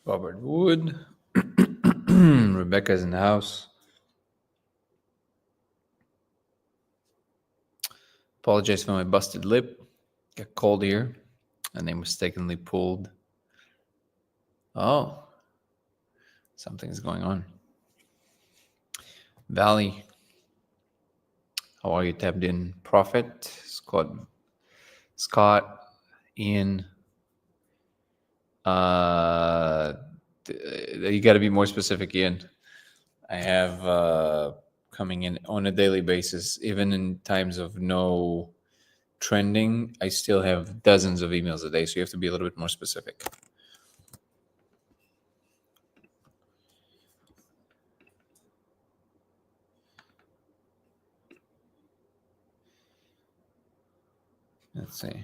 Robert Wood. Rebecca's in the house. Apologize for my busted lip. Got cold here, and they mistakenly pulled. Oh, something's going on. Valley, how are you? Tapped in. Prophet, Scott, Ian. You got to be more specific, Ian. I have coming in on a daily basis, even in times of no trending. I still have dozens of emails a day, so you have to be a little bit more specific. Let's see.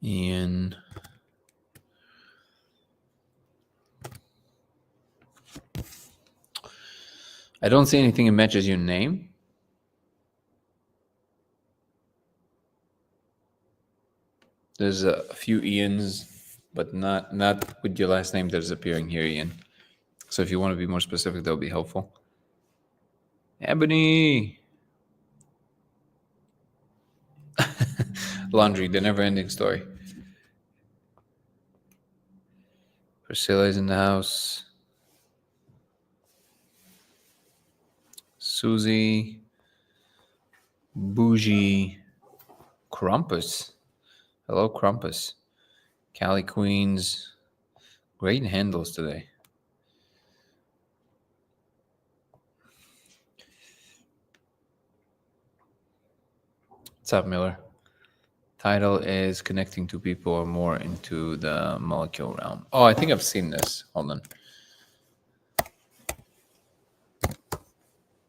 Ian. I don't see anything that matches your name. There's a few Ians, but not with your last name that is appearing here, Ian. So if you want to be more specific, that would be helpful. Ebony. Laundry, the never-ending story. Priscilla's in the house. Susie. Bougie. Crumpus. Hello, Crumpus. Cali Queens. Great handles today. What's up, Miller? Title is Connecting Two People or More into the Molecule Realm. Oh, I think I've seen this. Hold on.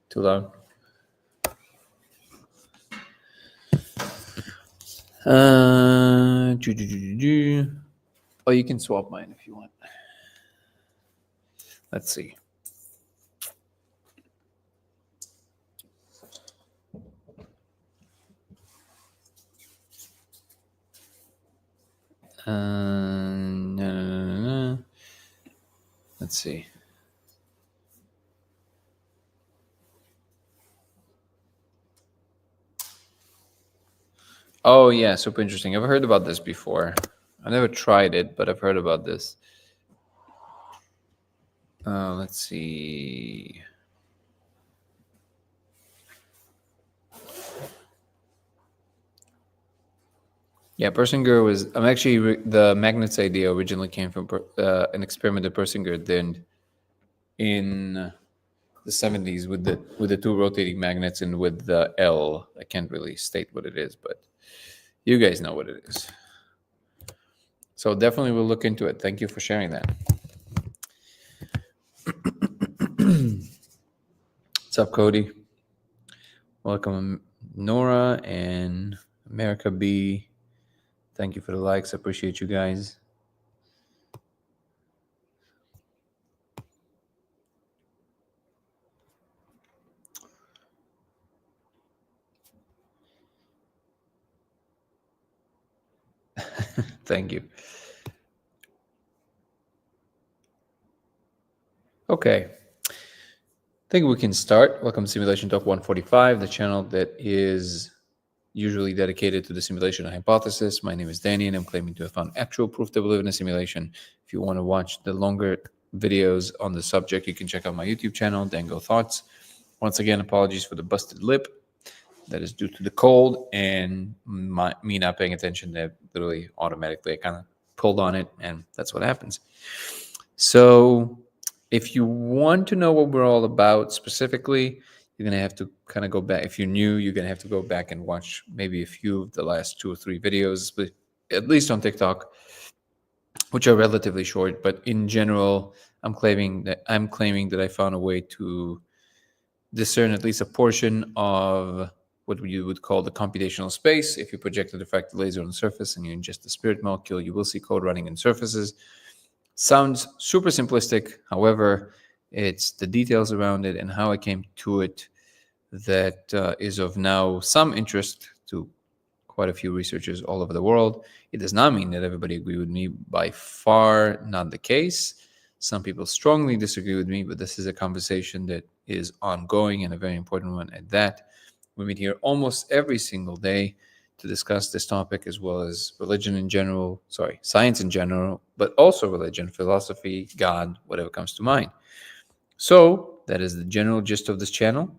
Too loud? Oh, you can swap mine if you want. Let's see. No. Let's see. Oh, yeah, super interesting. I've heard about this before. I never tried it, but I've heard about this. Let's see. Yeah, Persinger was. I'm actually the magnets idea originally came from an experiment that Persinger did in the 70s with the two rotating magnets and with the L. I can't really state what it is, but you guys know what it is. So definitely we'll look into it. Thank you for sharing that. What's up, Cody? Welcome, Nora and America B. Thank you for the likes. I appreciate you guys. Thank you. Okay. I think we can start. Welcome to Simulation Talk 145, the channel that is usually dedicated to the simulation hypothesis. My name is Danny, and I'm claiming to have found actual proof that we live in a simulation. If you want to watch the longer videos on the subject, you can check out my YouTube channel, Dango Thoughts. Once again, apologies for the busted lip. That is due to the cold and me not paying attention. That literally automatically I kind of pulled on it, and that's what happens. So if you want to know what we're all about specifically, you're going to have to kind of go back. If you're new, you're going to have to go back and watch maybe a few of the last 2 or 3 videos, but at least on TikTok, which are relatively short. But in general, I'm claiming that I found a way to discern at least a portion of what you would call the computational space. If you project a diffracted laser on the surface and you ingest the spirit molecule, you will see code running in surfaces. Sounds super simplistic. However, it's the details around it and how I came to it that is of now some interest to quite a few researchers all over the world. It does not mean that everybody agree with me. By far not the case. Some people strongly disagree with me, but this is a conversation that is ongoing and a very important one at that. We meet here almost every single day to discuss this topic, as well as religion in general, science in general, but also religion, philosophy, God, whatever comes to mind. So that is the general gist of this channel.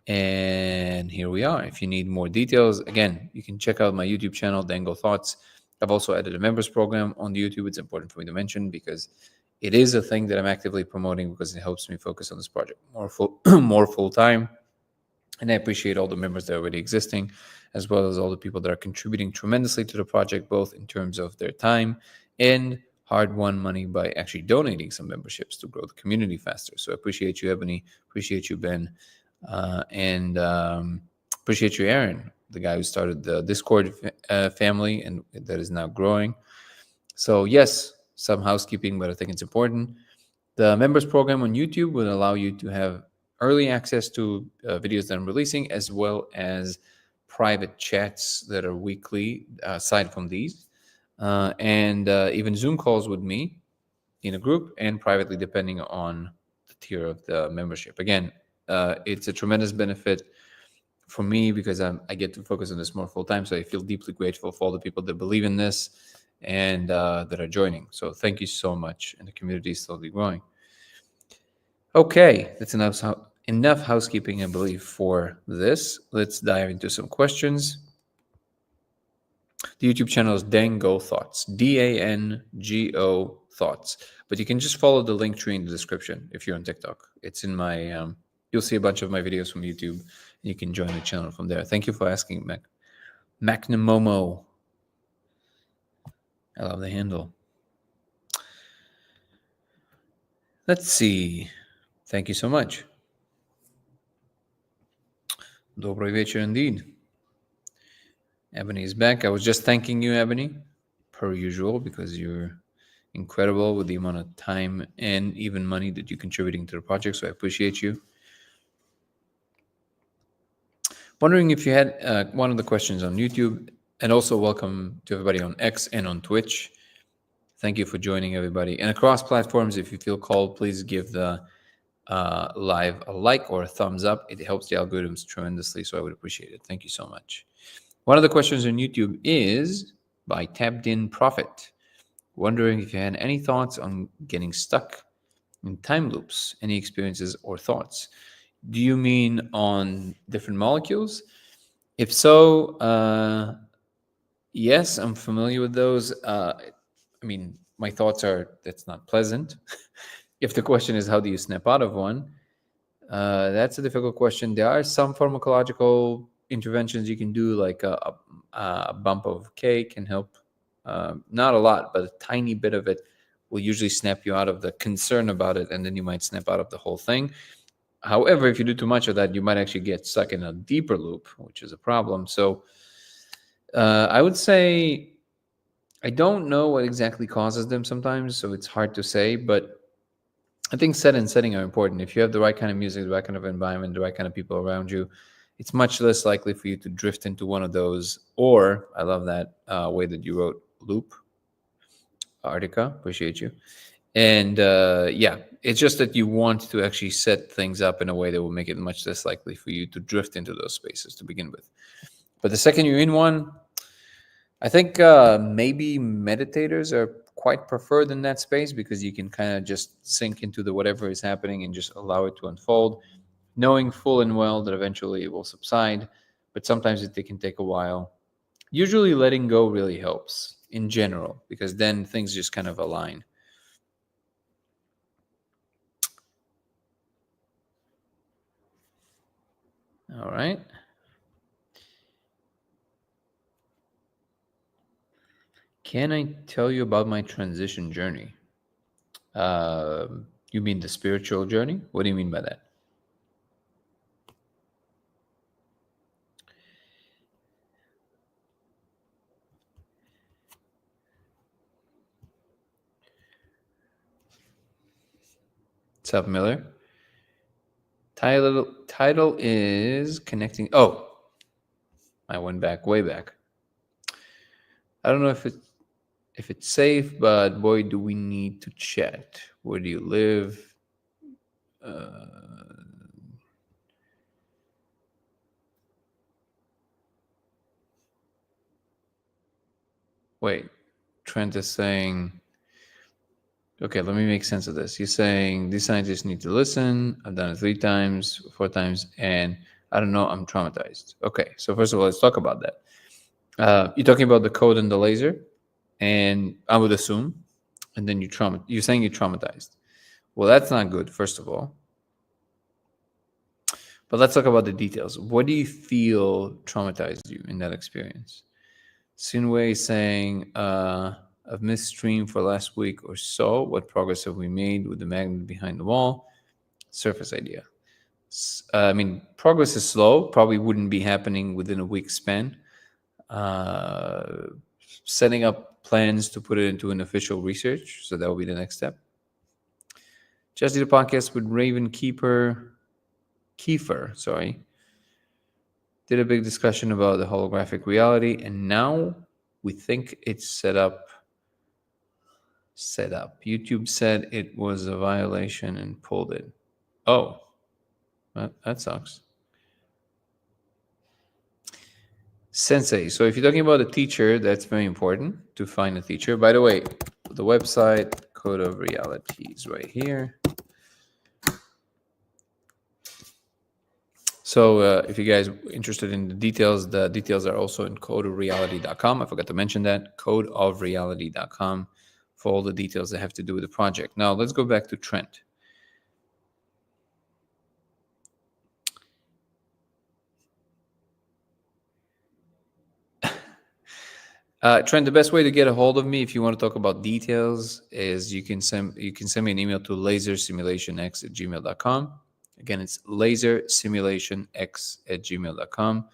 And here we are. If you need more details, again, you can check out my YouTube channel, Dango Thoughts. I've also added a members program on the YouTube. It's important for me to mention because it is a thing that I'm actively promoting because it helps me focus on this project more full time. And I appreciate all the members that are already existing, as well as all the people that are contributing tremendously to the project, both in terms of their time and hard-won money by actually donating some memberships to grow the community faster. So I appreciate you, Ebony. Appreciate you, Ben. And appreciate you, Aaron, the guy who started the Discord family and that is now growing. So yes, some housekeeping, but I think it's important. The members program on YouTube will allow you to have early access to videos that I'm releasing, as well as private chats that are weekly, aside from these, and even Zoom calls with me in a group and privately, depending on the tier of the membership. Again, it's a tremendous benefit for me because I get to focus on this more full time. So I feel deeply grateful for all the people that believe in this and that are joining. So thank you so much. And the community is slowly growing. Okay, that's enough housekeeping, I believe, for this. Let's dive into some questions. The YouTube channel is Dango Thoughts, DANGO Thoughts. But you can just follow the link tree in the description if you're on TikTok. It's in my, you'll see a bunch of my videos from YouTube, and you can join the channel from there. Thank you for asking, Macnamomo. I love the handle. Let's see. Thank you so much. Добрый вечер indeed. Ebony is back. I was just thanking you, Ebony, per usual, because you're incredible with the amount of time and even money that you're contributing to the project. So I appreciate you. Wondering if you had one of the questions on YouTube, and also welcome to everybody on X and on Twitch. Thank you for joining, everybody. And across platforms, if you feel called, please give the live a like or a thumbs up. It helps the algorithms tremendously, so I would appreciate it. Thank you so much. One of the questions on YouTube is by Tabbed In Profit. Wondering if you had any thoughts on getting stuck in time loops, any experiences or thoughts. Do you mean on different molecules? If so, yes, I'm familiar with those. I mean, my thoughts are that's not pleasant. If the question is how do you snap out of one, that's a difficult question. There are some pharmacological interventions you can do, like a bump of K can help. Not a lot, but a tiny bit of it will usually snap you out of the concern about it, and then you might snap out of the whole thing. However, if you do too much of that, you might actually get stuck in a deeper loop, which is a problem. So I would say I don't know what exactly causes them sometimes, so it's hard to say, but I think set and setting are important. If you have the right kind of music, the right kind of environment, the right kind of people around you, it's much less likely for you to drift into one of those. Or, I love that way that you wrote loop, Artica, appreciate you. And yeah, it's just that you want to actually set things up in a way that will make it much less likely for you to drift into those spaces to begin with. But the second you're in one, I think maybe meditators are quite preferred in that space because you can kind of just sink into the whatever is happening and just allow it to unfold, knowing full and well that eventually it will subside. But sometimes it can take a while. Usually letting go really helps in general because then things just kind of align. All right. Can I tell you about my transition journey? You mean the spiritual journey? What do you mean by that? What's up, Miller? Title is connecting. Oh, I went back, way back. I don't know if it's safe, but boy, do we need to chat. Where do you live? Wait, Trent is saying, okay, let me make sense of this. You're saying these scientists need to listen. I've done it 3 times, 4 times, and I don't know, I'm traumatized. Okay, so first of all, let's talk about that. You're talking about the code and the laser, and I would assume, and then you're saying you're traumatized. Well, that's not good, first of all. But let's talk about the details. What do you feel traumatized you in that experience? Sinway is saying, I've missed stream for last week or so. What progress have we made with the magnet behind the wall? Surface idea. I mean, progress is slow. Probably wouldn't be happening within a week span. Setting up plans to put it into an official research. So that will be the next step. Just did a podcast with Raven Kiefer, sorry. Did a big discussion about the holographic reality, and now we think it's set up. YouTube said it was a violation and pulled it. Oh, that sucks. Sensei. So if you're talking about a teacher, that's very important to find a teacher. By the way, the website Code of Reality is right here. So if you guys are interested in the details are also in codeofreality.com. I forgot to mention that, codeofreality.com, for all the details that have to do with the project. Now let's go back to Trent. Trent, the best way to get a hold of me if you want to talk about details is you can send me an email to lasersimulationx@gmail.com. Again, it's lasersimulationx@gmail.com.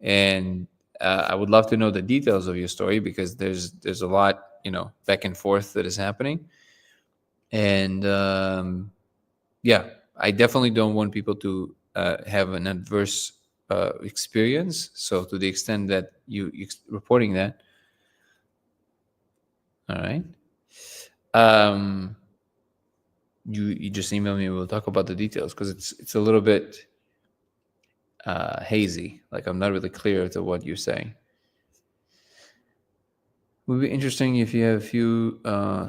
And I would love to know the details of your story, because there's a lot, back and forth that is happening. And yeah, I definitely don't want people to have an adverse experience. So to the extent that you're reporting that, all right. You just email me. We'll talk about the details, because it's a little bit hazy. Like, I'm not really clear to what you're saying. Would be interesting if you have a few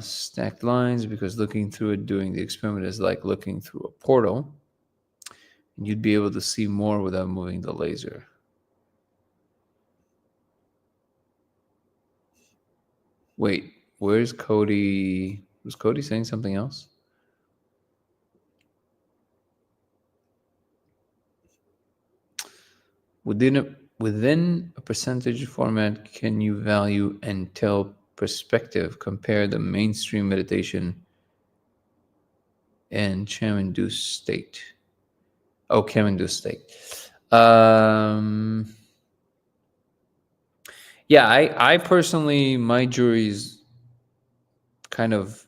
stacked lines, because looking through it doing the experiment is like looking through a portal, and you'd be able to see more without moving the laser. Wait, where's Cody? Was Cody saying something else? Within a percentage format, can you value and tell perspective, compare the mainstream meditation and Cham-induced state? Oh, Cham-induced state. Yeah, I personally, my jury's kind of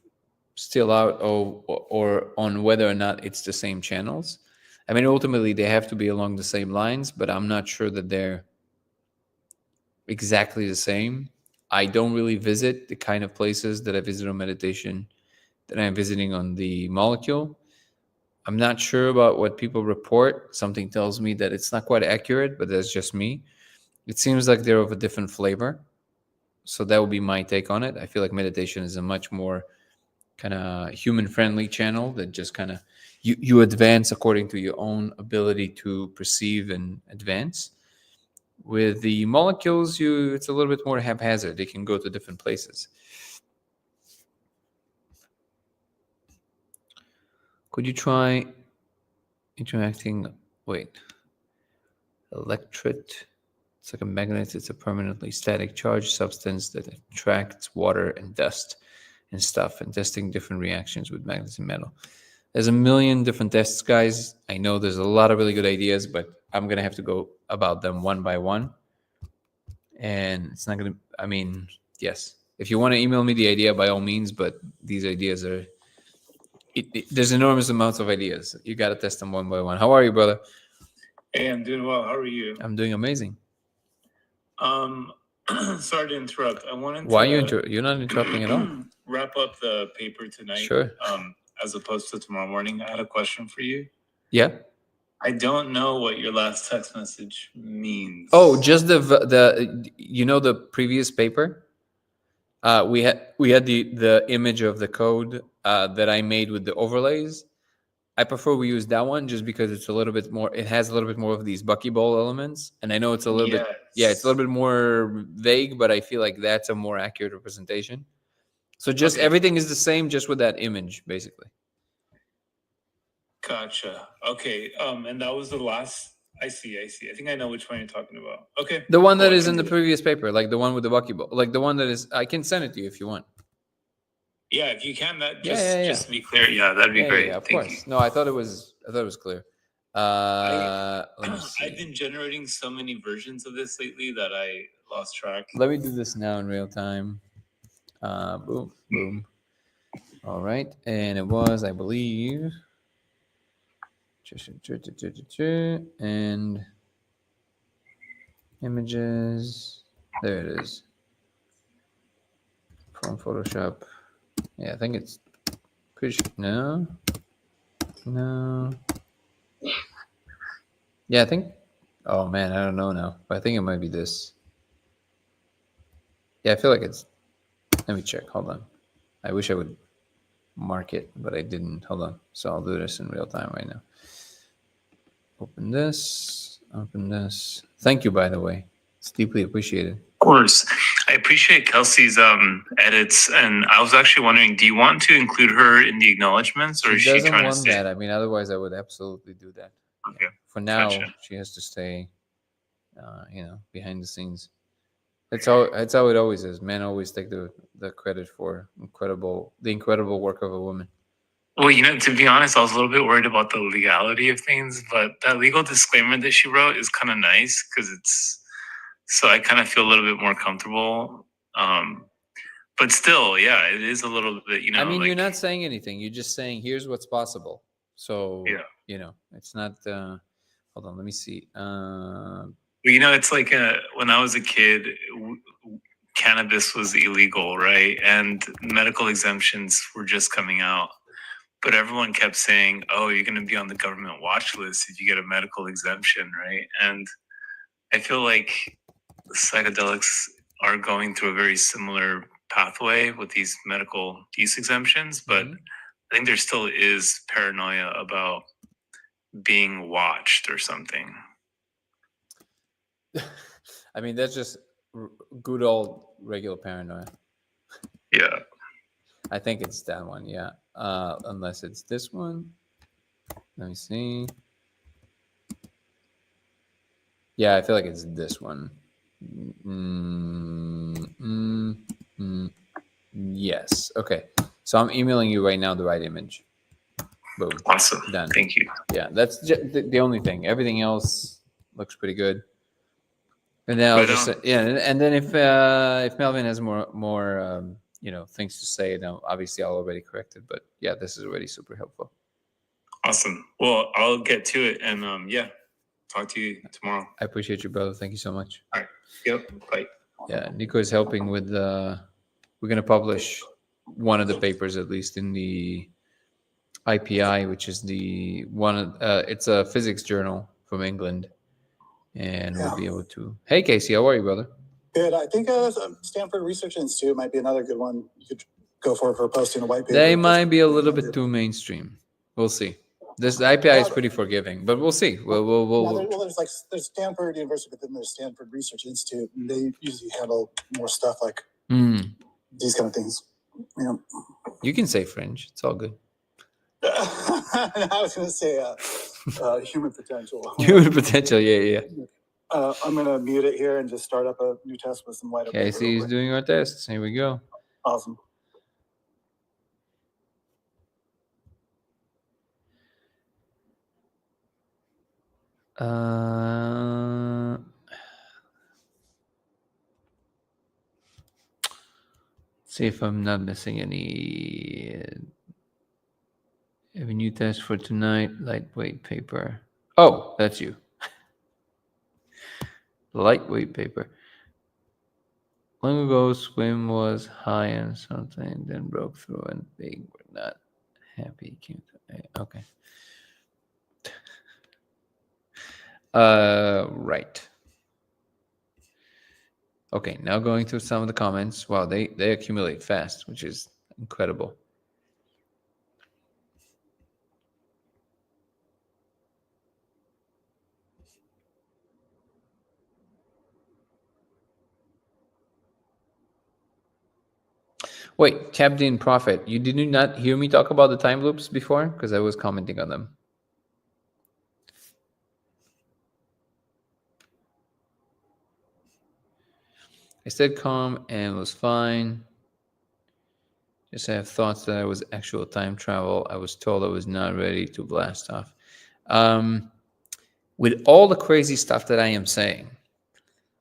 still out, or on whether or not it's the same channels. I mean, ultimately, they have to be along the same lines, but I'm not sure that they're exactly the same. I don't really visit the kind of places that I visit on meditation that I'm visiting on the molecule. I'm not sure about what people report. Something tells me that it's not quite accurate, but that's just me. It seems like they're of a different flavor. So that would be my take on it. I feel like meditation is a much more kind of human-friendly channel that just kind of you advance according to your own ability to perceive and advance. With the molecules, it's a little bit more haphazard. They can go to different places. Could you try interacting? Wait, electret. It's like a magnet. It's a permanently static charged substance that attracts water and dust and stuff, and testing different reactions with magnets and metal. There's a million different tests, guys. I know there's a lot of really good ideas, but I'm going to have to go about them one by one. And it's not going to, I mean, yes. If you want to email me the idea, by all means, but these ideas are, there's enormous amounts of ideas. You got to test them one by one. How are you, brother? Hey, I'm doing well. How are you? I'm doing amazing. Sorry to interrupt. I wanted Why to you're not interrupting at all? wrap up the paper tonight. Sure. As opposed to tomorrow morning. I had a question for you. Yeah. I don't know what your last text message means. Oh, just the the previous paper. We had the image of the code that I made with the overlays. I prefer we use that one just because it's a little bit more. It has a little bit more of these buckyball elements, and I know it's a little bit. Yeah, it's a little bit more vague, but I feel like that's a more accurate representation. So just everything is the same, just with that image, basically. Gotcha. Okay. And that was the last. I see. I think I know which one you're talking about. Okay. The one that is in the previous paper, like the one with the buckyball, like the one that is. I can send it to you if you want. Yeah, if you can, that just to be clear. Yeah, that'd be great. Yeah, of course. No, I thought it was clear. Let me see. I've been generating so many versions of this lately that I lost track. Let me do this now in real time. Boom, boom. All right, and it was, I believe, and images. There it is. From Photoshop. Yeah, I think it's pretty sure. No. Yeah, I think. Oh man, I don't know now, but I think it might be this. Yeah, I feel like it's. Let me check. Hold on. I wish I would mark it, but I didn't. Hold on. So I'll do this in real time right now. Open this. Open this. Thank you, by the way. It's deeply appreciated. Of course. I appreciate Kelsey's edits, and I was actually wondering, do you want to include her in the acknowledgments, or is she trying to stay? That. I mean, otherwise I would absolutely do that. Okay. For now, she has to stay, behind the scenes. It's how it always is. Men always take the credit for the incredible work of a woman. Well, to be honest, I was a little bit worried about the legality of things, but that legal disclaimer that she wrote is kind of nice because so I kind of feel a little bit more comfortable. But still, yeah, it is a little bit, I mean, you're not saying anything. You're just saying, here's what's possible. So, it's not, hold on, let me see. It's like when I was a kid, cannabis was illegal, right? And medical exemptions were just coming out. But everyone kept saying, oh, you're going to be on the government watch list if you get a medical exemption, right? And I feel like psychedelics are going through a very similar pathway with these medical use exemptions, but I think there still is paranoia about being watched or something. I mean, that's just good old regular paranoia. Yeah. I think it's that one, yeah. Unless it's this one. Let me see. Yeah, I feel like it's this one. Yes. Okay. So I'm emailing you right now the right image. Boom. Awesome. Done. Thank you. Yeah, that's the only thing. Everything else looks pretty good. And then I'll just and then if Melvin has more things to say, then obviously I'll already correct it. But yeah, this is already super helpful. Awesome. Well, I'll get to it, and talk to you tomorrow. I appreciate you, brother. Thank you so much. All right. Yep. Bye. Yeah, Nico is helping with we're gonna publish one of the papers at least in the IPI, which is the one. It's a physics journal from England. And we'll be able to. Hey, Casey, how are you, brother? Good. I think Stanford Research Institute might be another good one you could go for posting a white paper. They might be a little bit too mainstream. We'll see. The IPI is pretty forgiving, but we'll see. There's Stanford University, but then there's Stanford Research Institute, and they usually handle more stuff like these kind of things. Yeah. You can say French. It's all good. I was going to say human potential. Human potential, yeah. I'm going to mute it here and just start up a new test with some white. Casey is doing our tests. Here we go. Awesome. See if I'm not missing any. Have a new test for tonight. Lightweight paper. Oh, that's you. Lightweight paper. Long ago, swim was high and something, then broke through, and they were not happy. Okay. Right. Okay, now going through some of the comments. Wow, they accumulate fast, which is incredible. Wait, Tabdin Prophet, you did not hear me talk about the time loops before? Because I was commenting on them. I stayed calm and was fine. Just I have thoughts that I was actual time travel. I was told I was not ready to blast off. With all the crazy stuff that I am saying,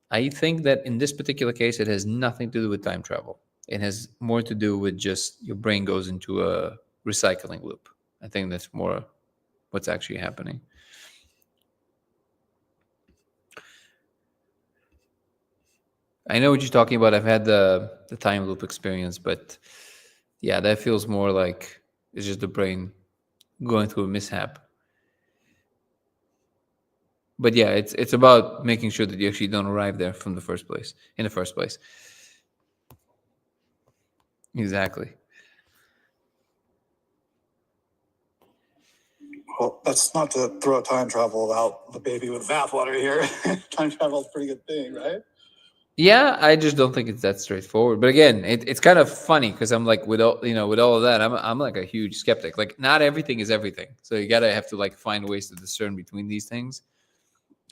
I think that in this particular case, it has nothing to do with time travel. It has more to do with just your brain goes into a recycling loop. I think that's more what's actually happening. I know what you're talking about. I've had the time loop experience, but yeah, that feels more like it's just the brain going through a mishap. But yeah, it's about making sure that you actually don't arrive there in the first place. Exactly. Well, that's not to throw time travel out the baby with bathwater here. Time travel is a pretty good thing, right? Yeah, I just don't think it's that straightforward. But again, it's kind of funny because I'm like with all of that, I'm like a huge skeptic. Like not everything is everything, so you gotta have to like find ways to discern between these things.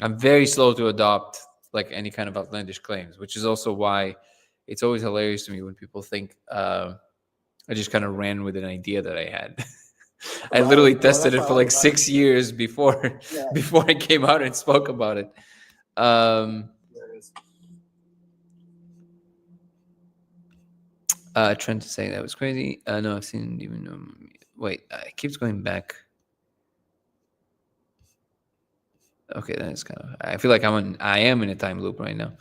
I'm very slow to adopt like any kind of outlandish claims, which is also why it's always hilarious to me when people think I just kind of ran with an idea that I had. I literally tested it for like 6 years before before I came out and spoke about it. Trying to say that was crazy. No, I've seen even. Wait, it keeps going back. Okay, that is kind of. I feel like I am in a time loop right now.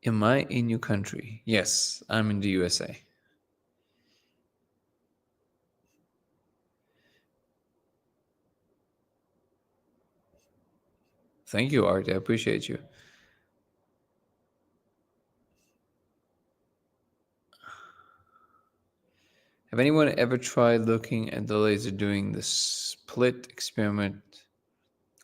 Am I in your country? Yes, I'm in the USA. Thank you, Art. I appreciate you. Have anyone ever tried looking at the laser doing the split experiment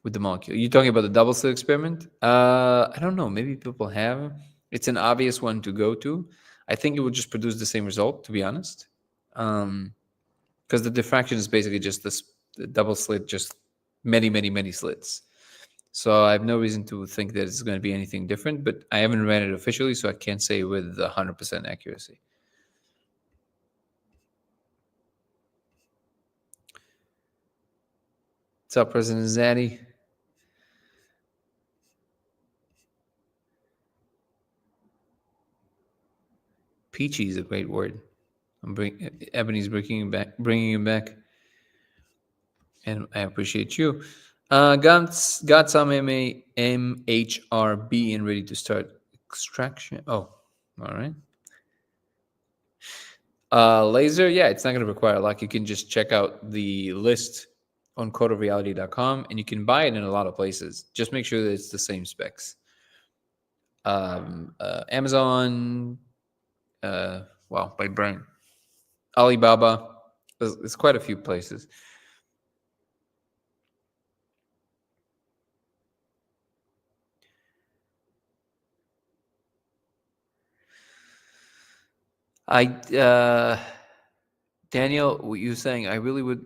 with the molecule? You're talking about the double slit experiment? I don't know. Maybe people have. It's an obvious one to go to. I think it would just produce the same result, to be honest. Because the diffraction is basically just the double slit, just many slits. So I have no reason to think that it's going to be anything different, but I haven't ran it officially, so I can't say with 100% accuracy. What's up, President Zaddy? Peachy is a great word. Ebony's bringing him back, and I appreciate you. Got some MHRB and ready to start extraction. Oh, all right. Laser, yeah, it's not going to require a lot. You can just check out the list on codeofreality.com and you can buy it in a lot of places. Just make sure that it's the same specs. Amazon, wow, by brain. Alibaba, there's quite a few places. Daniel, what you're saying, I really would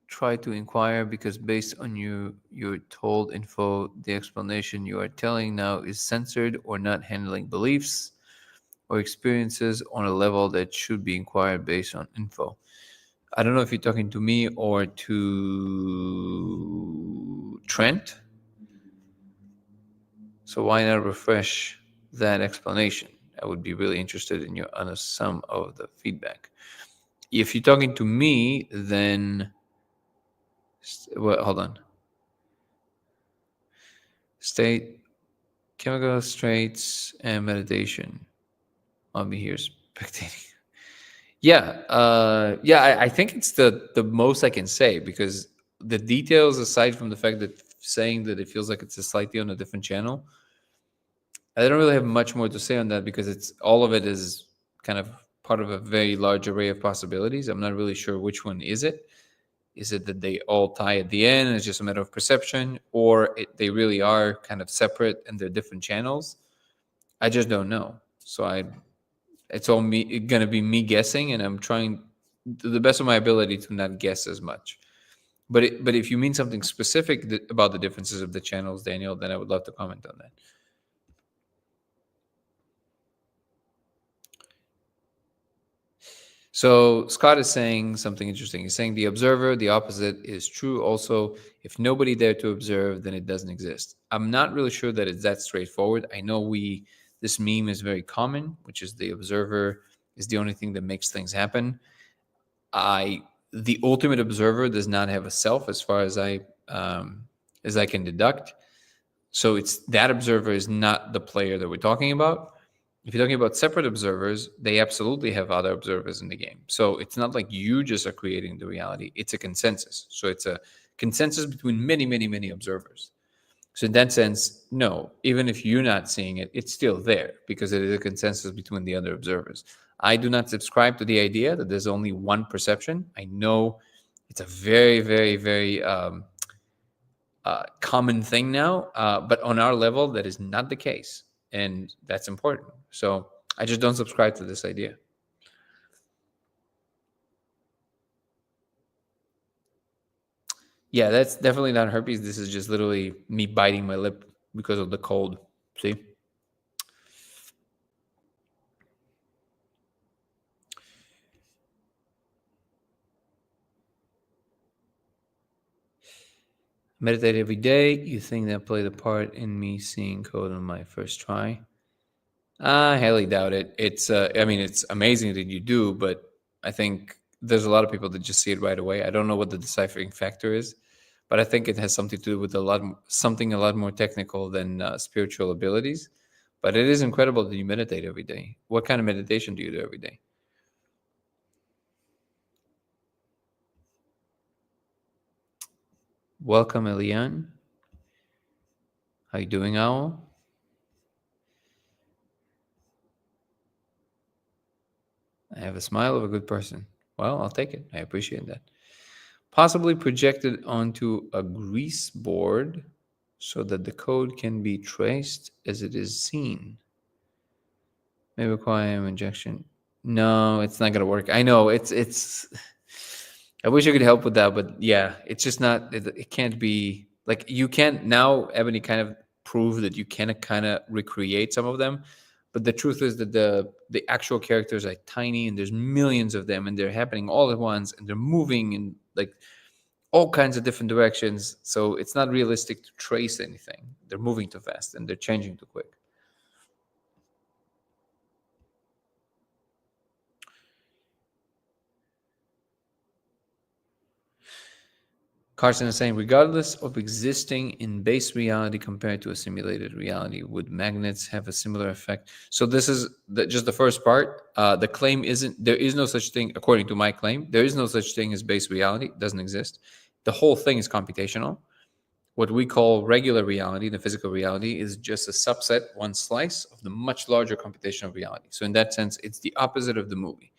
try to inquire because based on your told info, the explanation you are telling now is censored or not handling beliefs or experiences on a level that should be inquired based on info. I don't know if you're talking to me or to Trent. So why not refresh that explanation? I would be really interested in your honest sum of the feedback. If you're talking to me, then Well, hold on. State, chemical states, and meditation. I'll be here spectating. Yeah, I think it's the most I can say, because the details, aside from the fact that saying that it feels like it's a slightly on a different channel, I don't really have much more to say on that, because it's all of it is kind of part of a very large array of possibilities. I'm not really sure which one is it. Is it that they all tie at the end and it's just a matter of perception, or they really are kind of separate and they're different channels? I just don't know. So it's all gonna be me guessing, and I'm trying to the best of my ability to not guess as much. But if you mean something specific about the differences of the channels, Daniel, then I would love to comment on that. So Scott is saying something interesting. He's saying the observer, the opposite is true also. If nobody there to observe, then it doesn't exist. I'm not really sure that it's that straightforward. I know this meme is very common, which is the observer is the only thing that makes things happen. The ultimate observer does not have a self, as far as I can deduct. So it's that observer is not the player that we're talking about. If you're talking about separate observers, they absolutely have other observers in the game. So it's not like you just are creating the reality. It's a consensus. So it's a consensus between many, many, many observers. So in that sense, no, even if you're not seeing it, it's still there, because it is a consensus between the other observers. I do not subscribe to the idea that there's only one perception. I know it's a very, very, very common thing now, but on our level, that is not the case, and that's important. So I just don't subscribe to this idea. Yeah, that's definitely not herpes. This is just literally me biting my lip because of the cold. See? Meditate every day. You think that played a part in me seeing code on my first try? I highly doubt it. It's it's amazing that you do, but I think there's a lot of people that just see it right away. I don't know what the deciphering factor is, but I think it has something to do with something a lot more technical than spiritual abilities. But it is incredible that you meditate every day. What kind of meditation do you do every day? Welcome, Eliane. How you doing, Owl? I have a smile of a good person. Well, I'll take it. I appreciate that. Possibly projected onto a grease board so that the code can be traced as it is seen. May require injection. No, it's not gonna work. I know it's. I wish I could help with that, but yeah, it's just not. It can't be like you can't now. Ebony kind of prove that you can kind of recreate some of them, but the truth is that the actual characters are tiny, and there's millions of them, and they're happening all at once, and they're moving in like all kinds of different directions. So it's not realistic to trace anything. They're moving too fast, and they're changing too quick. Carson is saying, regardless of existing in base reality compared to a simulated reality, would magnets have a similar effect? So this is just the first part. The claim isn't, there is no such thing, according to my claim, there is no such thing as base reality. It doesn't exist. The whole thing is computational. What we call regular reality, the physical reality, is just a subset, one slice of the much larger computational reality. So in that sense, it's the opposite of the movie.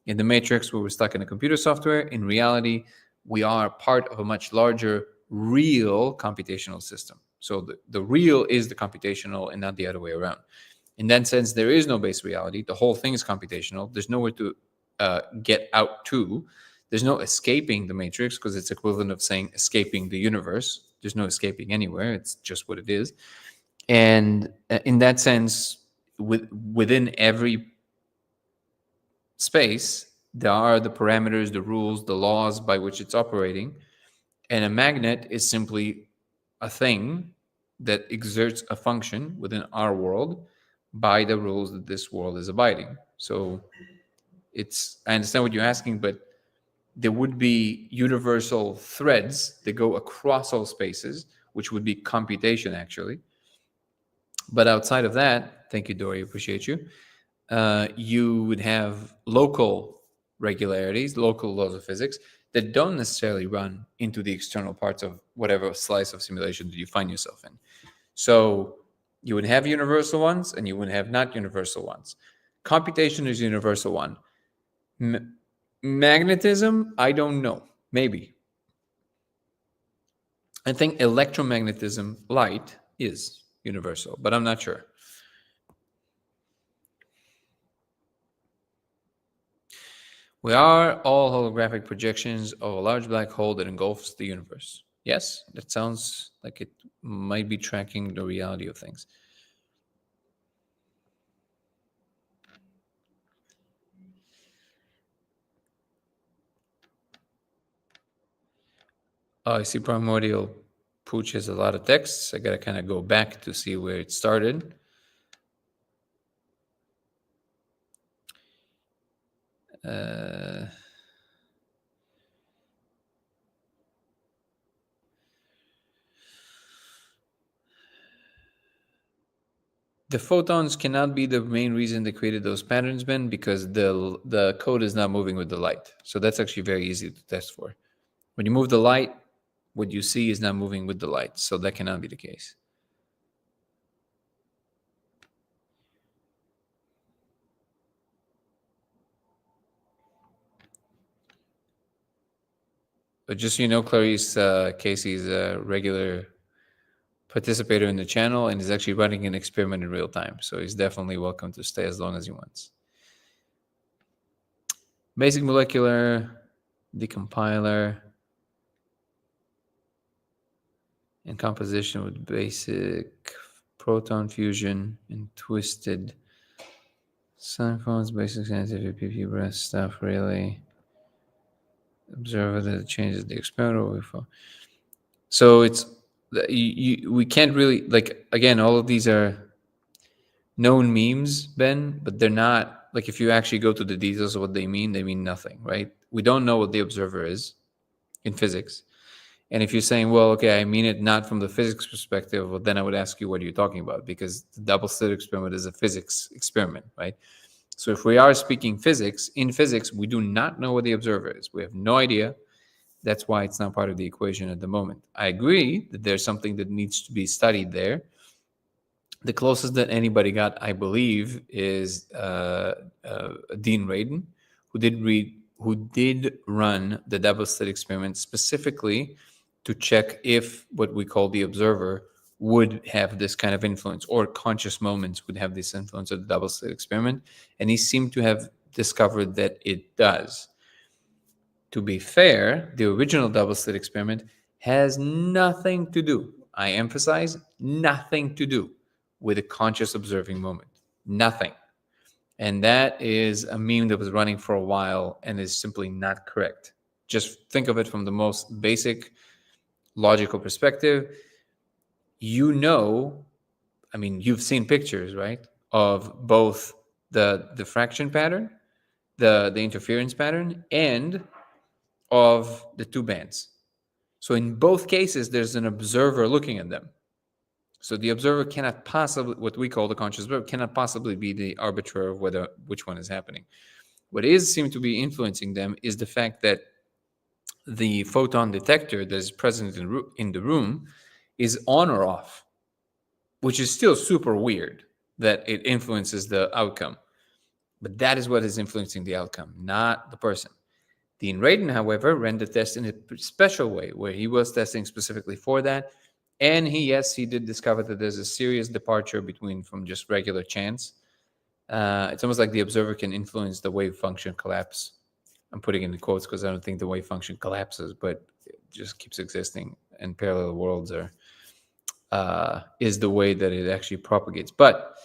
In the Matrix, where we're stuck in a computer software, in reality, we are part of a much larger real computational system. So the real is the computational and not the other way around. In that sense, there is no base reality. The whole thing is computational. There's nowhere to get out to. There's no escaping the Matrix, because it's equivalent of saying escaping the universe. There's no escaping anywhere. It's just what it is. And in that sense, within every space, there are the parameters, the rules, the laws by which it's operating. And a magnet is simply a thing that exerts a function within our world by the rules that this world is abiding. So I understand what you're asking, but there would be universal threads that go across all spaces, which would be computation, actually. But outside of that, thank you, Dory, appreciate you. You would have local regularities, local laws of physics that don't necessarily run into the external parts of whatever slice of simulation that you find yourself in. So you would have universal ones and you would have not universal ones. Computation is universal one. Magnetism, I don't know. Maybe. I think electromagnetism, light, is universal, but I'm not sure. We are all holographic projections of a large black hole that engulfs the universe. Yes, that sounds like it might be tracking the reality of things. Oh, I see Primordial Pooch has a lot of texts. I got to kind of go back to see where it started. The photons cannot be the main reason they created those patterns, Ben, because the code is not moving with the light. So that's actually very easy to test for. When you move the light, what you see is not moving with the light. So that cannot be the case. But just so you know, Clarice Casey is a regular participator in the channel and is actually running an experiment in real time. So he's definitely welcome to stay as long as he wants. Basic molecular decompiler and composition with basic proton fusion and twisted sunphones, basic scientific PP breath stuff, really. Observer that changes the experimental waveform. So it's we can't really, like, again, all of these are known memes, Ben, but they're not, like, if you actually go to the details of what they mean nothing, right? We don't know what the observer is in physics. And if you're saying, well, okay, I mean it not from the physics perspective, well, then I would ask you, what are you talking about? Because the double slit experiment is a physics experiment, right? So if we are speaking physics, in physics, we do not know what the observer is. We have no idea. That's why it's not part of the equation at the moment. I agree that there's something that needs to be studied there. The closest that anybody got, I believe, is Dean Radin, who did run the double slit experiment specifically to check if what we call the observer would have this kind of influence, or conscious moments would have this influence of the double slit experiment. And he seemed to have discovered that it does. To be fair, the original double slit experiment has nothing to do, I emphasize, nothing to do with a conscious observing moment. Nothing. And that is a meme that was running for a while and is simply not correct. Just think of it from the most basic logical perspective. You know, I mean, you've seen pictures, right, of both the diffraction pattern, the interference pattern, and of the two bands. So in both cases, there's an observer looking at them. So the observer cannot possibly, what we call the conscious observer, cannot possibly be the arbiter of which one is happening. What is seem to be influencing them is the fact that the photon detector that is present in the room is on or off, which is still super weird that it influences the outcome. But that is what is influencing the outcome, not the person. Dean Radin, however, ran the test in a special way, where he was testing specifically for that. And he did discover that there's a serious departure from just regular chance. It's almost like the observer can influence the wave function collapse. I'm putting in the quotes because I don't think the wave function collapses, but it just keeps existing. And parallel worlds is the way that it actually propagates. But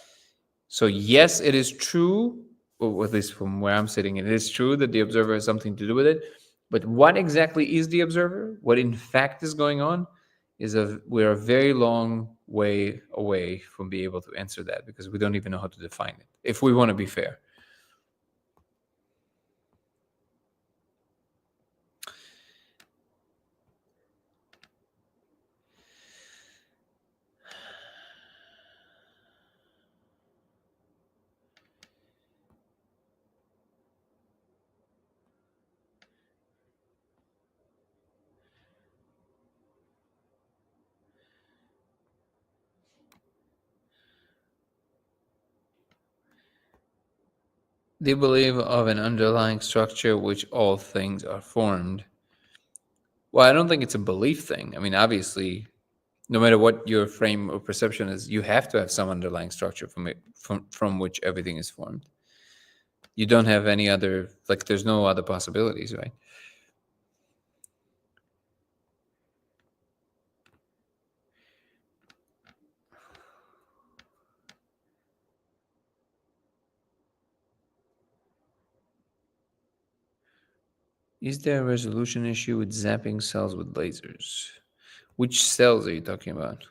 so yes, it is true, or at least from where I'm sitting, it is true that the observer has something to do with it. But what exactly is the observer? What in fact is going on? We're a very long way away from being able to answer that, because we don't even know how to define it, if we want to be fair. They believe of an underlying structure which all things are formed. Well, I don't think it's a belief thing. I mean, obviously, no matter what your frame of perception is, you have to have some underlying structure from which everything is formed. You don't have any other, like, there's no other possibilities, right? Is there a resolution issue with zapping cells with lasers? Which cells are you talking about?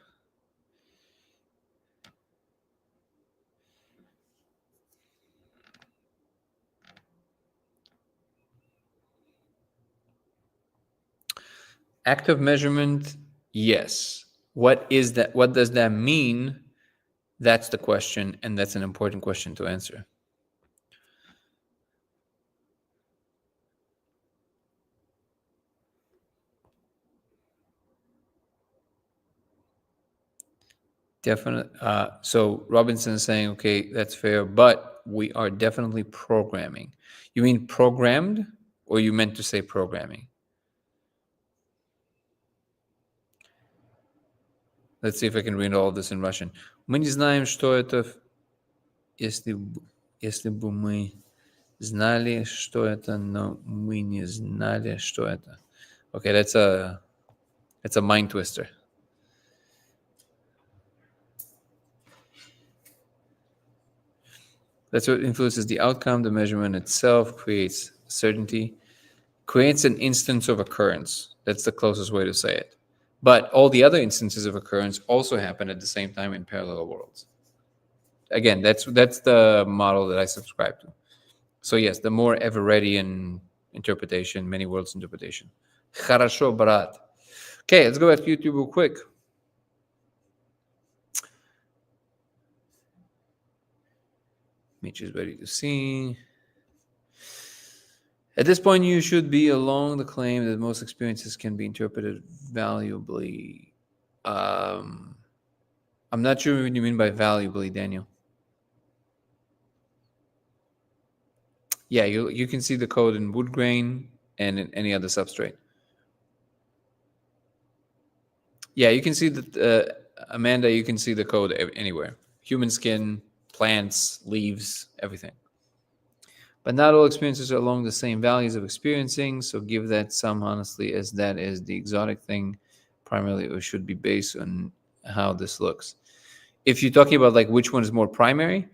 Active measurement, yes. What is that? What does that mean? That's the question, and that's an important question to answer. Definitely. So Robinson is saying, okay, that's fair, but we are definitely programming. You mean programmed, or you meant to say programming? Let's see if I can read all this in Russian. Мы не знаем, что это, если бы мы знали, что это, но мы не знали, что это. Okay, that's a mind twister. That's what influences the outcome. The measurement itself creates certainty, creates an instance of occurrence. That's the closest way to say it. But all the other instances of occurrence also happen at the same time in parallel worlds. Again, that's the model that I subscribe to. So yes, the more Everettian interpretation, many worlds interpretation. Хорошо, брат. Okay, let's go back to YouTube real quick. Mitch is ready to see. At this point, you should be along the claim that most experiences can be interpreted valuably. I'm not sure what you mean by valuably, Daniel. Yeah, you can see the code in wood grain and in any other substrate. Yeah, you can see that, Amanda, you can see the code anywhere. Human skin, plants, leaves, everything. But not all experiences are along the same values of experiencing, so give that some honestly, as that is the exotic thing primarily, or should be based on how this looks. If you're talking about like which one is more primary,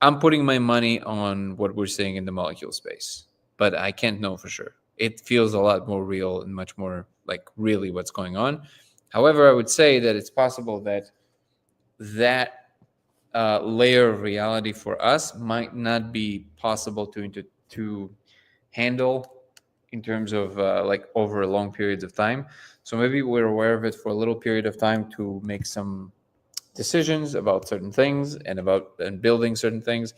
I'm putting my money on what we're seeing in the molecule space, but I can't know for sure. It feels a lot more real and much more like really what's going on. However, I would say that it's possible that layer of reality for us might not be possible to handle in terms of like over long periods of time. So maybe we're aware of it for a little period of time to make some decisions about certain things and building certain things,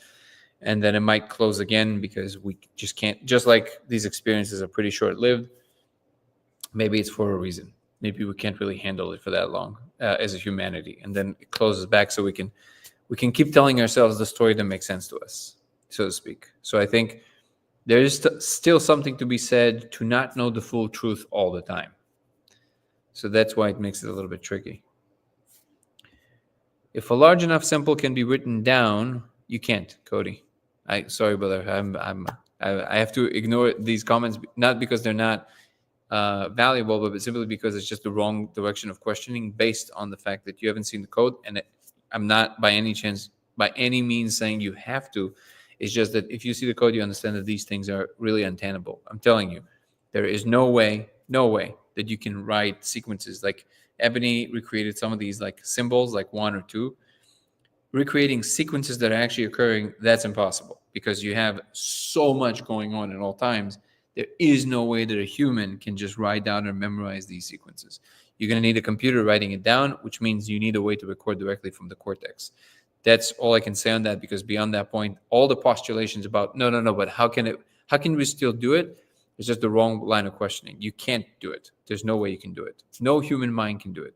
and then it might close again because we just can't. Just like these experiences are pretty short-lived, maybe it's for a reason. Maybe we can't really handle it for that long as a humanity, and then it closes back so we can keep telling ourselves the story that makes sense to us, so to speak. So I think there is still something to be said to not know the full truth all the time. So that's why it makes it a little bit tricky. If a large enough sample can be written down, you can't, Cody. Sorry, brother. I have to ignore these comments, not because they're not valuable, but simply because it's just the wrong direction of questioning based on the fact that you haven't seen the code. And I'm not by any means saying you have to. It's just that if you see the code, you understand that these things are really untenable. I'm telling you, there is no way that you can write sequences. Like Ebony recreated some of these like symbols, like 1 or 2. Recreating sequences that are actually occurring, that's impossible because you have so much going on at all times. There is no way that a human can just write down or memorize these sequences. You're going to need a computer writing it down, which means you need a way to record directly from the cortex. That's all I can say on that, because beyond that point, all the postulations about no, but how can we still do it? It's just the wrong line of questioning. You can't do it. There's no way you can do it. No human mind can do it.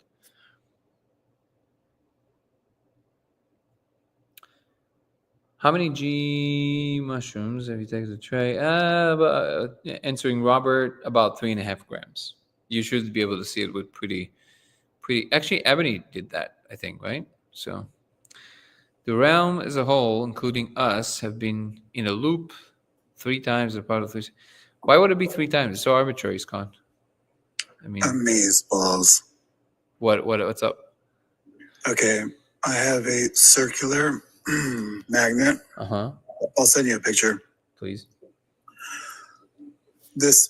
How many G mushrooms have you taken to tray? Answering Robert, about 3.5 grams. You should be able to see it with pretty. Actually, Ebony did that, I think, right? So the realm as a whole, including us, have been in a loop 3 times. A part of 3. Why would it be 3 times? It's so arbitrary, Scott. I mean, Amaze balls. What's up? Okay, I have a circular magnet. I'll send you a picture. Please. This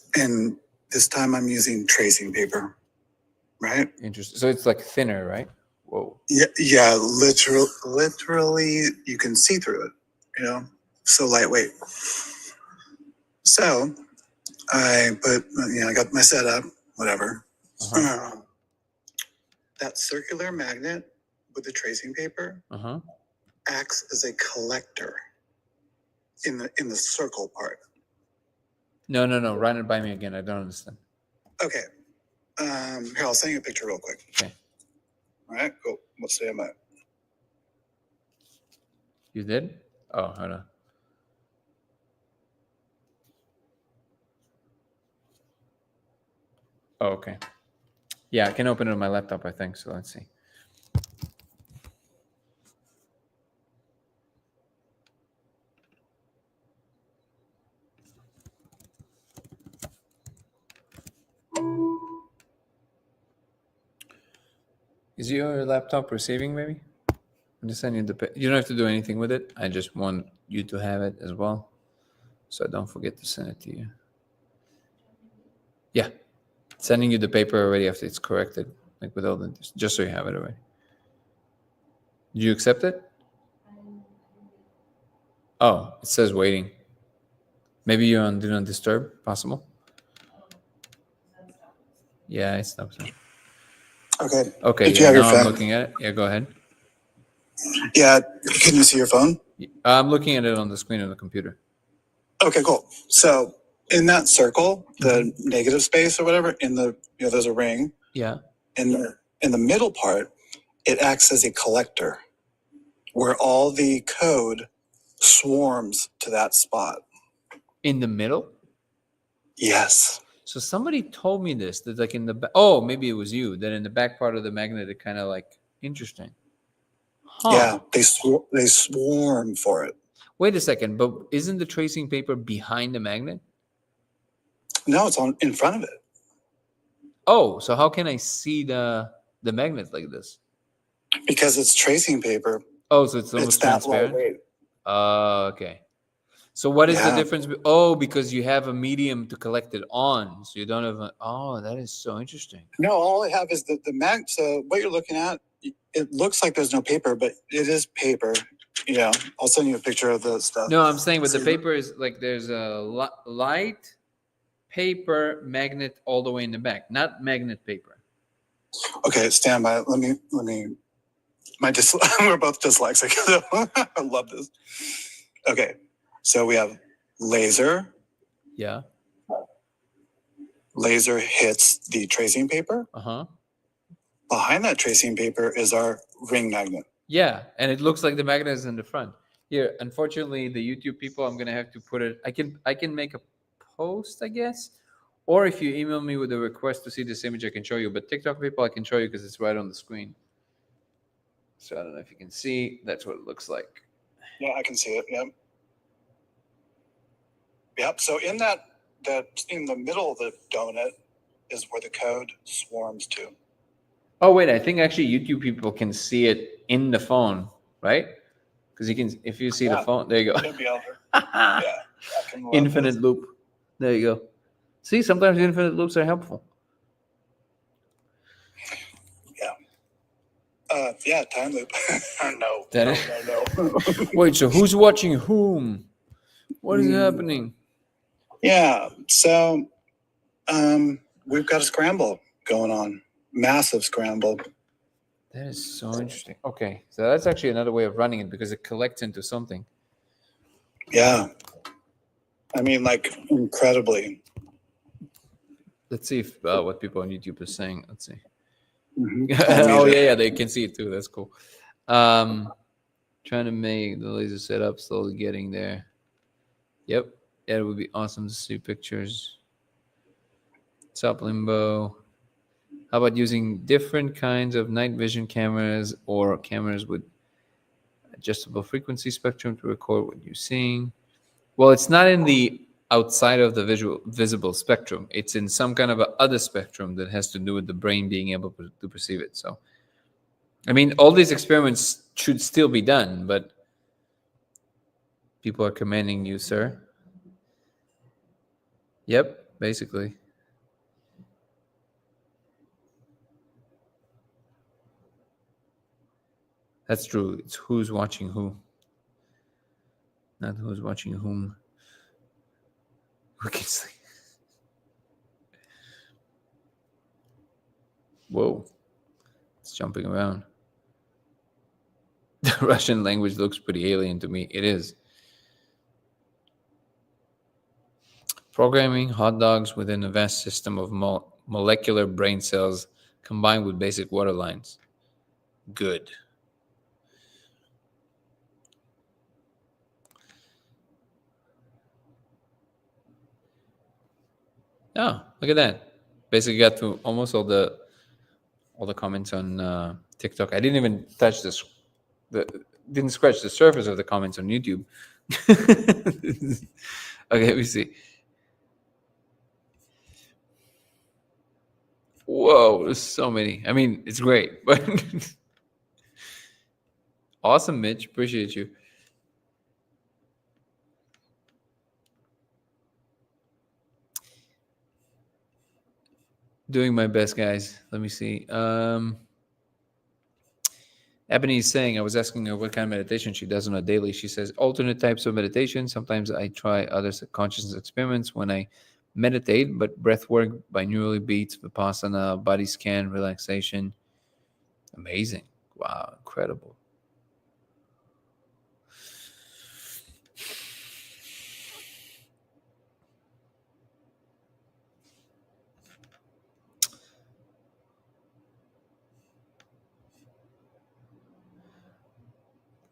time I'm using tracing paper, right? Interesting. So it's like thinner, right? Whoa. Yeah. Literally, you can see through it. So lightweight. So I put, I got my setup, whatever. That circular magnet with the tracing paper acts as a collector in the circle part. No. Run it by me again. I don't understand. Okay. Here, I'll send you a picture real quick. Okay. All right, cool. Let's say I'm at. You did? Oh, hold on. Oh, okay. Yeah, I can open it on my laptop, I think. So let's see. Is your laptop receiving, maybe? I'm just sending you you don't have to do anything with it. I just want you to have it as well. So don't forget to send it to you. Yeah. Sending you the paper already after it's corrected. Like with all the, just so you have it already. Did you accept it? Oh, it says waiting. Maybe you're on Do Not Disturb, possible? Yeah, it stops. Okay. Okay, Did you have now your I'm phone? looking at it. Yeah, go ahead. Yeah, can you see your phone? I'm looking at it on the screen of the computer. Okay, cool. So in that circle, the negative space or whatever, there's a ring. Yeah. In the middle part, it acts as a collector where all the code swarms to that spot. In the middle? Yes. So somebody told me this, that like in the back, oh, maybe it was you, that in the back part of the magnet, it kind of like, interesting. Huh. Yeah, they swarm for it. Wait a second, but isn't the tracing paper behind the magnet? No, it's in front of it. Oh, so how can I see the magnet like this? Because it's tracing paper. Oh, so it's almost transparent? Okay. So what is the difference? Oh, because you have a medium to collect it on. So you don't have that is so interesting. No, all I have is the mag. So what you're looking at, it looks like there's no paper, but it is paper. I'll send you a picture of the stuff. No, I'm saying, but the paper is like there's a light paper magnet all the way in the back, not magnet paper. Okay, stand by. Let me. We're both dyslexic. I love this. Okay, so we have laser. Yeah. Laser hits the tracing paper. Behind that tracing paper is our ring magnet. Yeah, and it looks like the magnet is in the front. Here, unfortunately, the YouTube people, I'm gonna have to put it. I can make a post, I guess, or if you email me with a request to see this image, I can show you. But TikTok people, I can show you because it's right on the screen. So I don't know if you can see. That's what it looks like. Yeah, I can see it. Yep. Yep. So in that in the middle of the donut is where the code swarms to. Oh wait, I think actually YouTube people can see it in the phone, right? Because you can, if you see the phone, there you go. It'll be over. Yeah. Infinite loop. There you go. See, sometimes infinite loops are helpful. Yeah, time loop. No. Wait, so who's watching whom? What is happening? Yeah, so we've got a scramble going on. Massive scramble. That is so interesting. Okay, so that's actually another way of running it because it collects into something. Yeah. I mean, like, incredibly. Let's see if what people on YouTube are saying. Let's see. Oh yeah, they can see it too. That's cool. Trying to make the laser setup, slowly getting there. Yep. Yeah, it would be awesome to see pictures. What's up, Limbo? How about using different kinds of night vision cameras or cameras with adjustable frequency spectrum to record what you're seeing? Well, it's not in the outside of the visible spectrum. It's in some kind of a other spectrum that has to do with the brain being able to perceive it. So, I mean, all these experiments should still be done, but people are commending you, sir. Yep, basically. That's true. It's who's watching who, not who's watching whom. Who can see? Whoa, it's jumping around. The Russian language looks pretty alien to me. It is. Programming hot dogs within a vast system of molecular brain cells combined with basic water lines. Good. Oh, look at that. Basically got to almost all the comments on TikTok. I didn't even touch this. Didn't scratch the surface of the comments on YouTube. Okay, let me see. Whoa, there's so many. I mean, it's great, but awesome, Mitch. Appreciate you. Doing my best, guys. Let me see. Ebony is saying, I was asking her what kind of meditation she does on a daily. She says, alternate types of meditation. Sometimes I try other consciousness experiments when I meditate, but breath work, binaural beats, vipassana, body scan, relaxation. Amazing. Wow, incredible.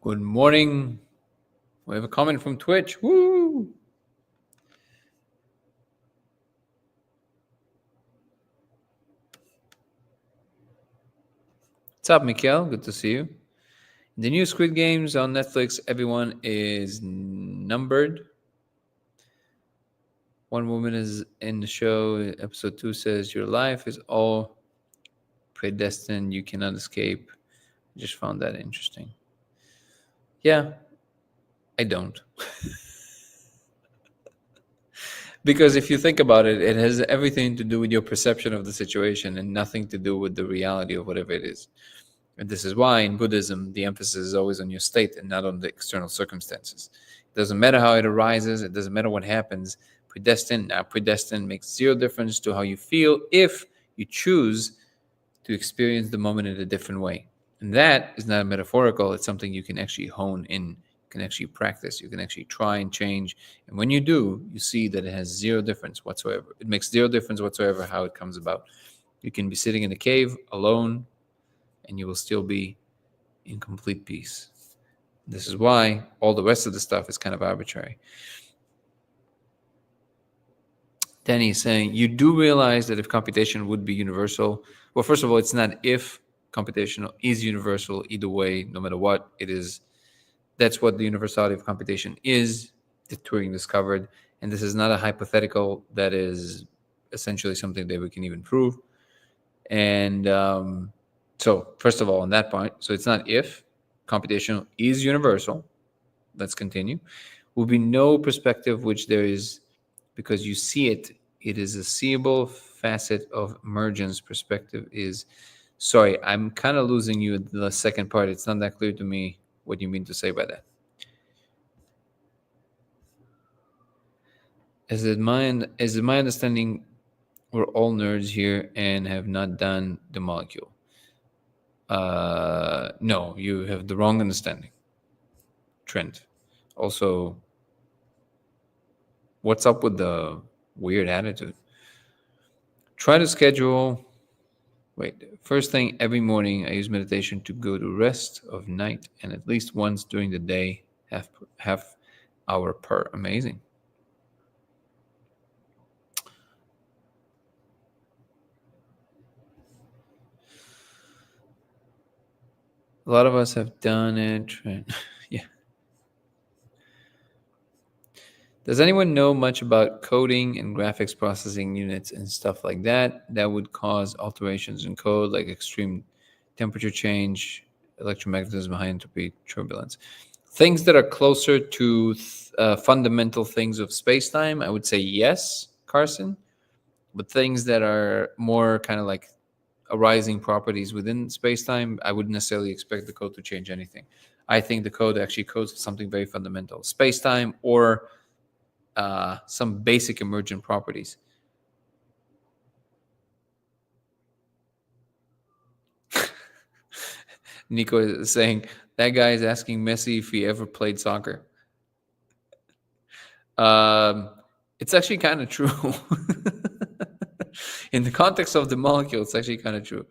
Good morning. We have a comment from Twitch. Woo! What's up, Mikhail? Good to see you. In the new Squid Games on Netflix, everyone is numbered. One woman is in the show. Episode 2 says, your life is all predestined. You cannot escape. I just found that interesting. Yeah, I don't. Because if you think about it, it has everything to do with your perception of the situation and nothing to do with the reality of whatever it is. And this is why in Buddhism, the emphasis is always on your state and not on the external circumstances. It doesn't matter how it arises. It doesn't matter what happens. Predestined, not predestined, makes zero difference to how you feel if you choose to experience the moment in a different way. And that is not metaphorical. It's something you can actually hone in. You can actually practice. You can actually try and change. And when you do, you see that it has zero difference whatsoever. It makes zero difference whatsoever how it comes about. You can be sitting in a cave alone, and you will still be in complete peace. This is why all the rest of the stuff is kind of arbitrary. Danny is saying, you do realize that if computation would be universal, well, first of all, it's not if computational is universal either way, no matter what it is. That's what the universality of computation is, that Turing discovered. And this is not a hypothetical. That is essentially something that we can even prove. And so, first of all, on that point, so it's not if computational is universal. Let's continue. Will be no perspective which there is, because you see it. It is a seeable facet of emergence. Perspective is. Sorry, I'm kind of losing you at the second part. It's not that clear to me what you mean to say by that. Is it my understanding we're all nerds here and have not done the molecule? No, you have the wrong understanding. Trent. Also, what's up with the weird attitude? Try to schedule First thing every morning, I use meditation to go to rest of night, and at least once during the day, half hour per. Amazing. A lot of us have done it. Yeah. Does anyone know much about coding and graphics processing units and stuff like that would cause alterations in code, like extreme temperature change, electromagnetism, high entropy, turbulence? Things that are closer to fundamental things of space-time, I would say yes, Carson. But things that are more kind of like arising properties within space-time, I wouldn't necessarily expect the code to change anything. I think the code actually codes something very fundamental, space-time or some basic emergent properties. Nico is saying that guy is asking Messi if he ever played soccer. It's actually kind of true. In the context of the molecule, it's actually kind of true.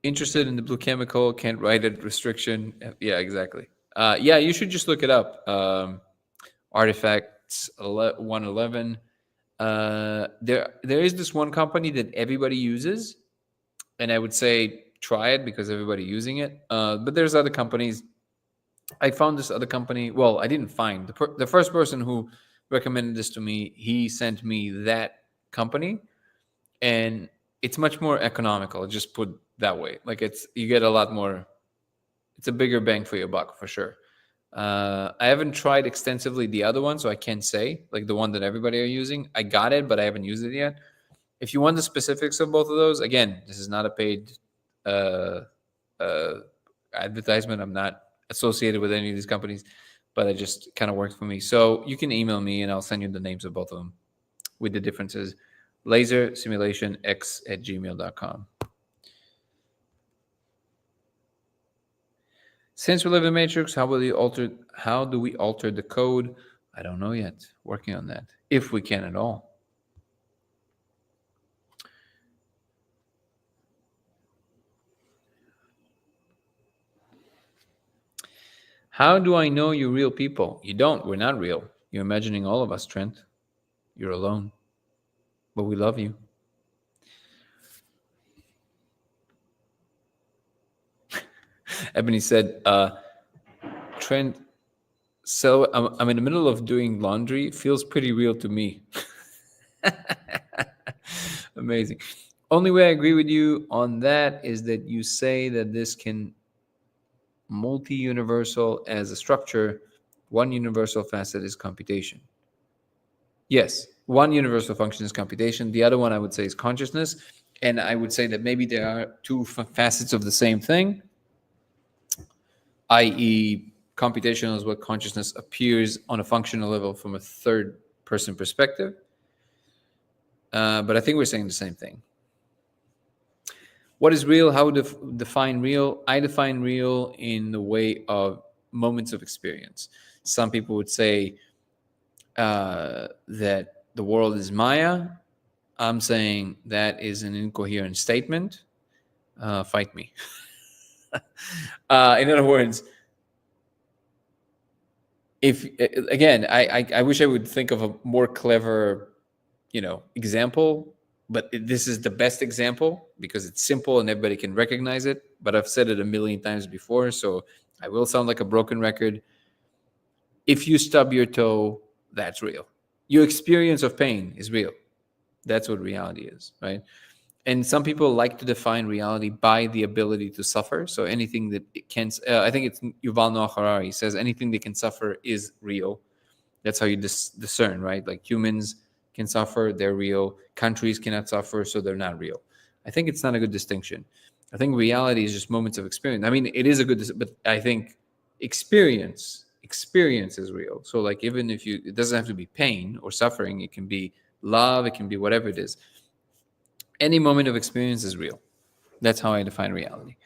Interested in the blue chemical, can't write it, restriction. Yeah, exactly. Yeah, you should just look it up. Artifacts 111. There is this one company that everybody uses, and I would say try it because everybody using it. But there's other companies. I found this other company. Well, I didn't find the first person who recommended this to me. He sent me that company, and it's much more economical. Just put that way. Like you get a lot more. It's a bigger bang for your buck for sure. I haven't tried extensively the other one, so I can't say like the one that everybody are using. I got it, but I haven't used it yet. If you want the specifics of both of those, again, this is not a paid advertisement. I'm not associated with any of these companies, but it just kind of worked for me. So you can email me and I'll send you the names of both of them with the differences. lasersimulationx@gmail.com. Since we live in Matrix, how do we alter the code? I don't know yet. Working on that, if we can at all. How do I know you're real people? You don't. We're not real. You're imagining all of us, Trent. You're alone. But we love you. Ebony said, Trent, so I'm in the middle of doing laundry. Feels pretty real to me. Amazing. Only way I agree with you on that is that you say that this can multi-universal as a structure. One universal facet is computation. Yes, one universal function is computation. The other one I would say is consciousness. And I would say that maybe there are two facets of the same thing, i.e. computation is what consciousness appears on a functional level from a third person perspective. But I think we're saying the same thing. What is real? How define real? I define real in the way of moments of experience. Some people would say that the world is Maya. I'm saying that is an incoherent statement. Fight me. In other words, if again, I wish I would think of a more clever, example. But this is the best example because it's simple and everybody can recognize it. But I've said it a million times before, so I will sound like a broken record. If you stub your toe, that's real. Your experience of pain is real. That's what reality is, right? And some people like to define reality by the ability to suffer. So anything that it can, I think it's Yuval Noah Harari says anything that can suffer is real. That's how you discern, right? Like humans can suffer, they're real. Countries cannot suffer, so they're not real. I think it's not a good distinction. I think reality is just moments of experience. I mean, it is a good, but I think experience is real. So like even if it doesn't have to be pain or suffering, it can be love, it can be whatever it is. Any moment of experience is real. That's how I define reality.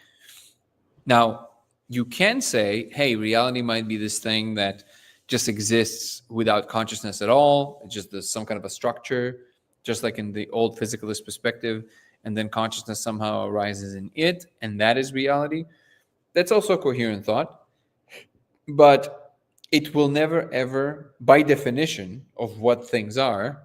Now, you can say, hey, reality might be this thing that just exists without consciousness at all. It's just some kind of a structure, just like in the old physicalist perspective. And then consciousness somehow arises in it, and that is reality. That's also a coherent thought. But it will never, ever, by definition of what things are,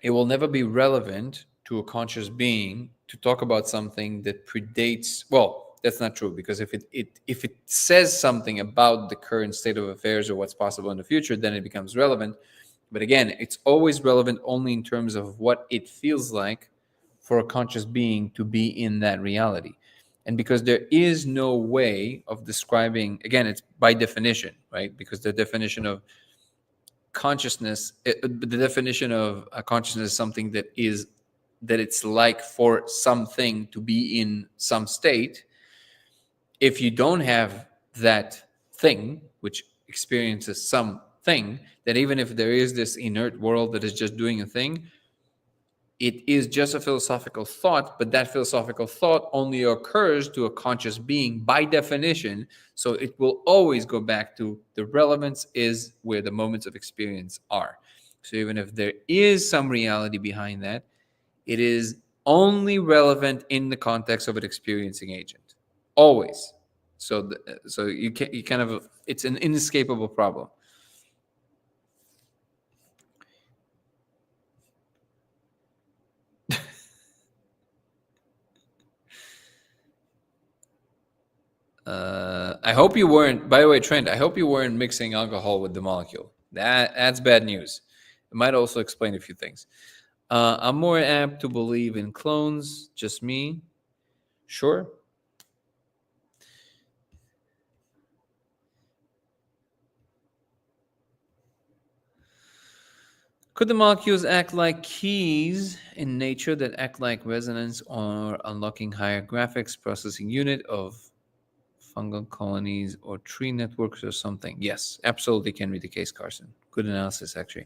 it will never be relevant to a conscious being to talk about something that predates. Well, that's not true, because if it says something about the current state of affairs or what's possible in the future, then it becomes relevant. But again, it's always relevant only in terms of what it feels like for a conscious being to be in that reality. And because there is no way of describing, again, it's by definition, right? Because the definition of consciousness, the definition of a consciousness is something that it's like for something to be in some state. If you don't have that thing which experiences something, then even if there is this inert world that is just doing a thing, it is just a philosophical thought, but that philosophical thought only occurs to a conscious being by definition. So it will always go back to the relevance is where the moments of experience are. So even if there is some reality behind that, it is only relevant in the context of an experiencing agent. Always. So you kind of, it's an inescapable problem. I hope you weren't, by the way, Trent, I hope you weren't mixing alcohol with the molecule. That's bad news. It might also explain a few things. I'm more apt to believe in clones, just me. Sure. Could the molecules act like keys in nature that act like resonance or unlocking higher graphics processing unit of fungal colonies or tree networks or something? Yes, absolutely can be the case, Carson. Good analysis, actually.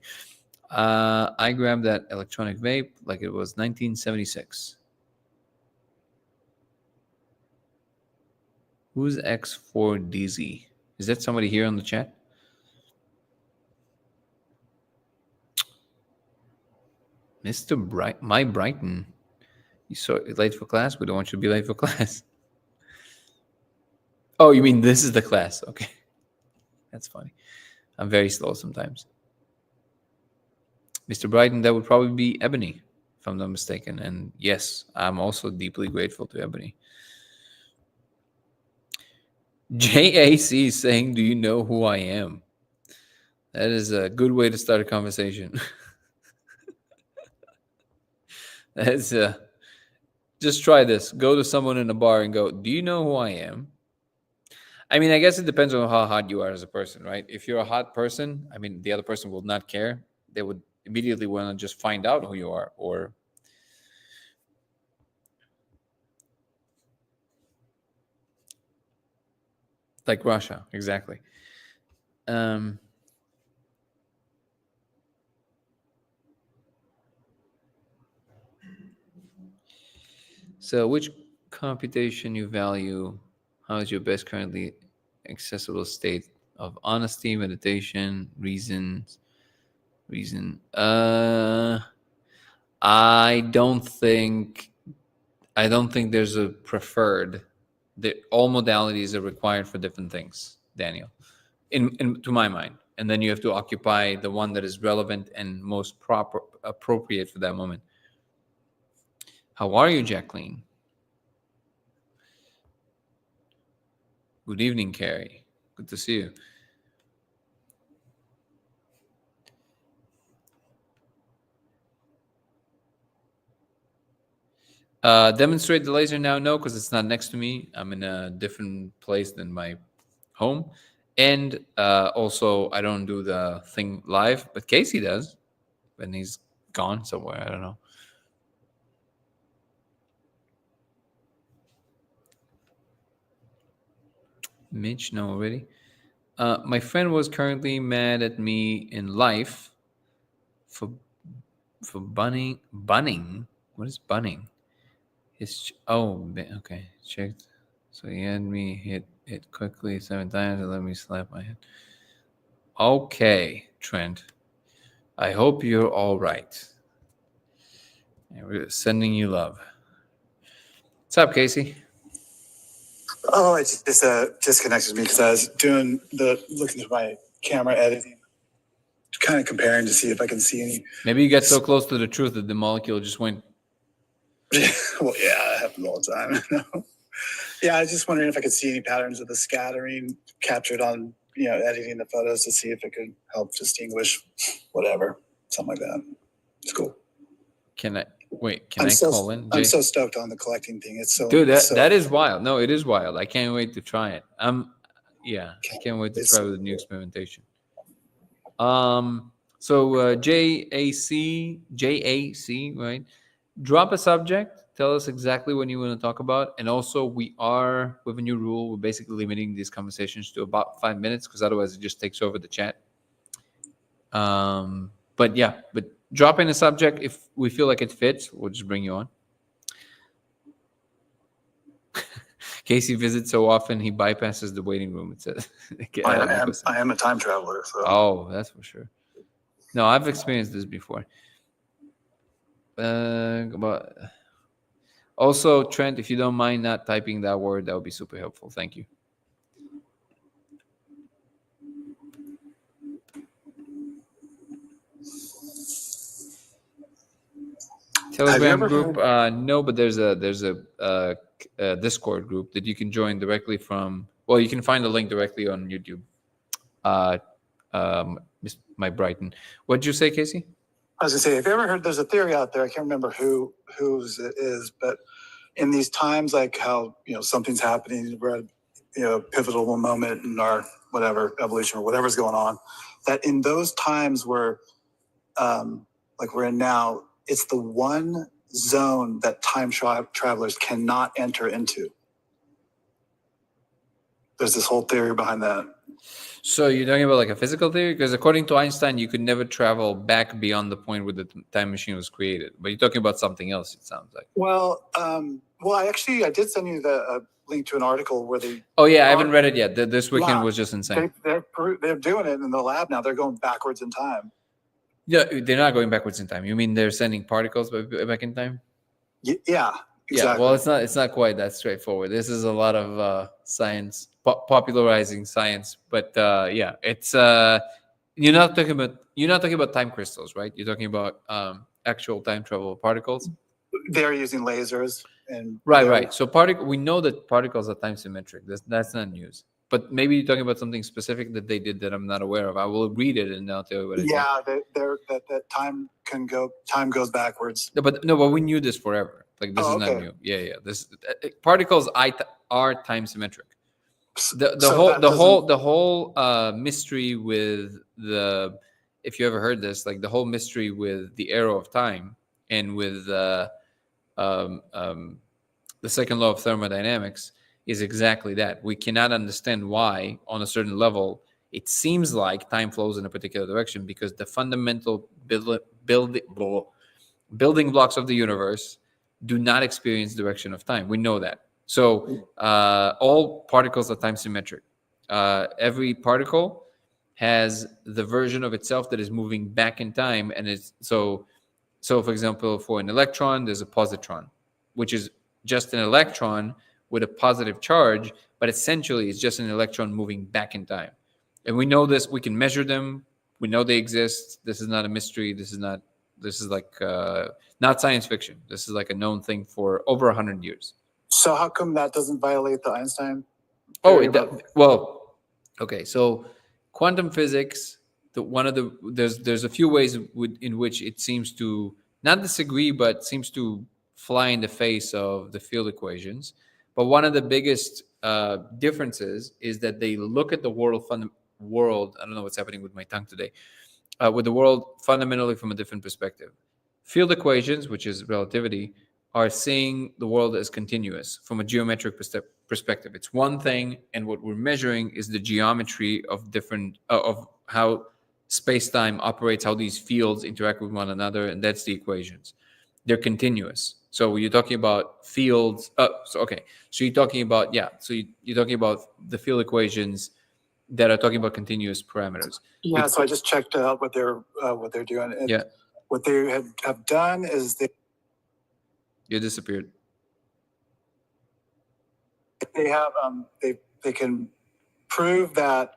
I grabbed that electronic vape like it was 1976. Who's X4DZ? Is that somebody here on the chat? Mr. Brighton. You saw late for class? We don't want you to be late for class. Oh, you mean this is the class? Okay. That's funny. I'm very slow sometimes. Mr. Brighton, that would probably be Ebony, if I'm not mistaken. And yes, I'm also deeply grateful to Ebony. JAC is saying, do you know who I am? That is a good way to start a conversation. That's just try this. Go to someone in a bar and go, do you know who I am? I mean, I guess it depends on how hot you are as a person, right? If you're a hot person, I mean, the other person will not care. They would immediately want to just find out who you are, or like Russia, exactly. So which computation you value? How is your best currently accessible state of honesty, meditation, reason? I don't think there's a preferred. All modalities are required for different things, Daniel, in to my mind. And then you have to occupy the one that is relevant and most appropriate for that moment. How are you, Jacqueline? Good evening, Carrie. Good to see you. Demonstrate the laser now? No, because it's not next to me. I'm in a different place than my home. And also, I don't do the thing live, but Casey does. And he's gone somewhere. I don't know. Mitch, no, already. My friend was currently mad at me in life for bunning. What is bunning? Okay. Checked So he had me hit it quickly 7 times and let me slap my head. Okay, Trent. I hope you're all right. And we're sending you love. What's up, Casey? Oh, it just disconnected me because I was looking at my camera editing, kind of comparing to see if I can see any. Maybe you get so close to the truth that the molecule just went. Well, yeah, it happens all the time. Yeah, I was just wondering if I could see any patterns of the scattering captured on, editing the photos to see if it could help distinguish whatever, something like that. It's cool. Can I call in? Jay? I'm so stoked on the collecting thing. It's so dude. it's so, That is wild. No, it is wild. I can't wait to try it. I can't wait to try with the new experimentation. So JAC, right? Drop a subject. Tell us exactly what you want to talk about. And also, we have a new rule. We're basically limiting these conversations to about 5 minutes because otherwise it just takes over the chat. But drop in a subject. If we feel like it fits, we'll just bring you on. Casey visits so often he bypasses the waiting room. It says. I am a time traveler. So. Oh, that's for sure. No, I've experienced this before. Also, Trent, if you don't mind not typing that word, that would be super helpful. Thank you. Telegram group? No, but there's a Discord group that you can join directly from. Well, you can find the link directly on YouTube. My Brighton. What did you say, Casey? I was gonna say, have you ever heard? There's a theory out there. I can't remember whose it is, but in these times, like how something's happening, we're at a pivotal moment in our whatever evolution or whatever's going on. That in those times where, like we're in now, it's the one zone that time travelers cannot enter into. There's this whole theory behind that. So you're talking about like a physical theory? Because according to Einstein, you could never travel back beyond the point where the time machine was created. But you're talking about something else, it sounds like. Well, I did send you the link to an article where they. Oh yeah, I haven't read it yet. This weekend was just insane. They're doing it in the lab now. They're going backwards in time. Yeah, they're not going backwards in time. You mean they're sending particles back in time? Yeah, exactly. Yeah, well, it's not quite that straightforward. This is a lot of science, popularizing science. But it's you're not talking about time crystals, right? You're talking about actual time travel particles. They're using lasers and right. So we know that particles are time symmetric. That's not news. But maybe you're talking about something specific that they did that I'm not aware of. I will read it and I'll tell you what it is. Yeah, that time goes backwards. But we knew this forever. Like this is not new. Yeah. This particles are time symmetric. The whole mystery with if you ever heard this, like the whole mystery with the arrow of time and with the second law of thermodynamics is exactly that. We cannot understand why, on a certain level, it seems like time flows in a particular direction because the fundamental building blocks of the universe do not experience direction of time. We know that. So all particles are time symmetric. Every particle has the version of itself that is moving back in time, and it's so. For example, for an electron, there's a positron, which is just an electron with a positive charge, but essentially it's just an electron moving back in time. And we know this, we can measure them. We know they exist. This is not a mystery. This is like not science fiction. This is like a known thing for over 100 years. So how come that doesn't violate the Einstein? Okay. So quantum physics, there's a few ways in which it seems to not disagree, but seems to fly in the face of the field equations. But one of the biggest differences is that they look at the world. I don't know what's happening with my tongue today. With the world fundamentally from a different perspective. Field equations, which is relativity, are seeing the world as continuous from a geometric perspective. It's one thing, and what we're measuring is the geometry of different of how space-time operates, how these fields interact with one another, and that's the equations. They're continuous. So you're talking about fields. So you're talking about you're talking about the field equations that are talking about continuous parameters. Yeah. So I just checked out what they're doing. Yeah. What they have done is You disappeared. they have they can prove that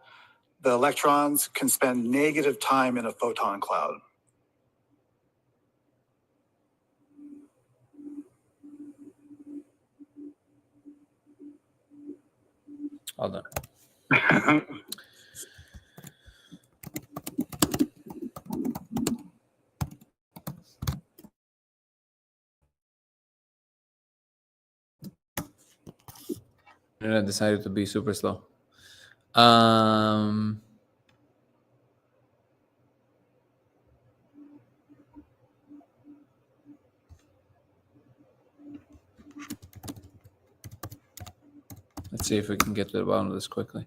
the electrons can spend negative time in a photon cloud. Hold on. I decided to be super slow. Let's see if we can get to the bottom of this quickly.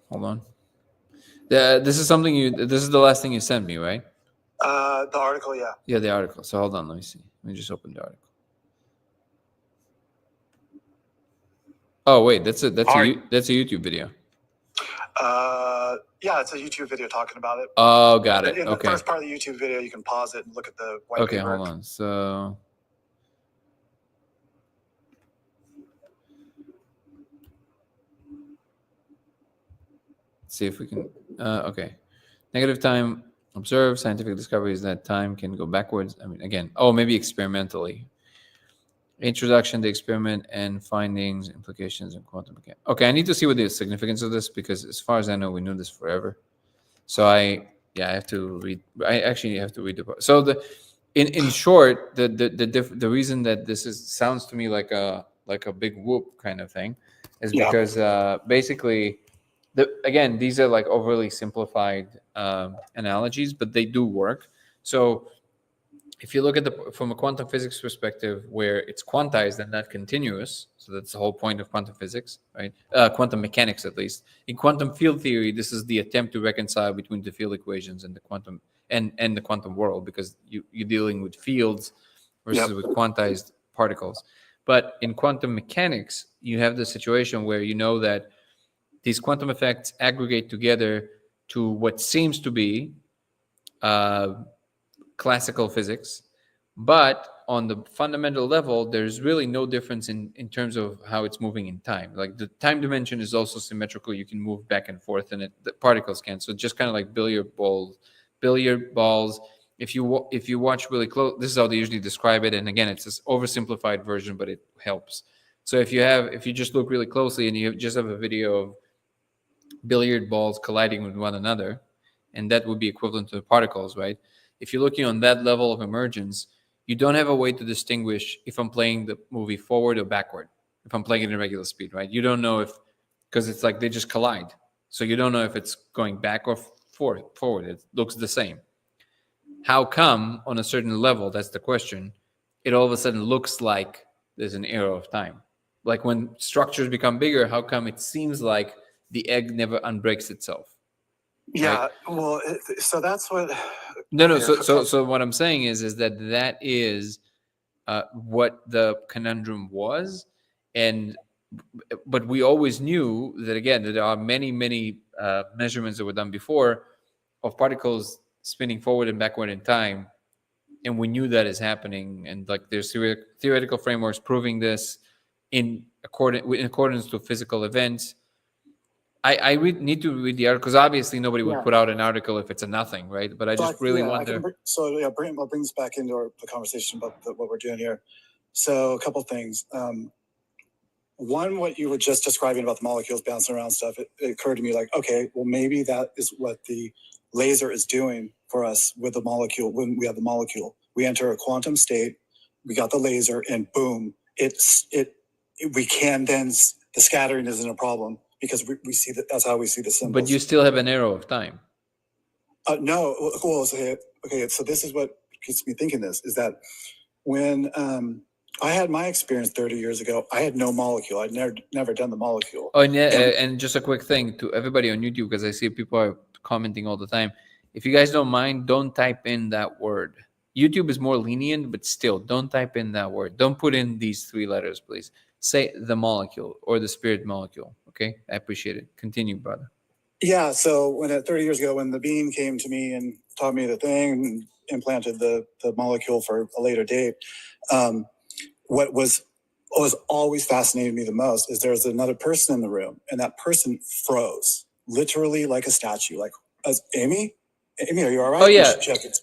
Hold on. This is something this is the last thing you sent me, right? The article, yeah. Yeah, the article. So hold on, let me see. Let me just open the article. Oh wait, that's a YouTube video. Yeah, it's a YouTube video talking about it. Oh, got it. In Okay. the first part of the YouTube video, you can pause it and look at the white Okay, paper. hold on. So let's see if we can. Okay. Negative time observed. Scientific discovery is that time can go backwards. I mean, again, maybe experimentally. Introduction to experiment and findings, implications, and quantum mechanics. Okay, I need to see what the significance of this, because as far as I know, we knew this forever. So I have to read. I actually have to read the book. So in short, the reason that this sounds to me like a big whoop kind of thing is because basically, again, these are like overly simplified analogies, but they do work. So if you look at from a quantum physics perspective, where it's quantized and not continuous, so that's the whole point of quantum physics, right? Quantum mechanics, at least. In quantum field theory, this is the attempt to reconcile between the field equations and the quantum and the quantum world, because you're dealing with fields versus with quantized particles. But in quantum mechanics, you have the situation where you know that these quantum effects aggregate together to what seems to be classical physics, but on the fundamental level, there's really no difference in terms of how it's moving in time. Like the time dimension is also symmetrical. You can move back and forth in it. The particles can. So just kind of like billiard balls. If you watch really close, this is how they usually describe it. And again, it's this oversimplified version, but it helps. So if you just look really closely and you just have a video of billiard balls colliding with one another, and that would be equivalent to the particles, right? If you're looking on that level of emergence, you don't have a way to distinguish if I'm playing the movie forward or backward, if I'm playing it in regular speed, right? You don't know because it's like they just collide. So you don't know if it's going back or forward. It looks the same. How come on a certain level, that's the question, it all of a sudden looks like there's an error of time? Like when structures become bigger, how come it seems like the egg never unbreaks itself? Yeah, right? Well, so that's what. No. So what I'm saying is that is what the conundrum was, but we always knew that, again, that there are many measurements that were done before of particles spinning forward and backward in time, and we knew that is happening, and like there's theoretical frameworks proving this in accordance to physical events. I need to read the article, because obviously nobody would put out an article if it's a nothing, right? But I just really wonder. I'll bring this back into the conversation about what we're doing here. So a couple things. One, what you were just describing about the molecules bouncing around stuff, it occurred to me like, okay, well, maybe that is what the laser is doing for us with the molecule. When we have the molecule, we enter a quantum state, we got the laser, and boom, we can then the scattering isn't a problem because we see that's how we see the symbols. But you still have an arrow of time. No, well, okay. So this is what keeps me thinking this is that when I had my experience 30 years ago, I had no molecule. I'd never done the molecule. Oh, and just a quick thing to everybody on YouTube, because I see people are commenting all the time. If you guys don't mind, don't type in that word. YouTube is more lenient, but still, don't type in that word. Don't put in these 3 letters, please. Say the molecule or the spirit molecule. Okay, I appreciate it. Continue, brother. Yeah. So when 30 years ago, when the being came to me and taught me the thing, and implanted the molecule for a later date, what was always fascinated me the most is there was another person in the room, and that person froze, literally like a statue. Like, Amy, are you all right? Oh yeah,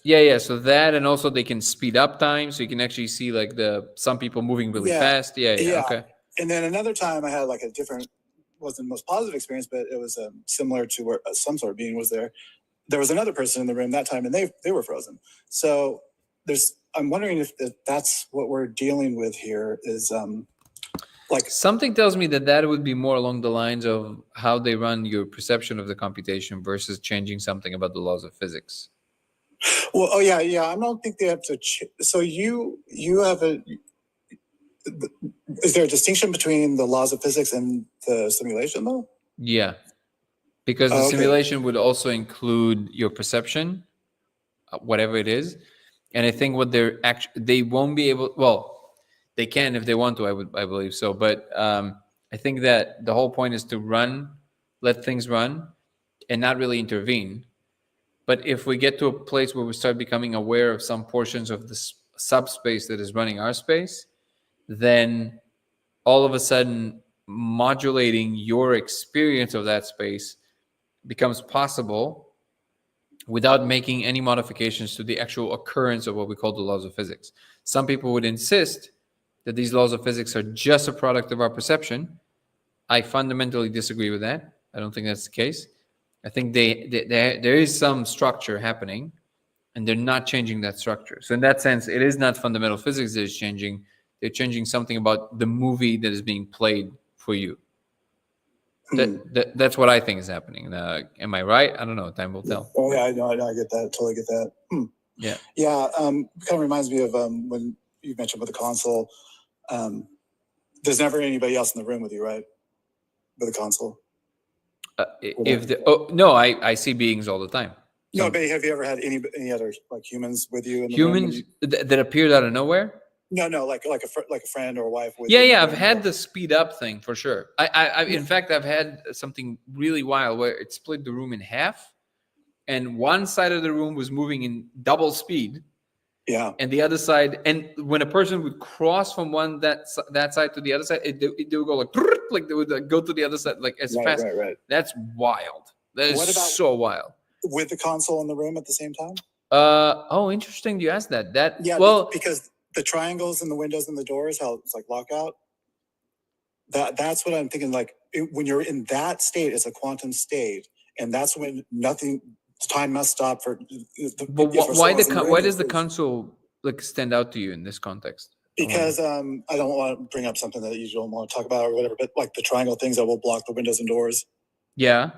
yeah. So that, and also they can speed up time, so you can actually see like some people moving really fast. Yeah. Okay. And then another time I had like a different, wasn't the most positive experience, but it was similar to where some sort of being was there. There was another person in the room that time, and they were frozen. So I'm wondering if that's what we're dealing with here is like something tells me that would be more along the lines of how they run your perception of the computation versus changing something about the laws of physics. Well, oh yeah. I don't think they have to. So you have is there a distinction between the laws of physics and the simulation though? Yeah, because the simulation would also include your perception, whatever it is. And I think what they won't be able, well, they can if they want to, I believe so. But I think that the whole point is to let things run and not really intervene. But if we get to a place where we start becoming aware of some portions of the subspace that is running our space, then all of a sudden modulating your experience of that space becomes possible without making any modifications to the actual occurrence of what we call the laws of physics. Some people would insist that these laws of physics are just a product of our perception. I fundamentally disagree with that. I don't think that's the case. I think there is some structure happening, and they're not changing that structure. So in that sense, it is not fundamental physics that is changing. They're changing something about the movie that is being played for you. That's what I think is happening. Am I right? I don't know. Time will tell. Oh yeah, I know. I get that. Totally get that. Yeah. Yeah. Kind of reminds me of when you mentioned with the console. There's never anybody else in the room with you, right? With the console. No, I see beings all the time. No, but have you ever had any other like humans with you? In the humans that appeared out of nowhere? No, like a friend or a wife. With yeah. I've had the speed up thing for sure. In fact, I've had something really wild where it split the room in half, and one side of the room was moving in double speed. Yeah. And the other side, and when a person would cross from that side to the other side, they would go like they would go to the other side like as fast. Right. That's wild. That is so wild. With the console in the room at the same time? Oh, interesting. You asked that. Because the triangles and the windows and the doors, how it's like lockout. That's what I'm thinking. Like when you're in that state, it's a quantum state, and that's when time must stop for. But why does the console like stand out to you in this context? Because I don't want to bring up something that you don't want to talk about or whatever, but like the triangle things that will block the windows and doors. Yeah.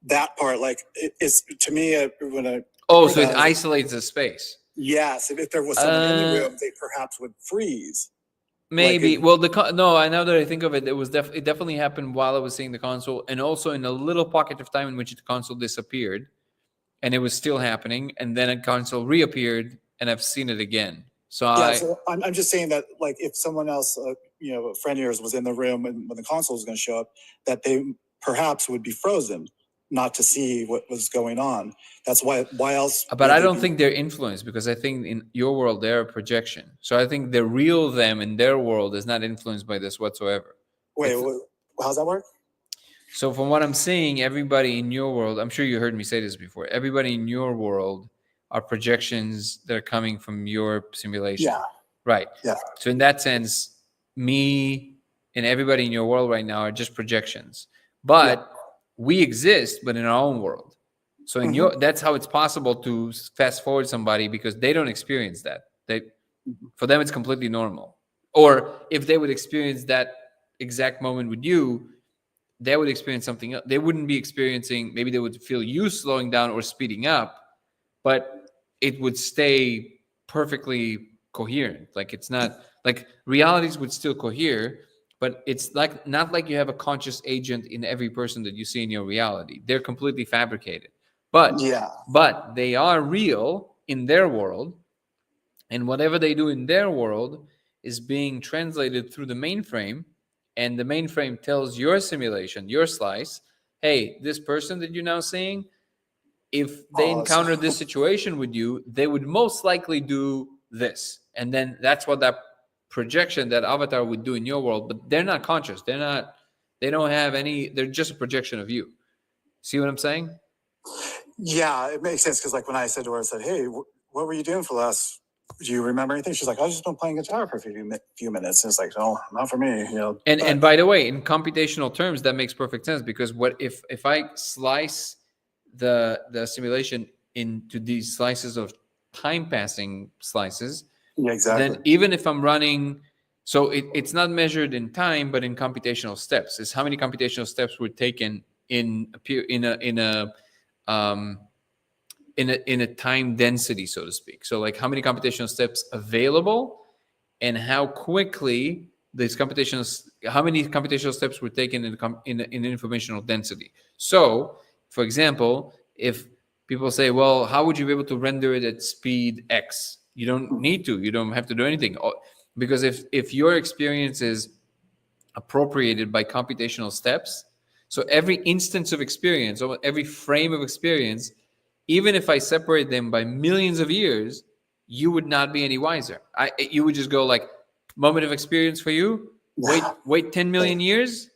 That part, like, it's to me when I. Oh, so it isolates the space. Yes, if there was someone in the room, they perhaps would freeze. Maybe. Well, I know that I think of it. It definitely happened while I was seeing the console, and also in a little pocket of time in which the console disappeared, and it was still happening, and then a console reappeared, and I've seen it again. So I'm just saying that, like, if someone else, a friend of yours was in the room and when the console was going to show up, that they perhaps would be frozen, not to see what was going on. That's why else? But I don't think they're influenced, because I think in your world they're a projection. So I think the real them in their world is not influenced by this whatsoever. Wait, how's that work? So from what I'm seeing, everybody in your world, I'm sure you heard me say this before, everybody in your world are projections that are coming from your simulation. Yeah. Right. Yeah. So in that sense, me and everybody in your world right now are just projections. But we exist, but in our own world. So in that's how it's possible to fast forward somebody, because they don't experience that. For them, it's completely normal. Or if they would experience that exact moment with you, they would experience something else. They wouldn't be experiencing, maybe they would feel you slowing down or speeding up, but it would stay perfectly coherent. Like it's not like realities would still cohere, but it's like not like you have a conscious agent in every person that you see in your reality. They're completely fabricated, but Yeah. but they are real in their world, and whatever they do in their world is being translated through the mainframe, and the mainframe tells your simulation, your slice, hey, this person that you're now seeing, if they encounter this situation with you, they would most likely do this. And then that's what that projection, that avatar would do in your world, but they're not conscious. They don't have any, they're just a projection of you. See what I'm saying? Yeah, it makes sense. Because like when I said to her, I said, hey, what were you doing for the last, do you remember anything? She's like, I've just been playing guitar for a few minutes. And it's like, no, not for me, And by the way, in computational terms, that makes perfect sense, because what if I slice the simulation into these slices of time passing slices, yeah, exactly. then even if I'm running, so it's not measured in time, but in computational steps. Is how many computational steps were taken in a time density, so to speak. So like how many computational steps available, and how quickly how many computational steps were taken in informational density. So, for example, if people say, well, how would you be able to render it at speed X? You don't need to. You don't have to do anything. Because if your experience is appropriated by computational steps, so every instance of experience, or every frame of experience, even if I separate them by millions of years, you would not be any wiser. You would just go like, moment of experience for you, wait 10 million years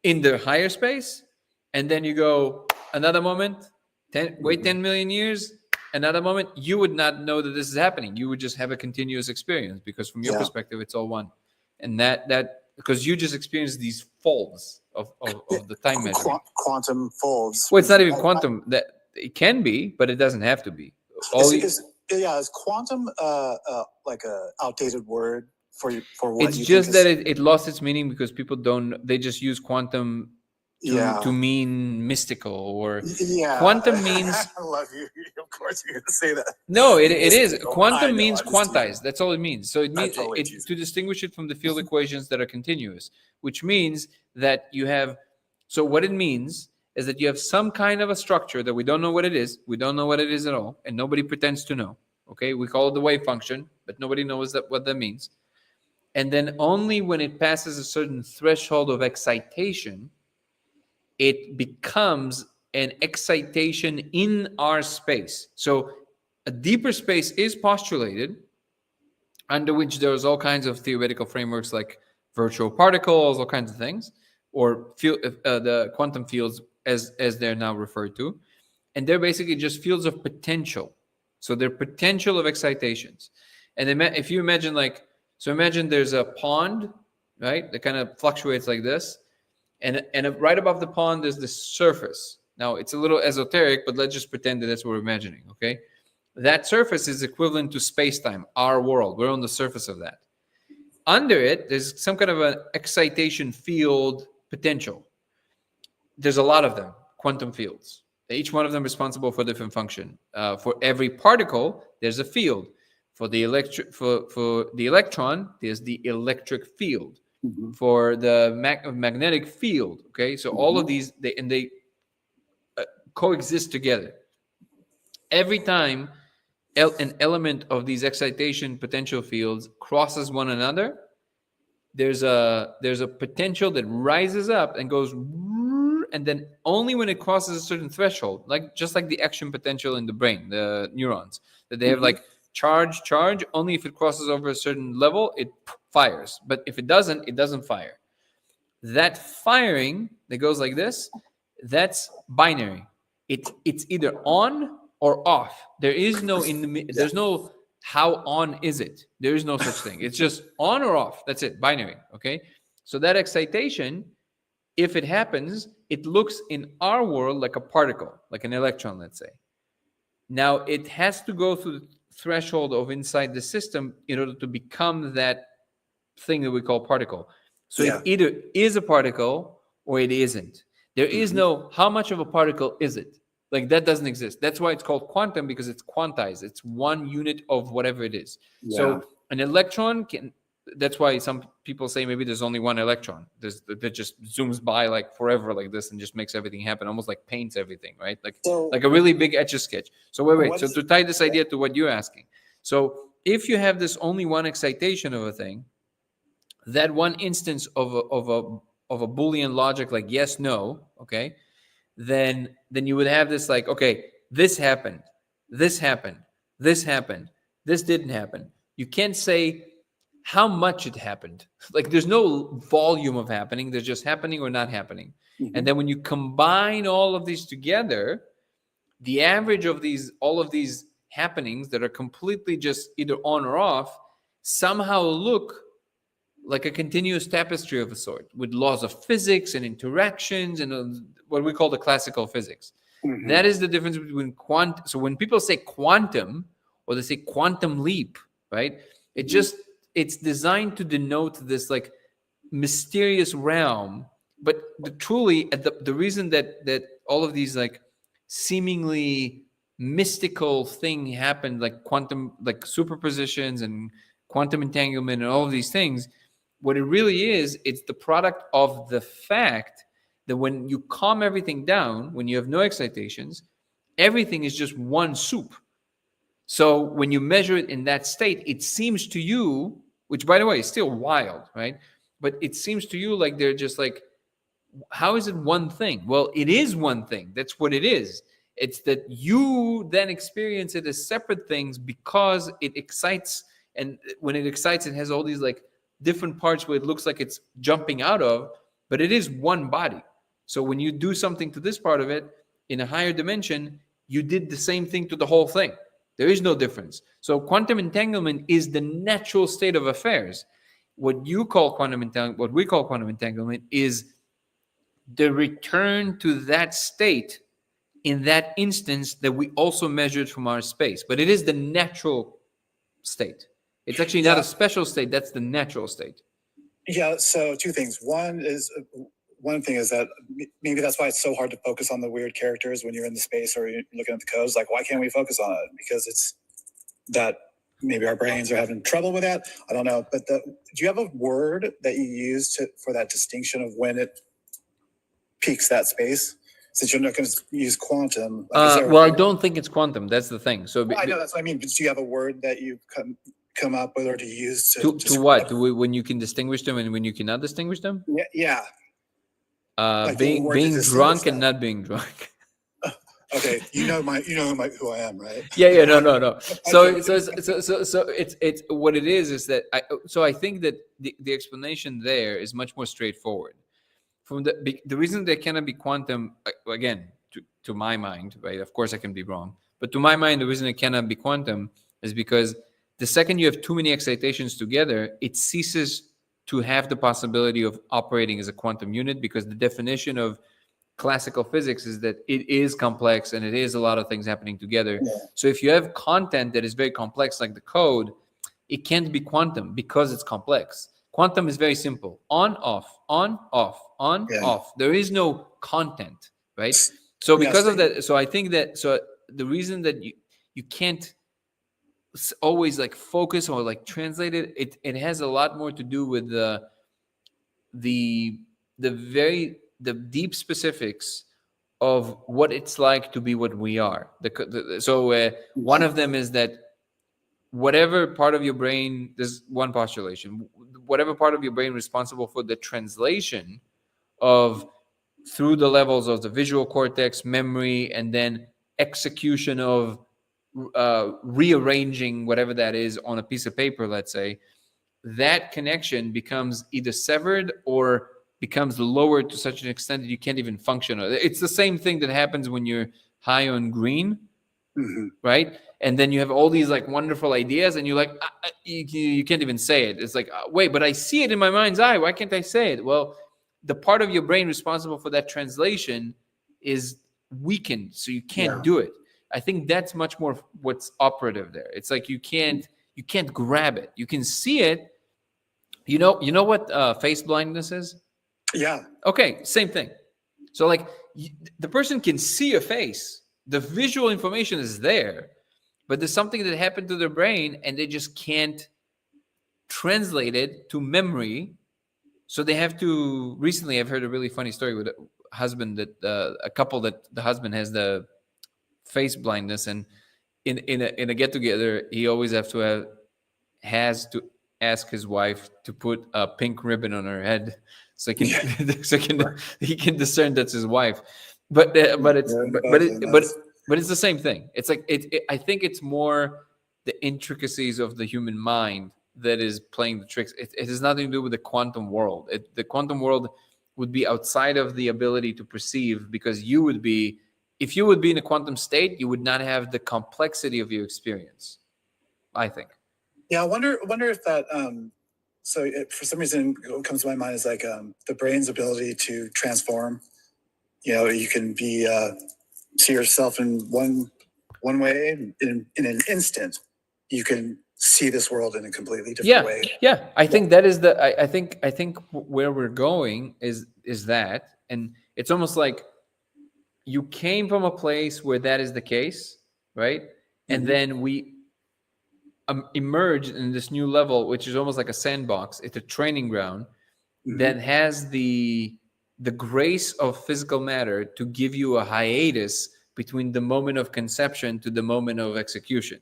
in the higher space, and then you go another moment, wait 10 million years, another moment. You would not know that this is happening. You would just have a continuous experience, because from your perspective, it's all one. And that because you just experience these folds of the time measurement. Quantum folds. Well, it's not even quantum. That it can be, but it doesn't have to be. Is quantum like a outdated word for what? It's just that it lost its meaning because people they just use quantum to mean mystical, or quantum means. I love you. Of course, you're going to say that. No, it is. Quantum means quantized. That's all it means. So it means to distinguish it from the field equations that are continuous, which means that you have. So what it means is that you have some kind of a structure that we don't know what it is. We don't know what it is at all, and nobody pretends to know. Okay, we call it the wave function, but nobody knows what that means. And then only when it passes a certain threshold of excitation, it becomes an excitation in our space. So a deeper space is postulated, under which there's all kinds of theoretical frameworks like virtual particles, all kinds of things, or the quantum fields as they're now referred to. And they're basically just fields of potential. So they're potential of excitations. And if you imagine imagine there's a pond, right, that kind of fluctuates like this. And right above the pond, there's this surface. Now, it's a little esoteric, but let's just pretend that that's what we're imagining, okay? That surface is equivalent to space-time, our world. We're on the surface of that. Under it, there's some kind of an excitation field potential. There's a lot of them, quantum fields. Each one of them responsible for a different function. For every particle, there's a field. For the electron, there's the electric field. Mm-hmm. For the magnetic field, okay? So all of these, they coexist together. Every time an element of these excitation potential fields crosses one another, there's a potential that rises up and goes, and then only when it crosses a certain threshold, just like the action potential in the brain, the neurons, that they have like charge, only if it crosses over a certain level, it fires. But if it doesn't fire. That firing that goes like this, that's binary. It's either on or off. There is no there's no how on is it. There is no such thing. It's just on or off. That's it, binary, okay? So that excitation, if it happens, it looks in our world like a particle, like an electron, let's say. Now, it has to go through the threshold of inside the system in order to become that thing that we call particle. So it either is a particle or it isn't. There is no how much of a particle is it. Like that doesn't exist. That's why it's called quantum, because it's quantized. It's one unit of whatever it is. So an electron can, that's why some people say maybe there's only one electron. That just zooms by like forever like this and just makes everything happen, almost like paints everything, right? Like a really big etch-a-sketch. So wait. So to tie this idea to what you're asking. So if you have this only one excitation of a thing, that one instance of a Boolean logic, like yes, no, okay, then you would have this like, okay, this happened, this happened, this happened, this didn't happen. You can't say how much it happened. Like there's no volume of happening. There's just happening or not happening. And then when you combine all of these together, the average of all of these happenings that are completely just either on or off somehow look like a continuous tapestry of a sort, with laws of physics and interactions and what we call the classical physics. That is the difference between quantum. So when people say quantum, or they say quantum leap, right? It's designed to denote this like mysterious realm. But truly, the reason that all of these like seemingly mystical thing happened, like quantum, like superpositions and quantum entanglement and all of these things, what it really is, it's the product of the fact that when you calm everything down, when you have no excitations, everything is just one soup. So when you measure it in that state, it seems to you, which by the way is still wild, right? But it seems to you like they're just like, how is it one thing? Well, it is one thing. That's what it is. It's that you then experience it as separate things because it excites. And when it excites, it has all these like different parts where it looks like it's jumping out of, but it is one body. So when you do something to this part of it in a higher dimension, you did the same thing to the whole thing. There is no difference. So quantum entanglement is the natural state of affairs. What we call quantum entanglement is the return to that state in that instance that we also measured from our space. But it is the natural state. It's actually not a special state. That's the natural state. Yeah. So two things. One thing is that maybe that's why it's so hard to focus on the weird characters when you're in the space or you're looking at the codes. Like, why can't we focus on it? Because it's that maybe our brains are having trouble with that. I don't know. But do you have a word that you use for that distinction of when it peaks that space? Since you're not going to use quantum. Well, I don't think it's quantum. That's the thing. So I know that's what I mean. But do you have a word that you come up with or to use to what? When you can distinguish them and when you cannot distinguish them? Yeah. Like being drunk and not being drunk. Okay, you know who I am, right? Yeah. No. So it's what it is that I think that the explanation there is much more straightforward. From the reason there cannot be quantum, again, to my mind, right? Of course, I can be wrong, but to my mind, the reason it cannot be quantum is because the second you have too many excitations together, it ceases to have the possibility of operating as a quantum unit, because the definition of classical physics is that it is complex and it is a lot of things happening together. Yeah. So if you have content that is very complex, like the code, it can't be quantum because it's complex. Quantum is very simple. On, off, on, off, on, off. There is no content, right? So because of that, so I think that, so the reason that you can't always like focus or like translate it has a lot more to do with the deep specifics of what it's like to be what we are. One of them is that whatever part of your brain, there's one postulation, whatever part of your brain responsible for the translation of through the levels of the visual cortex, memory, and then execution of rearranging whatever that is on a piece of paper, let's say, that connection becomes either severed or becomes lowered to such an extent that you can't even function. It's the same thing that happens when you're high on green, right? And then you have all these like wonderful ideas and you're like, you can't even say it. It's like, wait, but I see it in my mind's eye. Why can't I say it? Well, the part of your brain responsible for that translation is weakened, so you can't do it. I think that's much more what's operative there. It's like you can't grab it. You can see it. You know what face blindness is? Yeah. Okay, same thing. So like the person can see a face, the visual information is there, but there's something that happened to their brain and they just can't translate it to memory. So they have to. Recently, I've heard a really funny story with a husband that a couple that the husband has the face blindness, and in a get together, he always has to ask his wife to put a pink ribbon on her head so he can he can discern that's his wife. But it's but it's the same thing. It's like I think it's more the intricacies of the human mind that is playing the tricks. It has nothing to do with the quantum world. The quantum world would be outside of the ability to perceive, because you would be, if you would be in a quantum state, you would not have the complexity of your experience, I think. Yeah, I wonder if that. For some reason, what comes to my mind is like the brain's ability to transform. You can be see yourself in one way in an instant. You can see this world in a completely different way. Yeah. I think that is I think where we're going is that, and it's almost like you came from a place where that is the case, right? And then we emerge in this new level, which is almost like a sandbox. It's a training ground that has the grace of physical matter to give you a hiatus between the moment of conception to the moment of execution.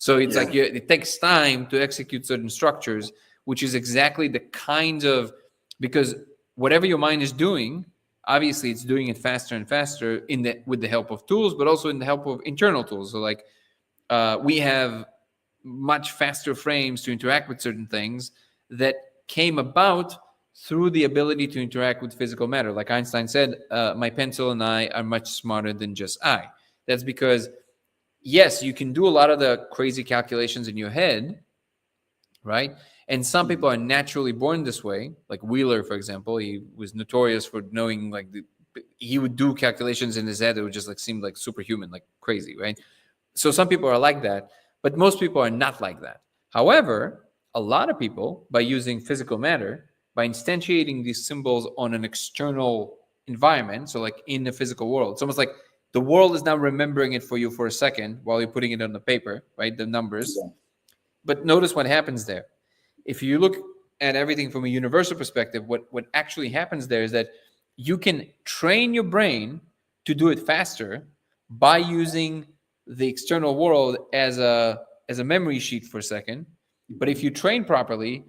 So it's like it takes time to execute certain structures, which is exactly the kind of, because whatever your mind is doing, obviously it's doing it faster and faster with the help of tools, but also in the help of internal tools. So like we have much faster frames to interact with certain things that came about through the ability to interact with physical matter. Like Einstein said, my pencil and I are much smarter than just I. That's because, yes, you can do a lot of the crazy calculations in your head, right? And some people are naturally born this way. Like Wheeler, for example, he was notorious for knowing, like, he would do calculations in his head that would just like seem like superhuman, like crazy, right? So some people are like that, but most people are not like that. However, a lot of people, by using physical matter, by instantiating these symbols on an external environment, so like in the physical world, it's almost like the world is now remembering it for you for a second while you're putting it on the paper, right? The numbers. But notice what happens there. If you look at everything from a universal perspective, what actually happens there is that you can train your brain to do it faster by using the external world as a memory sheet for a second. But if you train properly,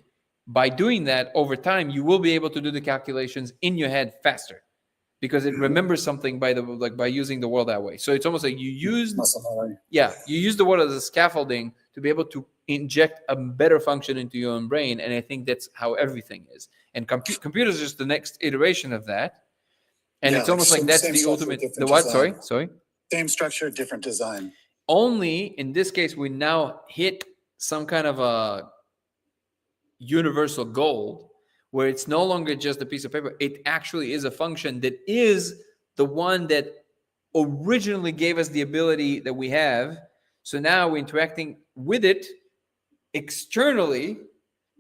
by doing that over time, you will be able to do the calculations in your head faster, because it remembers something by using the world that way. So it's almost like you use the world as a scaffolding to be able to inject a better function into your own brain. And I think that's how everything is. And computers are just the next iteration of that. And it's almost like that's the ultimate. The what? Design. Sorry. Same structure, different design. Only in this case, we now hit some kind of a universal goal where it's no longer just a piece of paper. It actually is a function that is the one that originally gave us the ability that we have. So now we're interacting with it externally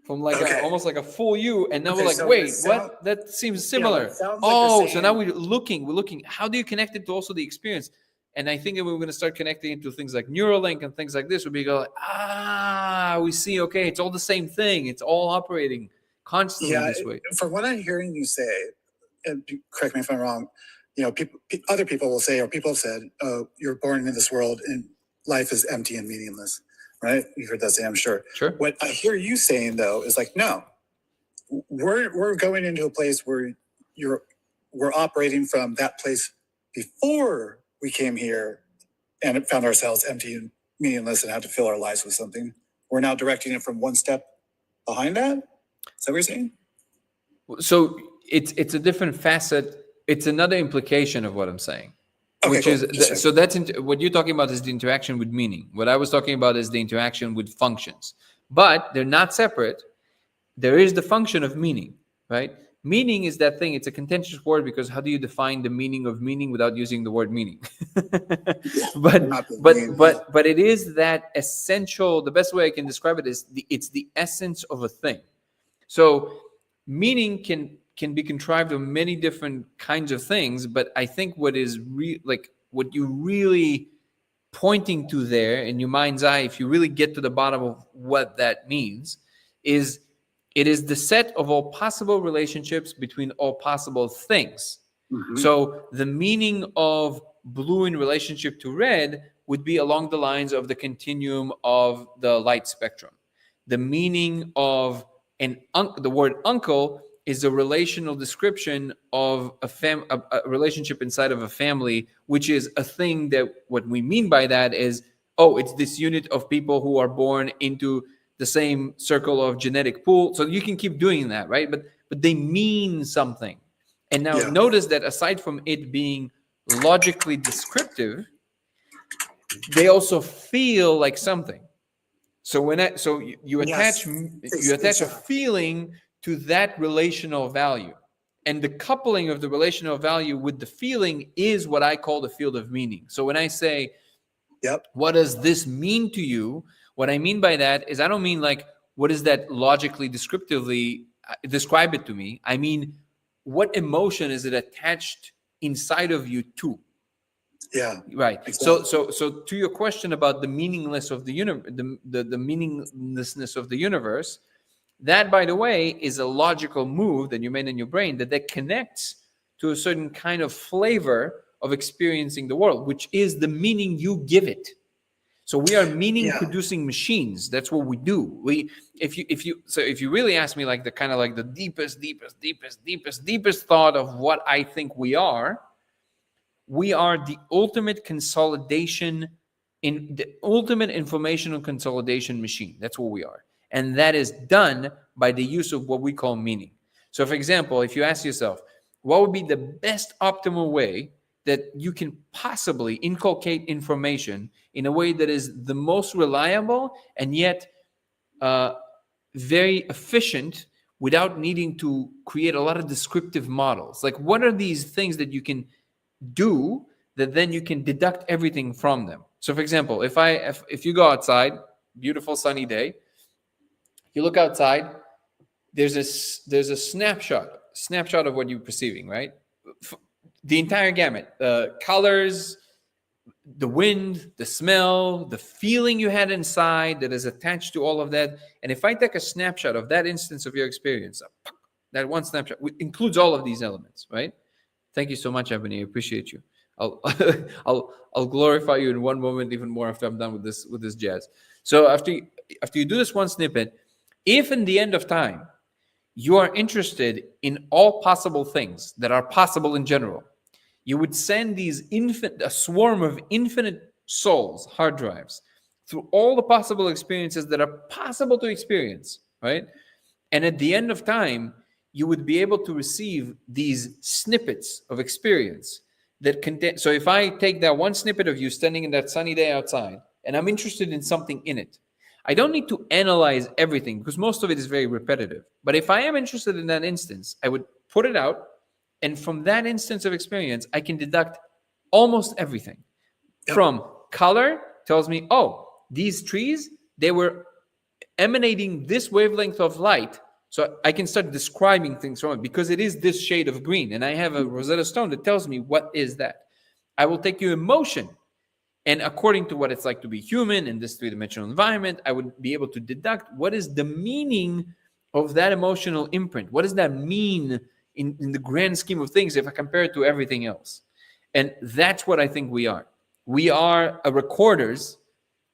from like almost like a full you, and now we're like, wait, what? That seems similar. So now we're looking. How do you connect it to also the experience? And I think that we're going to start connecting it to things like Neuralink and things like this, where we go, we see, okay, it's all the same thing. It's all operating constantly this way. From what I'm hearing you say, and correct me if I'm wrong, other people will say, or people have said, oh, you're born into this world and life is empty and meaningless, right? You've heard that say, I'm sure. Sure. What I hear you saying, though, is like, no, we're going into a place where we're operating from that place before we came here and found ourselves empty and meaningless and had to fill our lives with something. We're now directing it from one step behind that. Is that what you're saying? So it's a different facet. It's another implication of what I'm saying, which is so that's what you're talking about is the interaction with meaning. What I was talking about is the interaction with functions, but they're not separate. There is the function of meaning, right? Meaning is that thing. It's a contentious word because how do you define the meaning of meaning without using the word meaning? but it is that essential. The best way I can describe it is it's the essence of a thing. So meaning can be contrived of many different kinds of things, but I think what is what you really pointing to there in your mind's eye, if you really get to the bottom of what that means, is it is the set of all possible relationships between all possible things. So the meaning of blue in relationship to red would be along the lines of the continuum of the light spectrum. The meaning of the word uncle is a relational description of a relationship inside of a family, which is a thing that what we mean by that is, oh, it's this unit of people who are born into the same circle of genetic pool. So you can keep doing that, right? But they mean something. And now notice that aside from it being logically descriptive, they also feel like something. So you attach a feeling to that relational value, and the coupling of the relational value with the feeling is what I call the field of meaning. So when I say, what does this mean to you? What I mean by that is I don't mean like what is that logically descriptively describe it to me. I mean, what emotion is it attached inside of you to? Yeah. Right. Exactly. So to your question about the meaningless of the universe, the meaninglessness of the universe, that, by the way, is a logical move that you made in your brain that connects to a certain kind of flavor of experiencing the world, which is the meaning you give it. So we are meaning producing machines. That's what we do. If you really ask me, like the kind of like the deepest thought of what I think we are the ultimate consolidation in the ultimate informational consolidation machine. That's what we are. And that is done by the use of what we call meaning. So for example, if you ask yourself, what would be the best optimal way that you can possibly inculcate information in a way that is the most reliable and yet very efficient without needing to create a lot of descriptive models? Like, what are these things that you can do that then you can deduct everything from them? So for example, if you go outside, beautiful sunny day, you look outside, there's a snapshot of what you're perceiving, right? The entire gamut, colors, the wind, the smell, the feeling you had inside that is attached to all of that. And if I take a snapshot of that instance of your experience, that one snapshot includes all of these elements, right? Thank you so much, Ebony. I appreciate you. I'll I'll glorify you in one moment even more after I'm done with this jazz. So after you do this one snippet, if in the end of time you are interested in all possible things that are possible in general, you would send a swarm of infinite souls, hard drives, through all the possible experiences that are possible to experience, right? And at the end of time, you would be able to receive these snippets of experience that contain. So if I take that one snippet of you standing in that sunny day outside, and I'm interested in something in it, I don't need to analyze everything because most of it is very repetitive. But if I am interested in that instance, I would put it out, and from that instance of experience, I can deduct almost everything. From color, tells me, oh, these trees, they were emanating this wavelength of light. So I can start describing things from it because it is this shade of green. And I have a Rosetta Stone that tells me what is that. I will take your emotion, and according to what it's like to be human in this three-dimensional environment, I would be able to deduct what is the meaning of that emotional imprint. What does that mean in the grand scheme of things if I compare it to everything else? And that's what I think we are. We are recorders.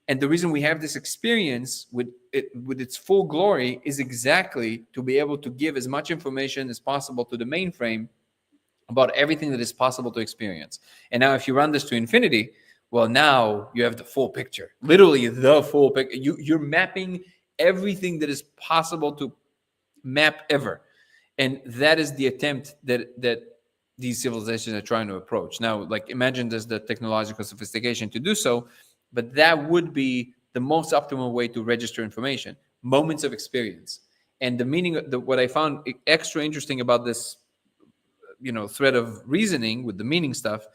And the reason we have this experience with its full glory is exactly to be able to give as much information as possible to the mainframe about everything that is possible to experience. And now if you run this to infinity, well, now you have the full picture, literally the full picture. You're mapping everything that is possible to map ever. And that is the attempt that these civilizations are trying to approach. Now, like, imagine there's the technological sophistication to do so, but that would be the most optimal way to register information, moments of experience. And the meaning, what I found extra interesting about this, thread of reasoning with the meaning stuff,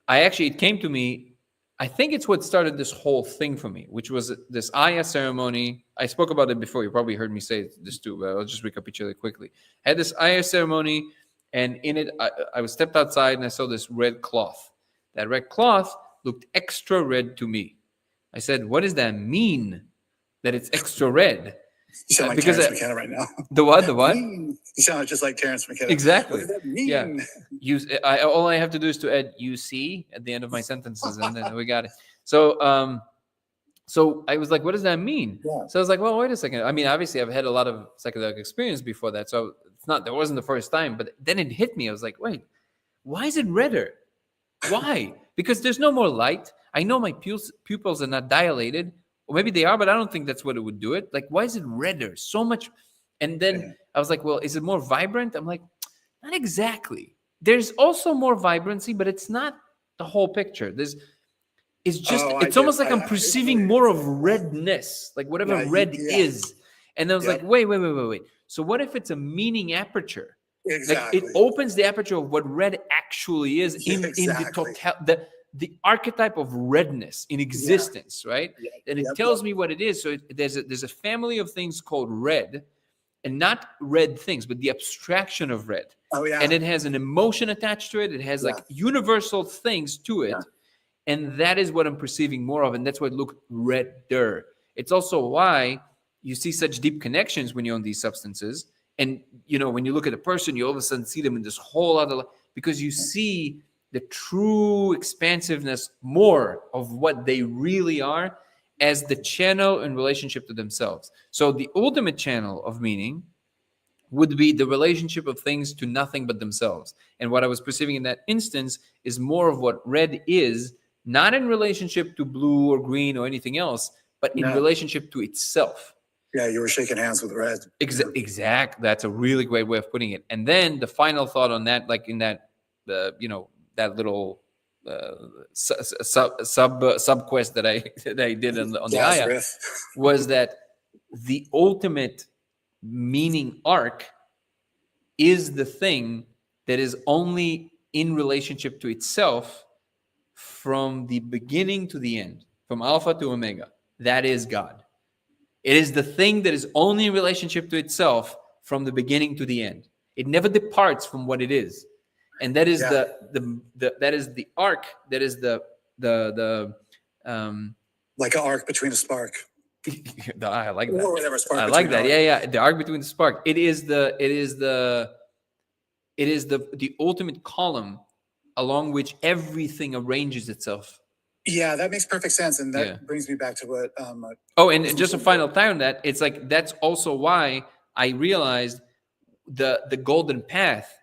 it came to me I think it's what started this whole thing for me, which was this Aya ceremony. I spoke about it before. You probably heard me say this too, but I'll just recapitulate quickly. I had this Aya ceremony, and in it, I was stepped outside and I saw this red cloth. That red cloth looked extra red to me. I said, what does that mean that it's extra red? You sound like because Terrence McKenna right now. The what? The what? You sound just like Terrence McKenna. Exactly. What does that mean? Yeah. All I have to do is to add "UC" at the end of my sentences, and then we got it. So, so I was like, "What does that mean?" Yeah. So I was like, "Well, wait a second. I mean, obviously, I've had a lot of psychedelic experience before that, so that wasn't the first time. But then it hit me. I was like, "Wait, why is it redder? Why? Because there's no more light. I know my pupils are not dilated." Or maybe they are, but I don't think that's what it would do it. Like, why is it redder? So much. And then I was like, well, is it more vibrant? I'm like, not exactly. There's also more vibrancy, but it's not the whole picture. It's almost like I'm perceiving more of redness, like whatever red is. And I was like, wait. So what if it's a meaning aperture? Exactly. Like it opens the aperture of what red actually is in the total, the archetype of redness in existence, right? Yeah. And it tells me what it is. So there's a family of things called red, and not red things, but the abstraction of red. Oh yeah. And it has an emotion attached to it. It has like universal things to it. Yeah. And that is what I'm perceiving more of. And that's why it looked redder. It's also why you see such deep connections when you're on these substances. And, when you look at a person, you all of a sudden see them in this whole other, because you see the true expansiveness more of what they really are as the channel in relationship to themselves. So the ultimate channel of meaning would be the relationship of things to nothing but themselves. And what I was perceiving in that instance is more of what red is, not in relationship to blue or green or anything else, but in relationship to itself. Yeah, you were shaking hands with red. Exact. That's a really great way of putting it. And then the final thought on that, like in that, that little sub quest that I did on the Aya, was that the ultimate meaning arc is the thing that is only in relationship to itself from the beginning to the end, from alpha to omega. That is God. It is the thing that is only in relationship to itself from the beginning to the end. It never departs from what it is. And that is that is the arc. That is the like an arc between a spark. I like that. Or whatever spark. I like that. Yeah. The arc between the spark. It is the ultimate column along which everything arranges itself. Yeah, that makes perfect sense, and that brings me back to what. And just a final time on that. It's like that's also why I realized the golden path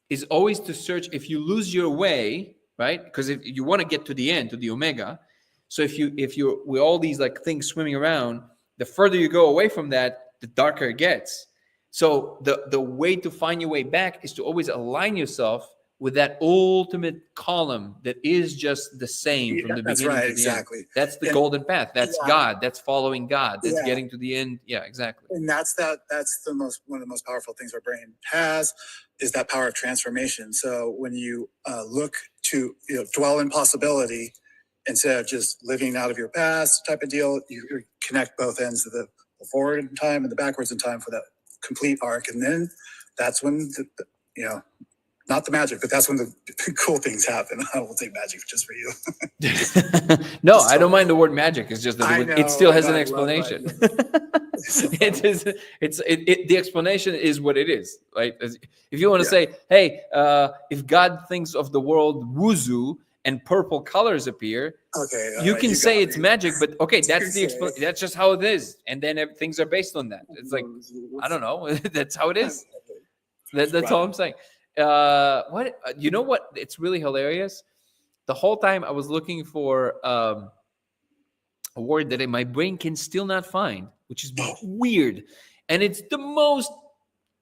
is always to search. If you lose your way, right? Because if you want to get to the end, to the omega, so if you with all these like things swimming around, the further you go away from that, the darker it gets. So the way to find your way back is to always align yourself with that ultimate column that is just the same from the beginning to the end. That's the golden path. That's God. That's following God. That's getting to the end. Yeah, exactly. And that's one of the most powerful things our brain has, is that power of transformation. So when you look to dwell in possibility instead of just living out of your past type of deal, you connect both ends of the forward in time and the backwards in time for that complete arc. And then that's when not the magic, but that's when the cool things happen. I won't say magic just for you. No, I don't mind the word magic. It's just that it still has an explanation. The explanation is what it is, right? If you want to say, hey, if God thinks of the world wuzu and purple colors appear, you can say it's magic, but that's the explanation. That's just how it is, and then things are based on that. It's like, I don't know. That's how it is. That's all I'm saying. What? It's really hilarious. The whole time I was looking for a word that my brain can still not find, which is weird. And it's the most,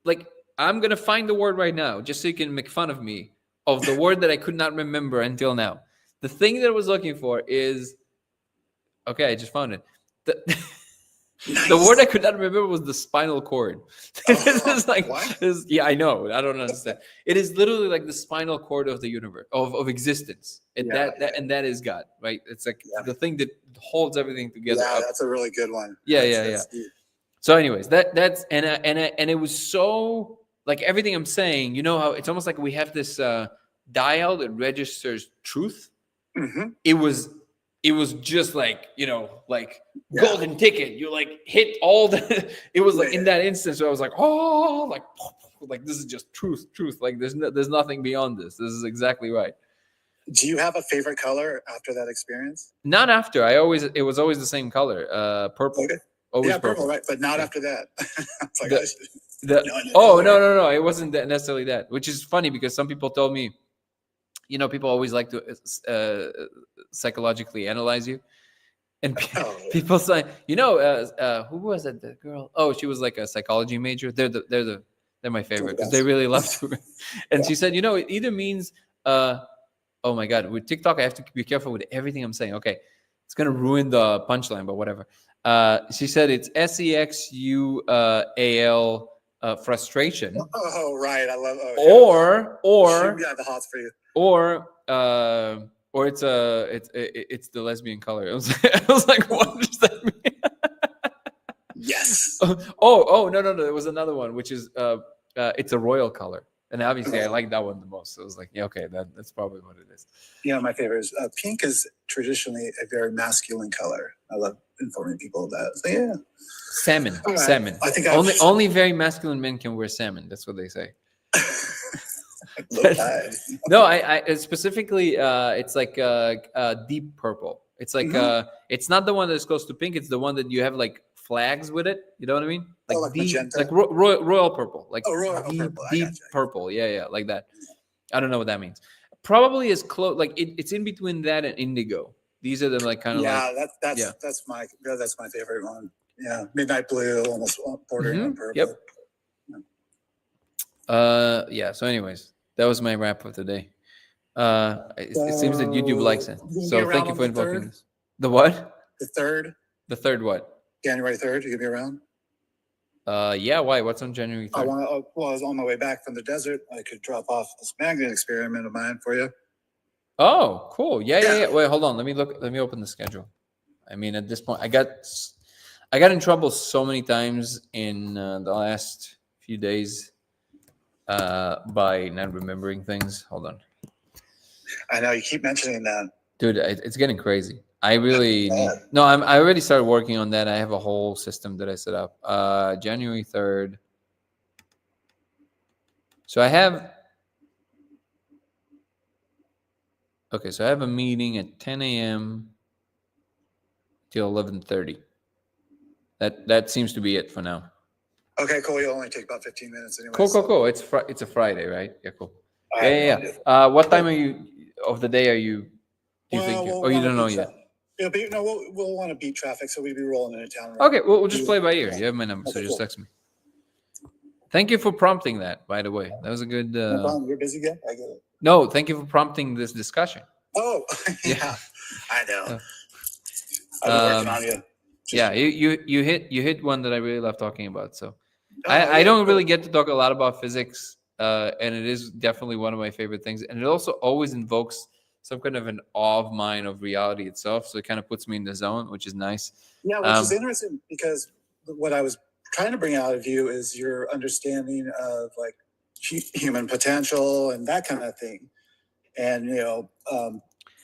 like, I'm going to find the word right now, just so you can make fun of me, of the word that I could not remember until now. The thing that I was looking for is, I just found it. Nice. The word I could not remember was the spinal cord. It's like, what? yeah, I know. I don't understand. It is literally like the spinal cord of the universe, of existence. And Yeah, that is God, right? It's like Yeah. the thing that holds everything together. Yeah, up. that's a really good one. Yeah, That's yeah. deep. So, anyways, that's and it was so like everything I'm saying. You know how it's almost like we have this dial that registers truth. Mhm. It was just like, like Yeah. golden ticket. You like hit all the. It was like in Yeah. that instance where I was like, oh, like this is just truth. Like there's nothing beyond this. This is exactly right. Do you have a favorite color after that experience? Not after. It was always the same color. Purple. Okay. Always Yeah, purple, right? But not Yeah. after that. It's like, The- I should- The, No, no, oh no. no, it wasn't that necessarily that, which is funny because some people told me, people always like to psychologically analyze you, and Oh, yeah. people say, who was it? The girl? Oh, she was like a psychology major. They're my favorite because they really love to. And she said, it either means, oh my God, with TikTok I have to be careful with everything I'm saying. Okay, it's gonna ruin the punchline, but whatever. She said it's SEXUAL. Frustration, Oh, right. I love. Oh, or yeah, the hots for you. or it's the lesbian color. I was like, what does that mean? Yes. Oh, no, there was another one, which is it's a royal color, and obviously I like that one the most. So I was like, yeah, okay, that's probably what it is. Yeah, my favorite is pink. Is traditionally a very masculine color. I love informing people of that. So yeah, Salmon. All right. Salmon. I think Only very masculine men can wear salmon. That's what they say. Low tide. No, I specifically, it's like deep purple. It's like it's not the one that's close to pink. It's the one that you have like flags with it. You know what I mean? Like, like deep, magenta? like royal purple, like Royal deep, purple. I deep gotcha. purple. Yeah, like that. I don't know what that means. Probably as close, like it's in between that and indigo. These are the like kind of like that's my favorite one. Yeah, midnight blue, almost bordering on purple. Yep. Yeah. So, anyways, that was my wrap for today. It seems that YouTube likes it. So thank you for invoking this. The what? The third. The third what? January 3rd. You gonna be around? Yeah. Why? What's on January 3rd? I was on my way back from the desert. I could drop off this magnet experiment of mine for you. Oh, cool. Yeah. Wait, hold on. Let me open the schedule. I mean, at this point, I got in trouble so many times in the last few days by not remembering things. Hold on. I know you keep mentioning that, dude. It's getting crazy. I really need. No, I already started working on that. I have a whole system that I set up. January 3rd. So I have. Okay, so I have a meeting at 10 a.m. till 11:30. That seems to be it for now. Okay, cool. You'll only take about 15 minutes anyway. Cool. It's a Friday, right? Yeah, cool. Yeah. What time of the day are you? Do you think? Or you don't know yet? We'll want to beat traffic, so we'll be rolling into town. Okay, we'll just play by ear. You have my number, so just text me. Thank you for prompting that, by the way. That was a good. No problem. You're busy again. I get it. No, thank you for prompting this discussion. Oh, yeah. I know. I've been working on you. Yeah, you hit one that I really love talking about. So I don't really get to talk a lot about physics, and it is definitely one of my favorite things. And it also always invokes some kind of an awe of mine of reality itself. So it kind of puts me in the zone, which is nice. Yeah, which is interesting because what I was trying to bring out of you is your understanding of like human potential and that kind of thing. And,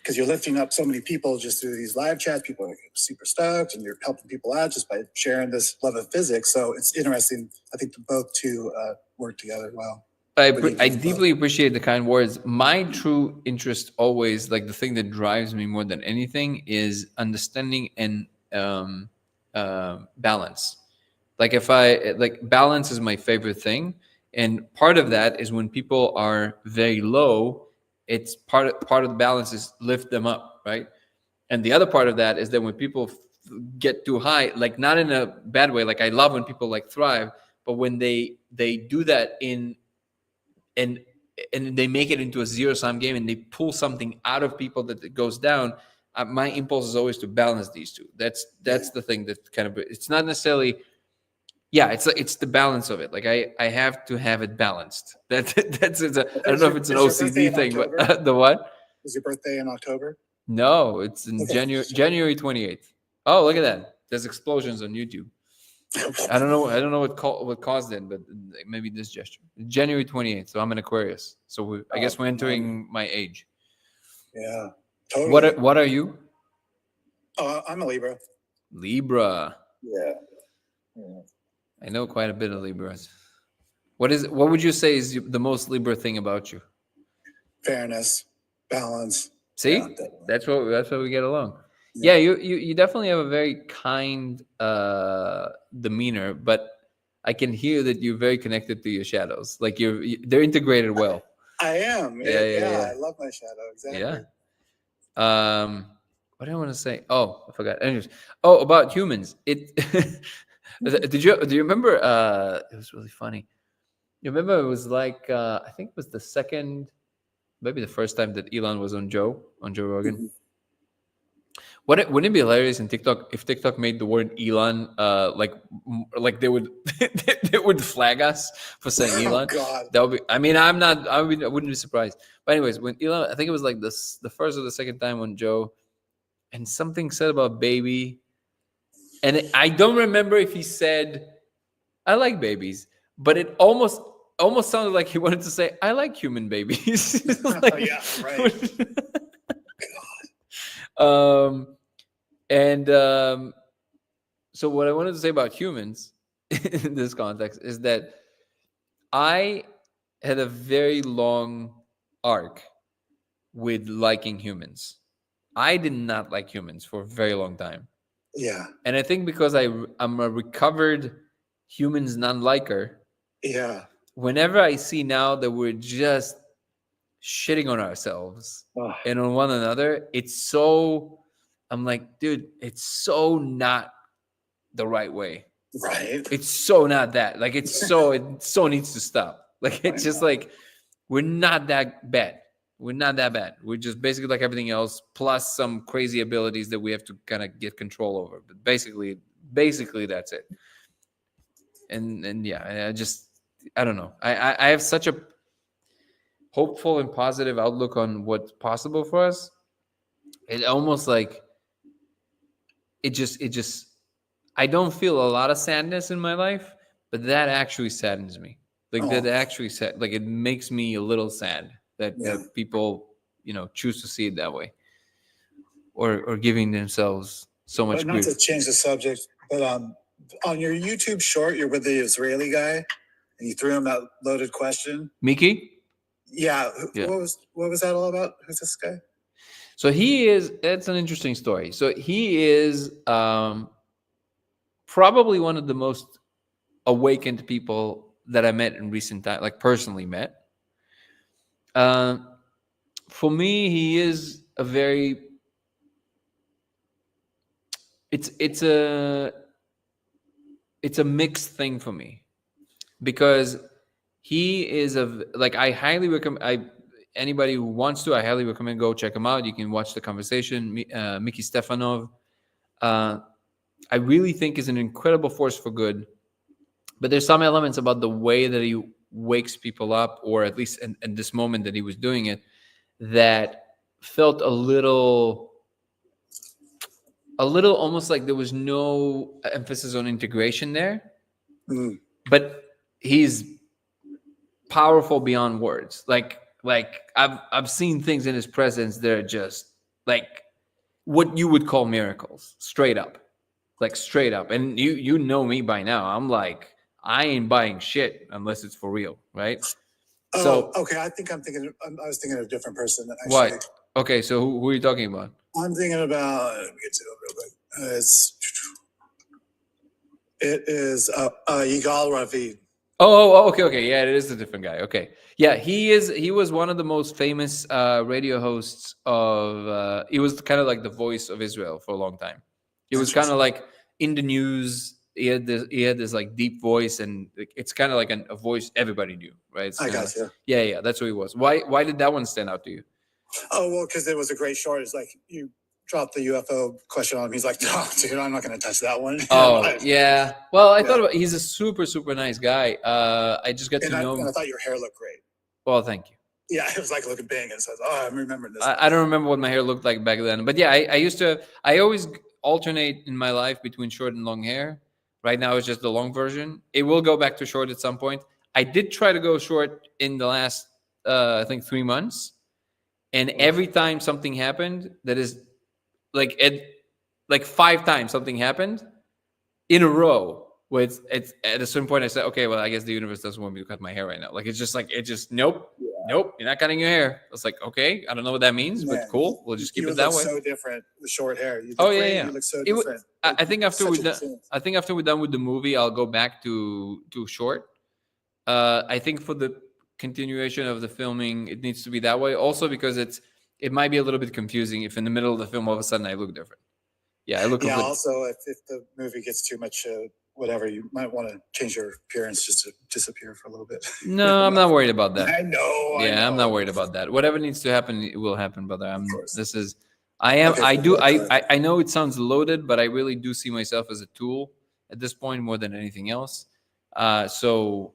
because you're lifting up so many people just through these live chats, people are super stoked and you're helping people out just by sharing this love of physics. So it's interesting, I think, both to work together well. I deeply appreciate the kind words. My true interest always, like the thing that drives me more than anything, is understanding and balance. Like balance is my favorite thing, and part of that is when people are very low. It's part of the balance is lift them up, right? And the other part of that is that when people get too high, like not in a bad way. Like I love when people like thrive, but when they do that and they make it into a zero-sum game and they pull something out of people that it goes down, my impulse is always to balance these two. That's the thing that kind of, it's not necessarily, yeah, it's the balance of it. Like I have to have it balanced. That's I don't know if it's an OCD thing, but the what? Is your birthday in October? No, it's in Okay. January 28th. Oh, look at that. There's explosions on YouTube. I don't know what caused it, but maybe this gesture. January 28th. So I'm an Aquarius. So I guess we're entering my age. Yeah, totally. What are you? I'm a Libra. Libra. Yeah. I know quite a bit of Libras. What would you say is the most Libra thing about you? Fairness, balance. See, Yeah, that's what we get along. Yeah, you definitely have a very kind demeanor, but I can hear that you're very connected to your shadows. Like they're integrated well. I am. Yeah. I love my shadow. Exactly. Yeah. What do I want to say? Oh, I forgot. Anyways, about humans. Do you remember? It was really funny. You remember it was like I think it was the second, maybe the first time that Elon was on Joe Rogan. Mhm. Wouldn't it be hilarious in TikTok if TikTok made the word Elon like they would they would flag us for saying Elon? Oh, God. That would be. I mean, I wouldn't be surprised. But anyways, when Elon, I think it was like the first or the second time on Joe, and something said about baby, and I don't remember if he said I like babies, but it almost sounded like he wanted to say I like human babies. Like, Yeah, right. So what I wanted to say about humans in this context is that I had a very long arc with liking humans. I did not like humans for a very long time. Yeah. And I think because I'm a recovered humans non-liker, Yeah. whenever I see now that we're just shitting on ourselves Ugh. and on one another, I'm like, dude, it's so not the right way. Right. It's so not that. Like it so needs to stop. Like it's just like we're not that bad. We're not that bad. We're just basically like everything else, plus some crazy abilities that we have to kind of get control over. But basically that's it. And yeah, I don't know. I have such a hopeful and positive outlook on what's possible for us. It almost like it just I don't feel a lot of sadness in my life, but that actually saddens me. Like that actually like it makes me a little sad that people, choose to see it that way. Or giving themselves so much But not grief. to change the subject, but on your YouTube short, you're with the Israeli guy, and you threw him that loaded question. Mickey? Yeah. Yeah. What was that all about? Who's this guy? So that's an interesting story. So he is probably one of the most awakened people that I met in recent time, like personally met. For me, he is a very it's a mixed thing for me because he is I highly recommend anybody who wants to, I highly recommend go check him out. You can watch the conversation. Mickey Stefanov, I really think is an incredible force for good, but there's some elements about the way that he wakes people up, or at least in this moment that he was doing it, that felt a little almost like there was no emphasis on integration there. Mm. But he's powerful beyond words. Like I've seen things in his presence that are just like what you would call miracles, straight up. And you know me by now. I'm like, I ain't buying shit unless it's for real, right? So okay, I was thinking of a different person. Actually. What? Okay, so who are you talking about? I'm thinking about. Let me get to it real quick. It is Yigal Ravid. Oh, okay. Yeah, it is a different guy. Okay. Yeah, he was one of the most famous radio hosts of he was kind of like the voice of Israel for a long time. He was kind of like in the news. He had this like deep voice, and it's kind of like a voice everybody knew, right? I got you. Yeah, that's what he was. Why did that one stand out to you? Oh, well, because it was a great short. It's like dropped the UFO question on him. He's like, no, dude, I'm not going to touch that one. Oh, yeah. Well, I Yeah. thought about, he's a super, super nice guy. I just got to know and I him. thought your hair looked great. Well, thank you. Yeah, it was like looking bang. And says, oh, I'm remembering this. I don't remember what my hair looked like back then. But yeah, I always alternate in my life between short and long hair. Right now, it's just the long version. It will go back to short at some point. I did try to go short in the last, I think, 3 months. And every time something happened, that is like, like 5 times something happened in a row. With it's at a certain point, I said, okay, well, I guess the universe doesn't want me to cut my hair right now. Like, it's just like, nope, nope, you're not cutting your hair. It's like, okay, I don't know what that means, but cool. We'll just keep it that way. So different with short hair. You Oh yeah. You look so different. I think after we're done with the movie, I'll go back to short. I think for the continuation of the filming, it needs to be that way. Also because it might be a little bit confusing if in the middle of the film all of a sudden I look different. Yeah, I look. Yeah. Also, if the movie gets too much. Whatever, you might want to change your appearance just to disappear for a little bit. No, I'm not worried about that. I know. Yeah, I'm not worried about that. Whatever needs to happen, it will happen, brother. I know it sounds loaded, but I really do see myself as a tool at this point more than anything else. So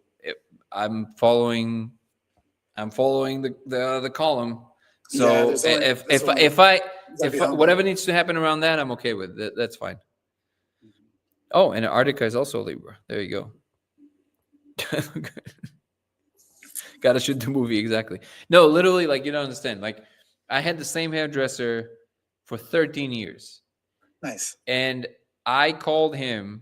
I'm following the column. So if whatever needs to happen around that, I'm okay with it. That's fine. Oh, and Antarctica is also Libra. There you go. Gotta shoot the movie, exactly. No, literally, like, you don't understand. Like, I had the same hairdresser for 13 years. Nice. And I called the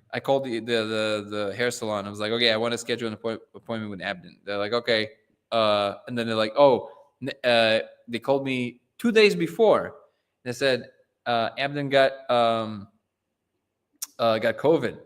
hair salon. I was like, okay, I want to schedule an appointment with Abden. They're like, okay. And then they're like, oh, they called me 2 days before. They said, Abden got COVID.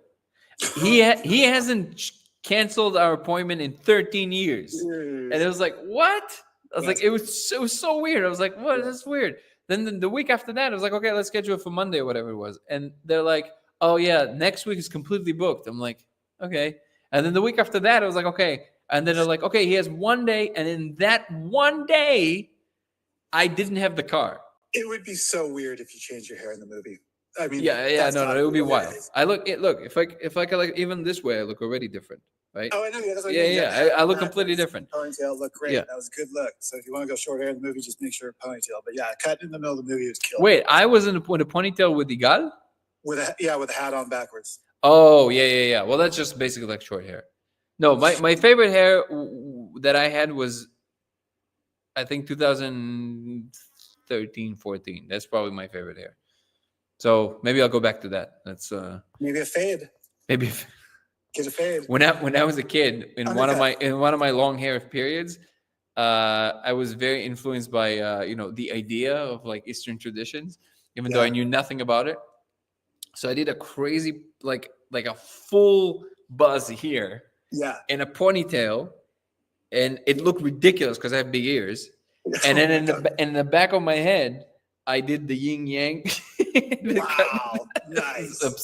He hasn't canceled our appointment in 13 years. And it was like, what? I was like, it was so weird. I was like, what? That's weird. Then the week after that, I was like, okay, let's schedule it for Monday or whatever it was. And they're like, oh yeah, next week is completely booked. I'm like, okay. And then the week after that, I was like, okay. And then they're like, okay, he has 1 day. And in that 1 day, I didn't have the car. It would be so weird if you changed your hair in the movie. I mean, no, it would be wild. Look, if I could, like, even this way, I look already different, right? Oh, I know. That's what I mean. I look completely different. Ponytail look great. Yeah. That was a good look. So if you want to go short hair in the movie, just make sure ponytail. But yeah, cut in the middle of the movie was killer. Wait, I was in a ponytail with the gal? With a hat on backwards. Oh yeah. Well, that's just basically like short hair. No, my favorite hair that I had was, I think, 2013, 14. That's probably my favorite hair. So maybe I'll go back to that. That's maybe a fade. Get a fade. When I was a kid, in one of my long hair periods, I was very influenced by the idea of like Eastern traditions, even though I knew nothing about it. So I did a crazy like a full buzz here, and a ponytail, and it looked ridiculous because I have big ears. And then in the back of my head, I did the yin yang. Wow, nice. It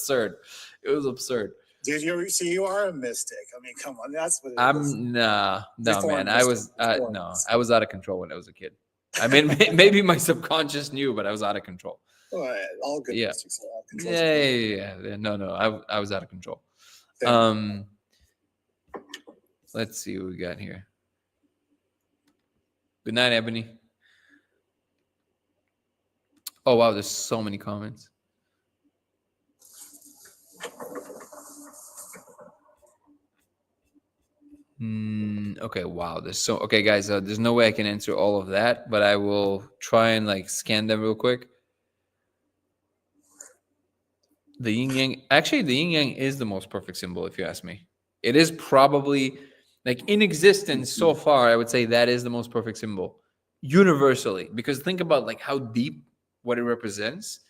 was absurd. Dude, you are a mystic. I mean, come on, that's what it is. No, man. I was out of control when I was a kid. I mean, maybe my subconscious knew, but I was out of control. All good mystics are out of control. Yeah. No, I was out of control. Let's see what we got here. Good night, Ebony. Oh, wow, there's so many comments. Okay, wow. Okay, guys, there's no way I can answer all of that, but I will try and like scan them real quick. The yin yang, actually, the yin yang is the most perfect symbol, if you ask me. It is probably, like, in existence so far, I would say that is the most perfect symbol universally, because think about like how deep what it represents,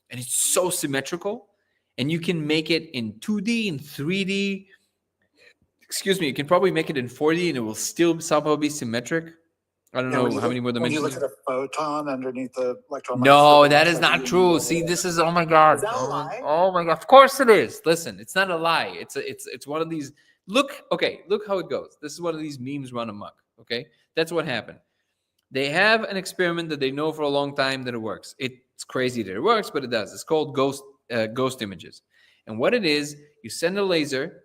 and it's so symmetrical, and you can make it in 2D and 3D. Excuse me, you can probably make it in 4D and it will still somehow be symmetric. I don't know how many more dimensions. When you look at a photon underneath the electron. No, that is not true. See, this is, oh my God. Is that a lie? Oh my God. Of course it is. Listen, it's not a lie. It's one of these. Look how it goes. This is one of these memes run amok. Okay. That's what happened. They have an experiment that they know for a long time that it works. It It's crazy that it works, but it does. It's called ghost images. And what it is, you send a laser.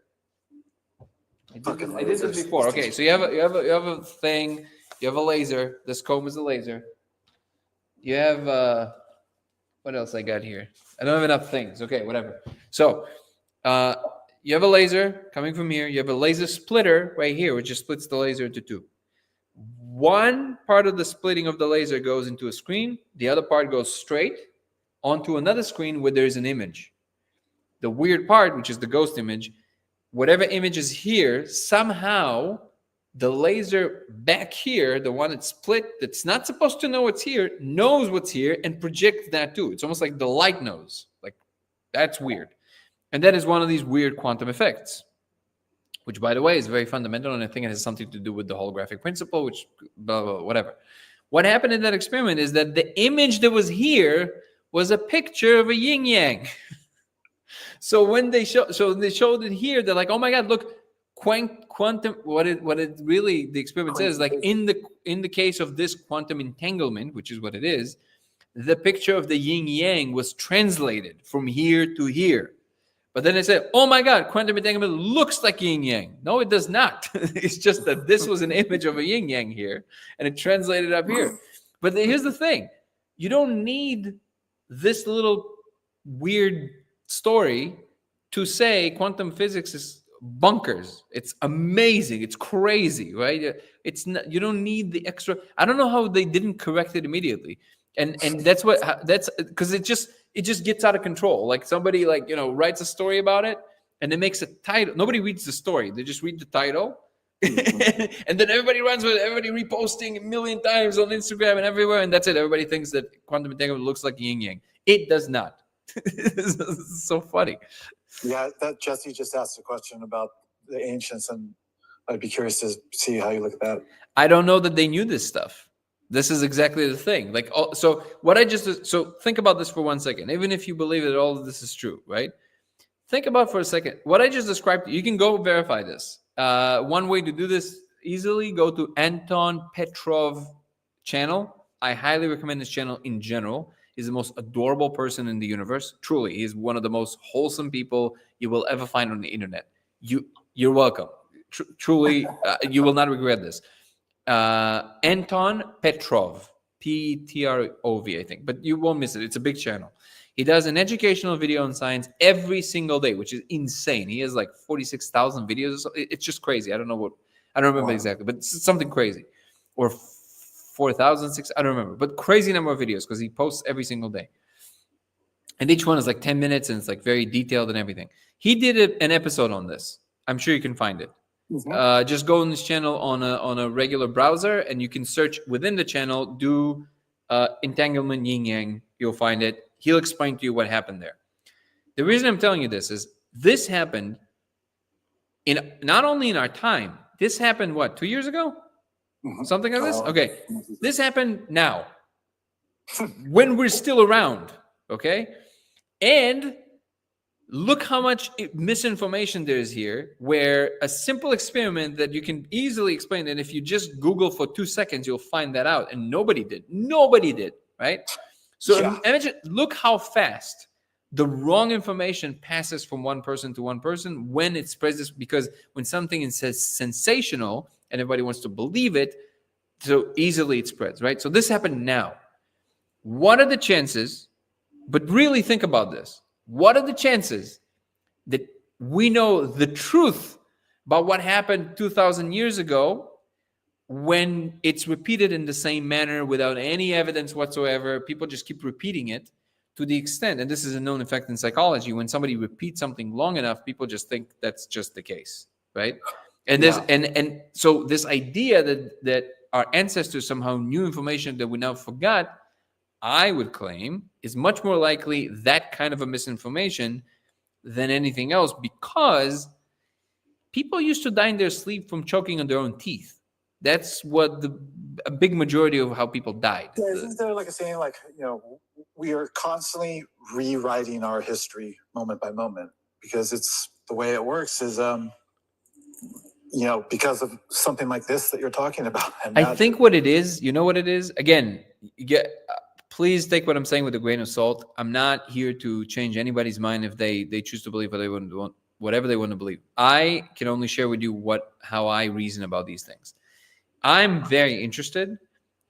I did this before. Okay, so you have a thing. You have a laser. This comb is a laser. You have what else I got here? I don't have enough things. Okay, whatever. So you have a laser coming from here. You have a laser splitter right here, which just splits the laser into two. One part of the splitting of the laser goes into a screen. The other part goes straight onto another screen where there's an image. The weird part, which is the ghost image, whatever image is here, somehow the laser back here, the one that's split, that's not supposed to know what's here, knows what's here and projects that too. It's almost like the light knows. Like, that's weird. And that is one of these weird quantum effects, which, by the way, is very fundamental, and I think it has something to do with the holographic principle, which blah, blah, blah, whatever. What happened in that experiment is that the image that was here was a picture of a yin-yang. So when they showed it here, they're like, oh my God, look, quantum, what it really, the experiment says, like in the case of this quantum entanglement, which is what it is, the picture of the yin-yang was translated from here to here. But then they said, oh my God, quantum entanglement looks like yin-yang. No, it does not. It's just that this was an image of a yin-yang here, and it translated up here. But here's the thing. You don't need this little weird story to say quantum physics is bunkers. It's amazing. It's crazy, right? It's not, you don't need the extra. I don't know how they didn't correct it immediately. And that's because it just gets out of control. Like somebody writes a story about it and it makes a title. Nobody reads the story. They just read the title. And then everybody runs with it, everybody reposting a million times on Instagram and everywhere. And that's it. Everybody thinks that quantum entanglement looks like yin yang. It does not. It's so funny. Yeah, that Jesse just asked a question about the ancients, and I'd be curious to see how you look at that. I don't know that they knew this stuff. This is exactly the thing. So think about this for 1 second. Even if you believe that all of this is true, right? Think about for a second. What I just described, you can go verify this. One way to do this easily, go to Anton Petrov channel. I highly recommend this channel in general. He's the most adorable person in the universe. Truly, he's one of the most wholesome people you will ever find on the internet. You're welcome. Truly, you will not regret this. Anton Petrov, Petrov, I think, but you won't miss it. It's a big channel. He does an educational video on science every single day, which is insane. He has like 46,000 videos. It's just crazy. I don't remember exactly, but it's something crazy. Or 4,006, I don't remember, but crazy number of videos because he posts every single day. And each one is like 10 minutes and it's like very detailed and everything. He did an episode on this. I'm sure you can find it. Mm-hmm. Just go on this channel on a regular browser and you can search within the channel, do entanglement yin yang. You'll find it. He'll explain to you what happened there. The reason I'm telling you this is this happened in not only in our time. This happened 2 years ago? Mm-hmm. Something like this? Okay. This happened now. When we're still around. Okay. And look how much misinformation there is here, where a simple experiment that you can easily explain, and if you just Google for 2 seconds, you'll find that out. And nobody did, right? So imagine, look how fast the wrong information passes from one person to one person when it spreads, because when something is sensational and everybody wants to believe it, so easily it spreads, right? So this happened now. What are the chances, but really think about this, what are the chances that we know the truth about what happened 2,000 years ago when it's repeated in the same manner without any evidence whatsoever? People just keep repeating it to the extent, and this is a known effect in psychology, when somebody repeats something long enough, people just think that's just the case, right? And there's and so this idea that our ancestors somehow knew information that we now forgot, I would claim, is much more likely that kind of a misinformation than anything else, because people used to die in their sleep from choking on their own teeth. That's what a big majority of how people died. Yeah, isn't there like a saying, like, we are constantly rewriting our history moment by moment, because it's the way it works is, because of something like this that you're talking about. And I think what it is, you know what it is? Again, please take what I'm saying with a grain of salt. I'm not here to change anybody's mind if they choose to believe whatever they want to believe. I can only share with you how I reason about these things. I'm very interested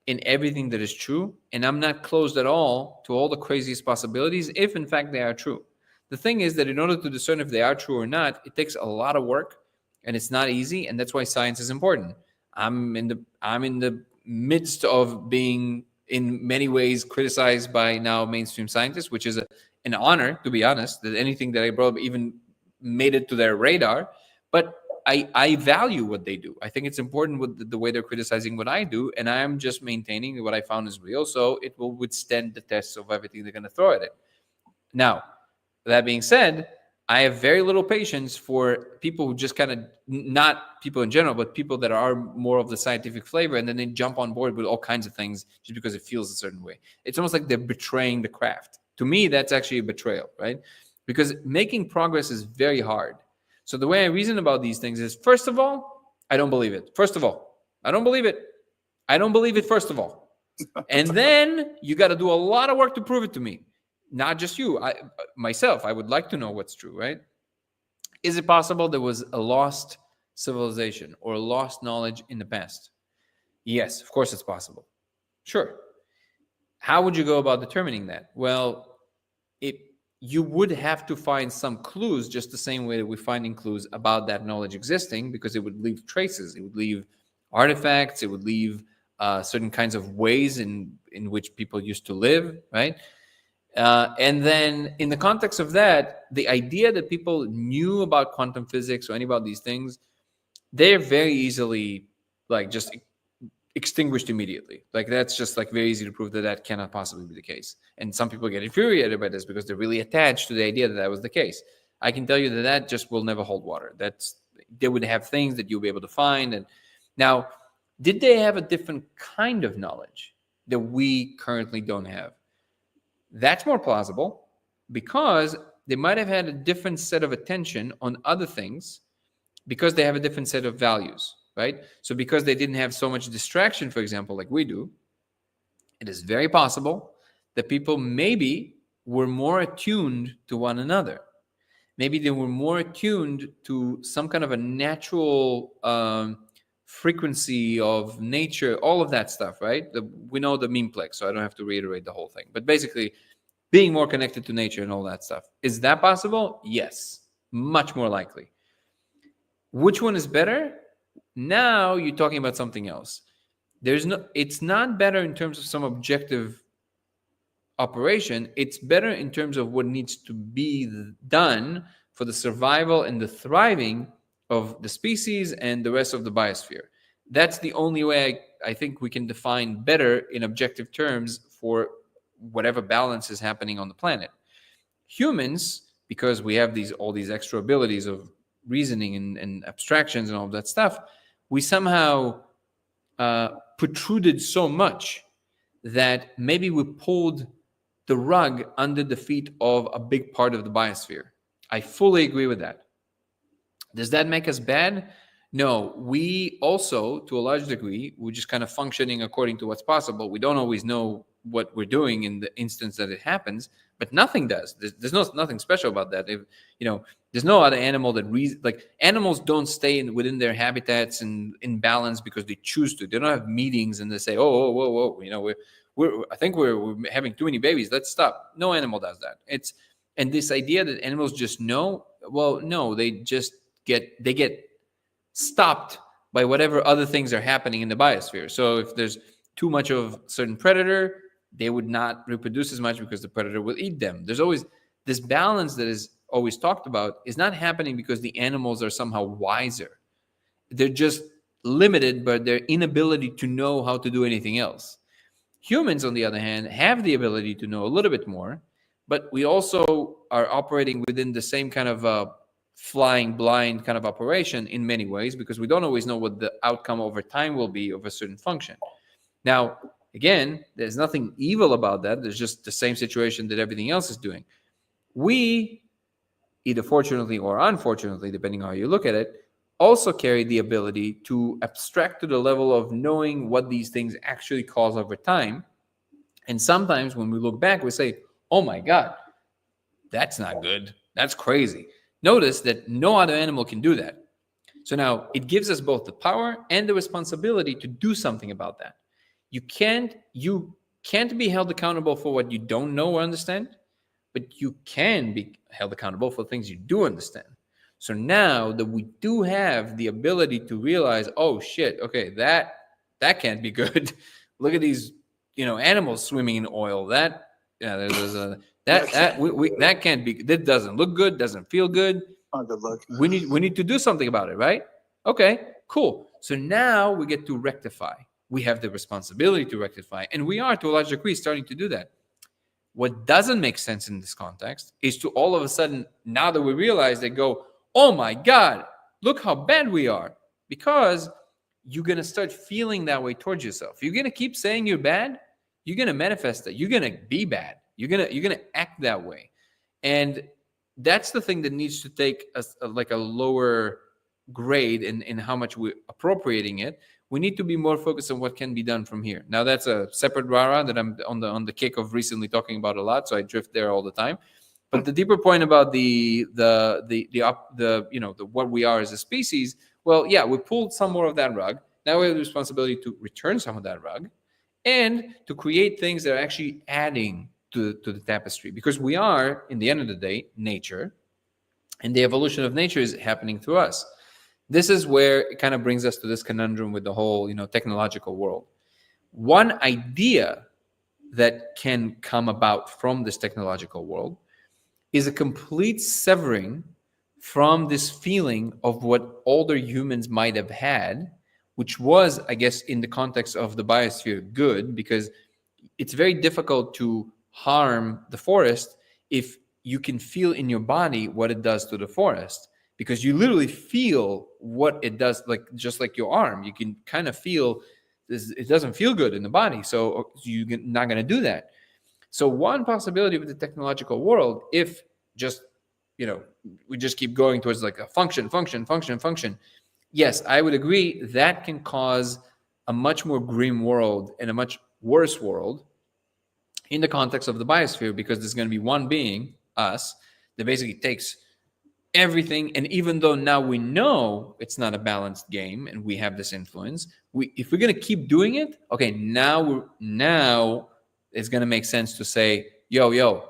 in everything that is true, and I'm not closed at all to all the craziest possibilities if in fact they are true. The thing is that in order to discern if they are true or not, it takes a lot of work, and it's not easy, and that's why science is important. I'm in the midst of being in many ways criticized by now mainstream scientists, which is an honor, to be honest, that anything that I brought up even made it to their radar. But I value what they do. I think it's important with the way they're criticizing what I do, and I'm just maintaining what I found is real, so it will withstand the tests of everything they're going to throw at it. Now, that being said, I have very little patience for people who just kind of, not people in general, but people that are more of the scientific flavor, and then they jump on board with all kinds of things just because it feels a certain way. It's almost like they're betraying the craft. To me, that's actually a betrayal, right? Because making progress is very hard. So the way I reason about these things is, first of all, I don't believe it. First of all, I don't believe it. I don't believe it, first of all. And then you got to do a lot of work to prove it to me. Not just you, myself. I would like to know what's true, right? Is it possible there was a lost civilization or lost knowledge in the past? Yes, of course it's possible. Sure. How would you go about determining that? Well, you would have to find some clues, just the same way that we're finding clues about that knowledge existing, because it would leave traces. It would leave artifacts. It would leave certain kinds of ways in which people used to live, right? And then in the context of that, the idea that people knew about quantum physics or any about these things, they're very easily just extinguished immediately. That's just very easy to prove that cannot possibly be the case. And some people get infuriated by this because they're really attached to the idea that was the case. I can tell you that just will never hold water. They would have things that you'll be able to find. And now, did they have a different kind of knowledge that we currently don't have? That's more plausible, because they might have had a different set of attention on other things because they have a different set of values, right? So because they didn't have so much distraction, for example, like we do, it is very possible that people maybe were more attuned to one another. Maybe they were more attuned to some kind of a natural frequency of nature, all of that stuff, right? We know the memeplex, so I don't have to reiterate the whole thing. But basically, being more connected to nature and all that stuff. Is that possible? Yes, much more likely. Which one is better? Now you're talking about something else. It's not better in terms of some objective operation. It's better in terms of what needs to be done for the survival and the thriving of the species and the rest of the biosphere. That's the only way I think we can define better in objective terms for whatever balance is happening on the planet. Humans, because we have all these extra abilities of reasoning and abstractions and all that stuff, we somehow protruded so much that maybe we pulled the rug under the feet of a big part of the biosphere. I fully agree with that. Does that make us bad? No, we also, to a large degree, we're just kind of functioning according to what's possible. We don't always know what we're doing in the instance that it happens, but nothing does. There's nothing special about that. If there's no other animal that animals don't stay within their habitats and in balance because they choose to. They don't have meetings and they say, "Oh, whoa, I think we're having too many babies. Let's stop." No animal does that. And this idea that animals just know, well, no, they just get stopped by whatever other things are happening in the biosphere. So if there's too much of a certain predator, they would not reproduce as much because the predator will eat them. There's always this balance that is always talked about is not happening because the animals are somehow wiser. They're just limited by their inability to know how to do anything else. Humans, on the other hand, have the ability to know a little bit more, but we also are operating within the same kind of flying blind kind of operation in many ways, because we don't always know what the outcome over time will be of a certain function. Now, again, there's nothing evil about that. There's just the same situation that everything else is doing. We, either fortunately or unfortunately, depending on how you look at it, also carry the ability to abstract to the level of knowing what these things actually cause over time And sometimes when we look back, we say, oh my God, that's not good. That's crazy. Notice that no other animal can do that. So now it gives us both the power and the responsibility to do something about that. You can't be held accountable for what you don't know or understand, but you can be held accountable for things you do understand. So now that we do have the ability to realize, oh shit, okay, that can't be good. Look at these, animals swimming in oil. That can't be. That doesn't look good. Doesn't feel good. Not a good look. We need to do something about it, right? Okay, cool. So now we get to rectify. We have the responsibility to rectify, and we are, to a large degree, starting to do that. What doesn't make sense in this context is to all of a sudden, now that we realize, they go, oh my God, look how bad we are. Because you're going to start feeling that way towards yourself. You're going to keep saying you're bad. You're going to manifest that. You're going to be bad. You're going to act that way. And that's the thing that needs to take a lower grade in how much we're appropriating it. We need to be more focused on what can be done from here. Now, that's a separate rara that I'm on the kick of recently talking about a lot, so I drift there all the time. But the deeper point about the what we are as a species, well, yeah, we pulled some more of that rug. Now we have the responsibility to return some of that rug and to create things that are actually adding to the tapestry, because we are, in the end of the day, nature, and the evolution of nature is happening through us. This is where it kind of brings us to this conundrum with the whole, technological world. One idea that can come about from this technological world is a complete severing from this feeling of what older humans might have had, which was, I guess, in the context of the biosphere, good, because it's very difficult to harm the forest if you can feel in your body what it does to the forest, because you literally feel what it does, just like your arm. You can kind of feel this, it doesn't feel good in the body, so you're not going to do that. So one possibility with the technological world, if just, we just keep going towards like a function. Yes, I would agree that can cause a much more grim world and a much worse world in the context of the biosphere, because there's going to be one being, us, that basically takes everything. And even though now we know it's not a balanced game and we have this influence, if we're going to keep doing it, okay, now it's going to make sense to say, yo,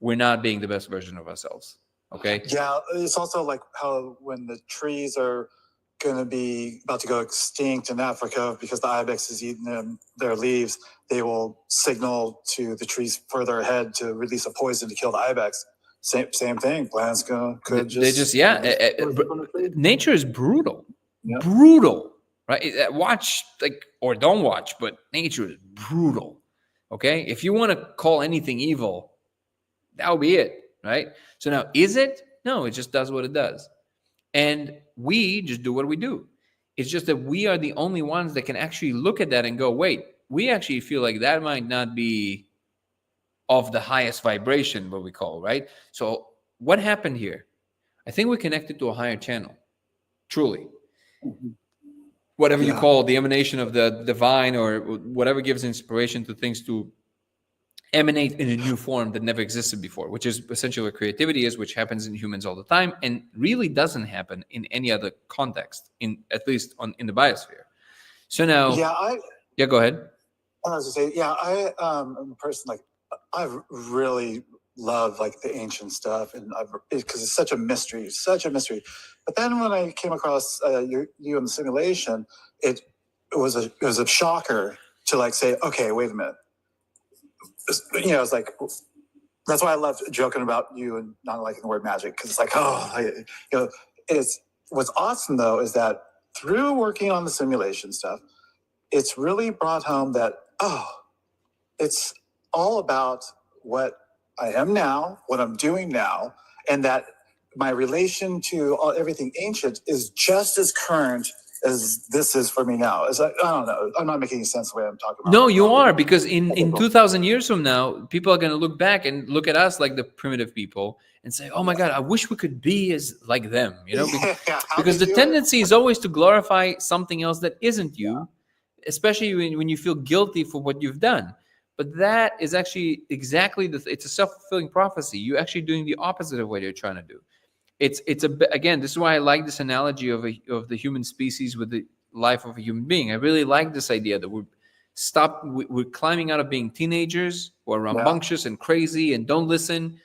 we're not being the best version of ourselves. Okay. Yeah, it's also like how when the trees are going to be about to go extinct in Africa because the ibex is eating their leaves, they will signal to the trees further ahead to release a poison to kill the ibex. Same thing. Plants nature is brutal. Yeah. Brutal, right? Watch, or don't watch, but nature is brutal. Okay, if you want to call anything evil, that would be it, right? So now, is it? No, it just does what it does. And we just do what we do. It's just that we are the only ones that can actually look at that and go, wait, we actually feel like that might not be of the highest vibration, what we call, right? So what happened here? I think we're connected to a higher channel, truly. Whatever you call the emanation of the divine, or whatever gives inspiration to things to emanate in a new form that never existed before, which is essentially what creativity is, which happens in humans all the time and really doesn't happen in any other context, at least in the biosphere. So now, go ahead. I was going to say, I am a person I really love the ancient stuff, and because it's such a mystery. But then when I came across you in the simulation, it was a shocker to say, okay, wait a minute. It's like, that's why I love joking about you and not liking the word magic, because it's it's what's awesome though is that through working on the simulation stuff, it's really brought home that it's all about what I am now, what I'm doing now, and that my relation to everything ancient is just as current as this is for me now. I don't know. I'm not making any sense the way I'm talking about. No, you are, because in 2,000 years from now, people are going to look back and look at us like the primitive people and say, oh my God, I wish we could be as like them, because the tendency is always to glorify something else that isn't you, especially when you feel guilty for what you've done. But that is actually exactly it's a self-fulfilling prophecy. You're actually doing the opposite of what you're trying to do. Again, this is why I like this analogy of the human species with the life of a human being. I really like this idea that we're climbing out of being teenagers who are rambunctious and crazy and don't listen,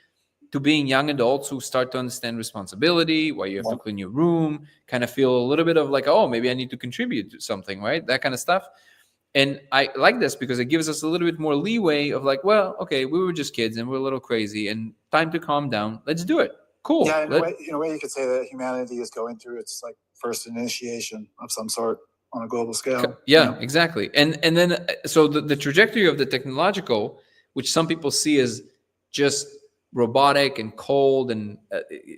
to being young adults who start to understand responsibility, why you have to clean your room, kind of feel a little bit of like, oh, maybe I need to contribute to something, right? That kind of stuff. And I like this because it gives us a little bit more leeway of like, well, okay, we were just kids and we're a little crazy and time to calm down. Let's do it. Cool. Yeah, in a way you could say that humanity is going through its like first initiation of some sort on a global scale. Yeah, exactly. And then so the trajectory of the technological, which some people see as just robotic and cold and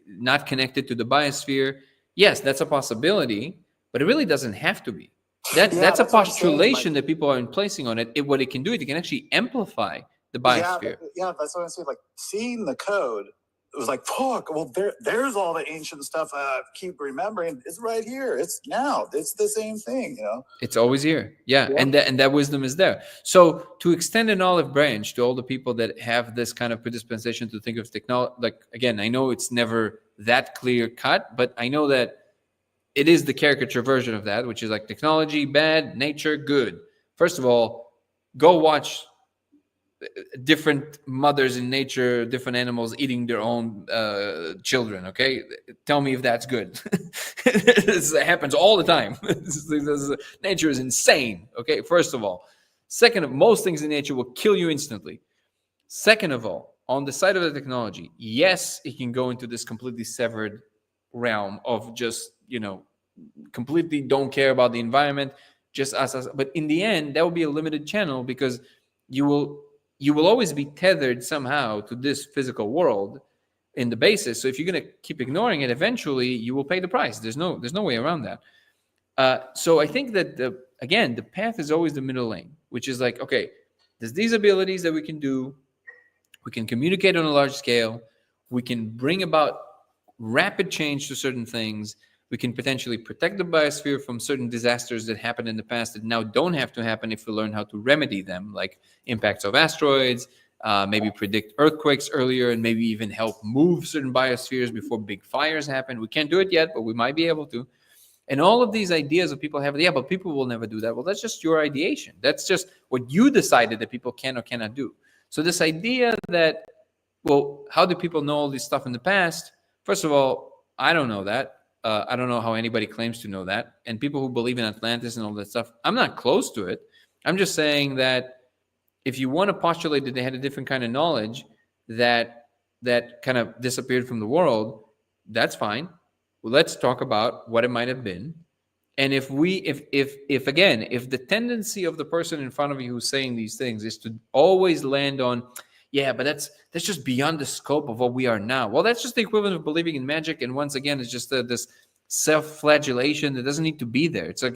not connected to the biosphere, yes, that's a possibility, but it really doesn't have to be. That's a postulation that people are placing on it. What it can do, it can actually amplify the biosphere. Yeah, that's what I'm saying. Like seeing the code, it was like, fuck, well, there's all the ancient stuff I keep remembering. It's right here. It's now. It's the same thing, you know? It's always here. Yeah. And that wisdom is there. So to extend an olive branch to all the people that have this kind of predisposition to think of technology, like, again, I know it's never that clear cut, but I know that it is the caricature version of that, which is like technology, bad, nature, good. First of all, go watch different mothers in nature, different animals eating their own children. Okay, tell me if that's good. This happens all the time. Nature is insane. Okay, first of all. Second of most things in nature will kill you instantly. Second of all, on the side of the technology, yes, it can go into this completely severed realm of just, completely don't care about the environment, just us. But in the end, that will be a limited channel because you will always be tethered somehow to this physical world in the basis. So if you're going to keep ignoring it, eventually you will pay the price. There's no way around that. So I think that the path is always the middle lane, which is like, okay, there's these abilities that we can do. We can communicate on a large scale. We can bring about rapid change to certain things. We can potentially protect the biosphere from certain disasters that happened in the past that now don't have to happen if we learn how to remedy them, like impacts of asteroids, maybe predict earthquakes earlier, and maybe even help move certain biospheres before big fires happen. We can't do it yet, but we might be able to. And all of these ideas that people have, but people will never do that. Well, that's just your ideation. That's just what you decided that people can or cannot do. So this idea that, well, how do people know all this stuff in the past? First of all, I don't know that. I don't know how anybody claims to know that. And people who believe in Atlantis and all that stuff, I'm not close to it. I'm just saying that if you want to postulate that they had a different kind of knowledge that kind of disappeared from the world, that's fine. Well, let's talk about what it might have been. And if the tendency of the person in front of you who's saying these things is to always land on, yeah, but that's just beyond the scope of what we are now. Well, that's just the equivalent of believing in magic. And once again, it's just this self-flagellation that doesn't need to be there. It's like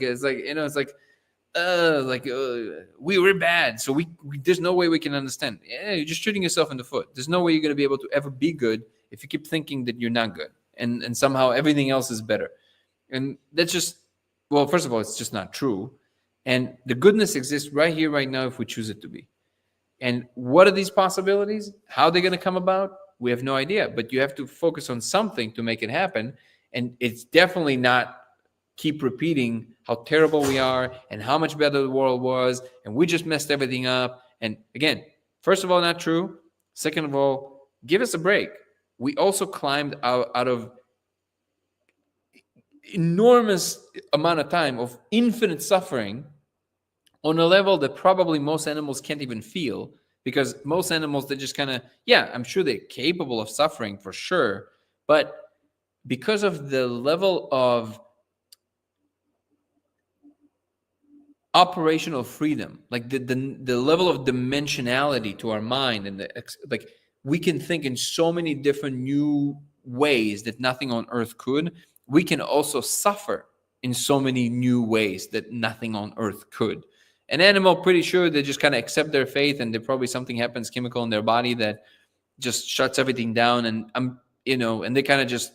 we were bad, so we there's no way we can understand. Yeah, you're just shooting yourself in the foot. There's no way you're going to be able to ever be good if you keep thinking that you're not good and somehow everything else is better. And that's just, well, first of all, it's just not true. And the goodness exists right here, right now, if we choose it to be. And what are these possibilities? How are they going to come about? We have no idea. But you have to focus on something to make it happen. And it's definitely not keep repeating how terrible we are and how much better the world was. And we just messed everything up. And again, first of all, not true. Second of all, give us a break. We also climbed out of enormous amount of time of infinite suffering on a level that probably most animals can't even feel, because most animals, they just kind of, I'm sure they're capable of suffering for sure, but because of the level of operational freedom, like the level of dimensionality to our mind, and like we can think in so many different new ways that nothing on earth could. We can also suffer in so many new ways that nothing on earth could. An animal, pretty sure they just kind of accept their fate, and there probably something happens chemical in their body that just shuts everything down, and and they kind of just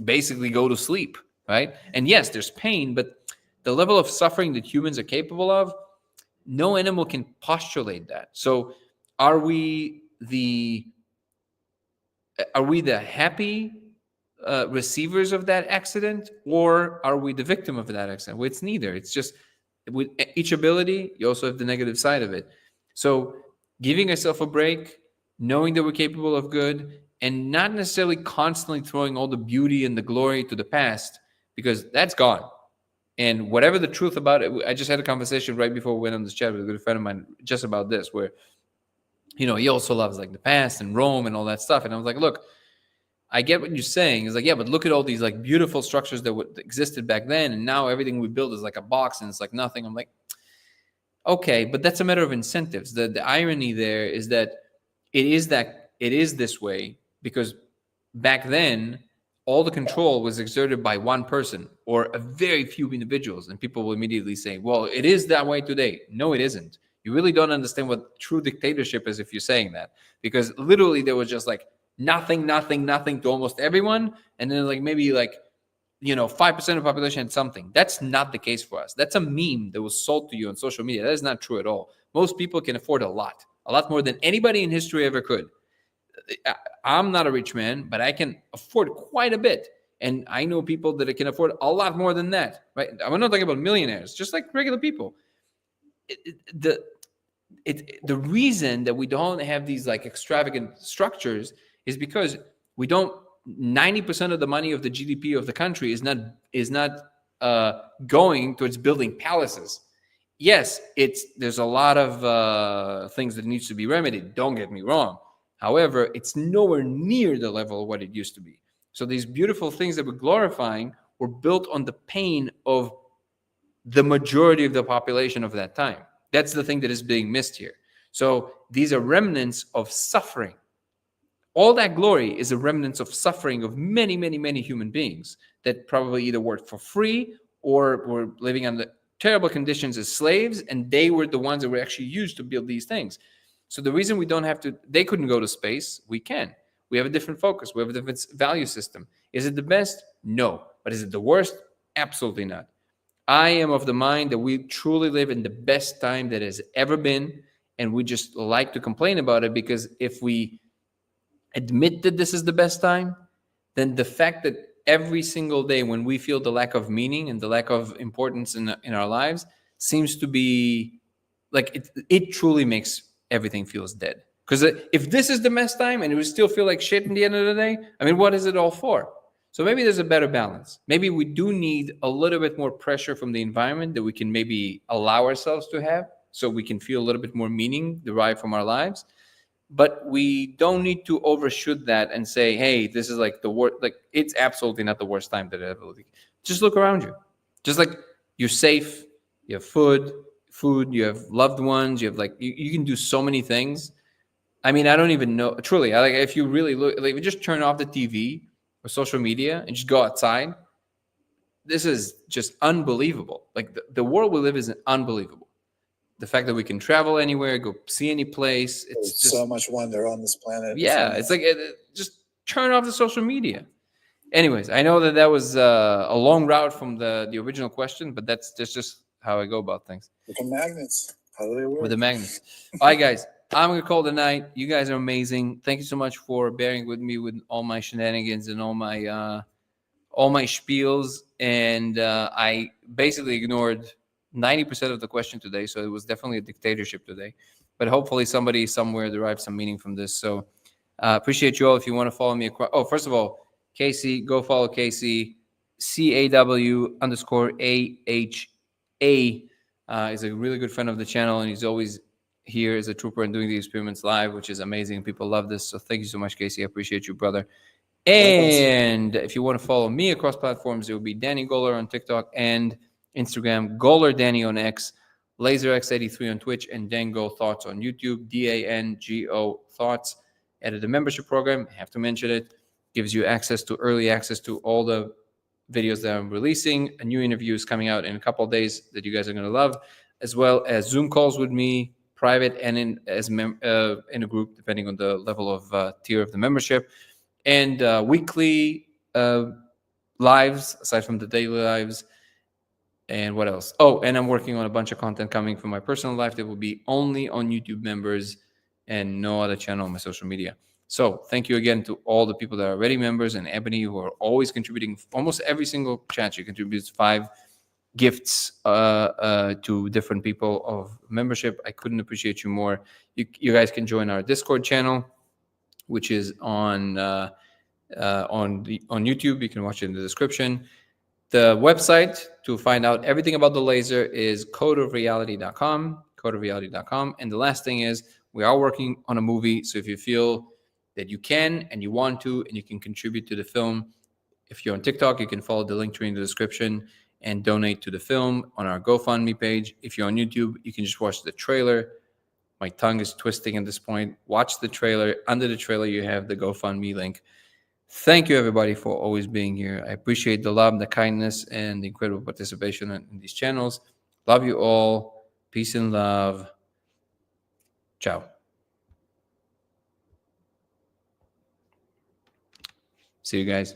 basically go to sleep, right? And yes, there's pain, but the level of suffering that humans are capable of, no animal can postulate that. So are we the happy receivers of that accident, or are we the victim of that accident? Well, it's neither. It's just with each ability, you also have the negative side of it. So giving ourselves a break, knowing that we're capable of good, and not necessarily constantly throwing all the beauty and the glory to the past, because that's gone. And whatever the truth about it, I just had a conversation right before we went on this chat with a good friend of mine just about this, where, he also loves like the past and Rome and all that stuff. And I was like, look, I get what you're saying. It's like, yeah, but look at all these like beautiful structures that existed back then, and now everything we build is like a box and it's like nothing. I'm like, okay, but that's a matter of incentives. The irony there is that it is this way because back then all the control was exerted by one person or a very few individuals, and people will immediately say, well, it is that way today. No, it isn't. You really don't understand what true dictatorship is if you're saying that, because literally there was just like nothing to almost everyone, and then like maybe like 5% of the population had something. That's not the case for us. That's a meme that was sold to you on social media. That is not true at all. Most people can afford a lot more than anybody in history ever could. I'm not a rich man, but I can afford quite a bit. And I know people that can afford a lot more than that, right? I'm not talking about millionaires, just like regular people. The reason that we don't have these like extravagant structures is because we don't. 90% of the money of the GDP of the country is not going towards building palaces. Yes, there's a lot of things that needs to be remedied. Don't get me wrong. However, it's nowhere near the level of what it used to be. So these beautiful things that we're glorifying were built on the pain of the majority of the population of that time. That's the thing that is being missed here. So these are remnants of suffering. All that glory is a remnant of suffering of many, many, many human beings that probably either worked for free or were living under terrible conditions as slaves, and they were the ones that were actually used to build these things. So the reason we don't have to, they couldn't go to space, we can. We have a different focus. We have a different value system. Is it the best? No. But is it the worst? Absolutely not. I am of the mind that we truly live in the best time that has ever been, and we just like to complain about it, because if we admit that this is the best time, then the fact that every single day when we feel the lack of meaning and the lack of importance in our lives seems to be like it truly makes everything feels dead. Because if this is the best time and we still feel like shit in the end of the day, I mean, what is it all for? So maybe there's a better balance. Maybe we do need a little bit more pressure from the environment that we can maybe allow ourselves to have, so we can feel a little bit more meaning derived from our lives. But we don't need to overshoot that and say, hey, this is like the worst. Like, it's absolutely not the worst time that ever. Just look around you. Just like you're safe, you have food, you have loved ones, you have like, you can do so many things. I mean, I don't even know. Truly, like if you really look, like if you just turn off the TV or social media and just go outside, this is just unbelievable. Like the world we live in is unbelievable. The fact that we can travel anywhere, go see any place. It's just so much wonder on this planet. Yeah, it's like just turn off the social media. Anyways, I know that was a long route from the original question, but that's just how I go about things. With the magnets. How do they work? With the magnets. All right, guys. I'm going to call it a night. You guys are amazing. Thank you so much for bearing with me with all my shenanigans and all my spiels. And I basically ignored 90% of the question today. So it was definitely a dictatorship today. But hopefully somebody somewhere derived some meaning from this. So appreciate you all. If you want to follow me across. Oh, first of all, Casey, go follow Casey. CAW_AHA is a really good friend of the channel. And he's always here as a trooper and doing the experiments live, which is amazing. People love this. So thank you so much, Casey. I appreciate you, brother. And if you want to follow me across platforms, it will be Danny Goller on TikTok and Instagram, Goller Danny on X, LaserX83 on Twitch, and Dango Thoughts on YouTube, DANGO Thoughts. Added a membership program, I have to mention it. Gives you early access to all the videos that I'm releasing. A new interview is coming out in a couple of days that you guys are going to love, as well as Zoom calls with me, private and in a group, depending on the level of tier of the membership, and weekly lives aside from the daily lives. And what else? Oh, and I'm working on a bunch of content coming from my personal life that will be only on YouTube members and no other channel on my social media. So thank you again to all the people that are already members, and Ebony, who are always contributing. Almost every single chat she contributes 5 gifts to different people of membership. I couldn't appreciate you more. You guys can join our Discord channel, which is on YouTube. You can watch it in the description. The website to find out everything about the laser is codeofreality.com, codeofreality.com. And the last thing is, we are working on a movie. So if you feel that you can and you want to and you can contribute to the film, if you're on TikTok, you can follow the link tree in the description and donate to the film on our GoFundMe page. If you're on YouTube, you can just watch the trailer. My tongue is twisting at this point. Watch the trailer. Under the trailer, you have the GoFundMe link. Thank you, everybody, for always being here. I appreciate the love, the kindness, and the incredible participation in these channels. Love you all. Peace and love. Ciao. See you guys.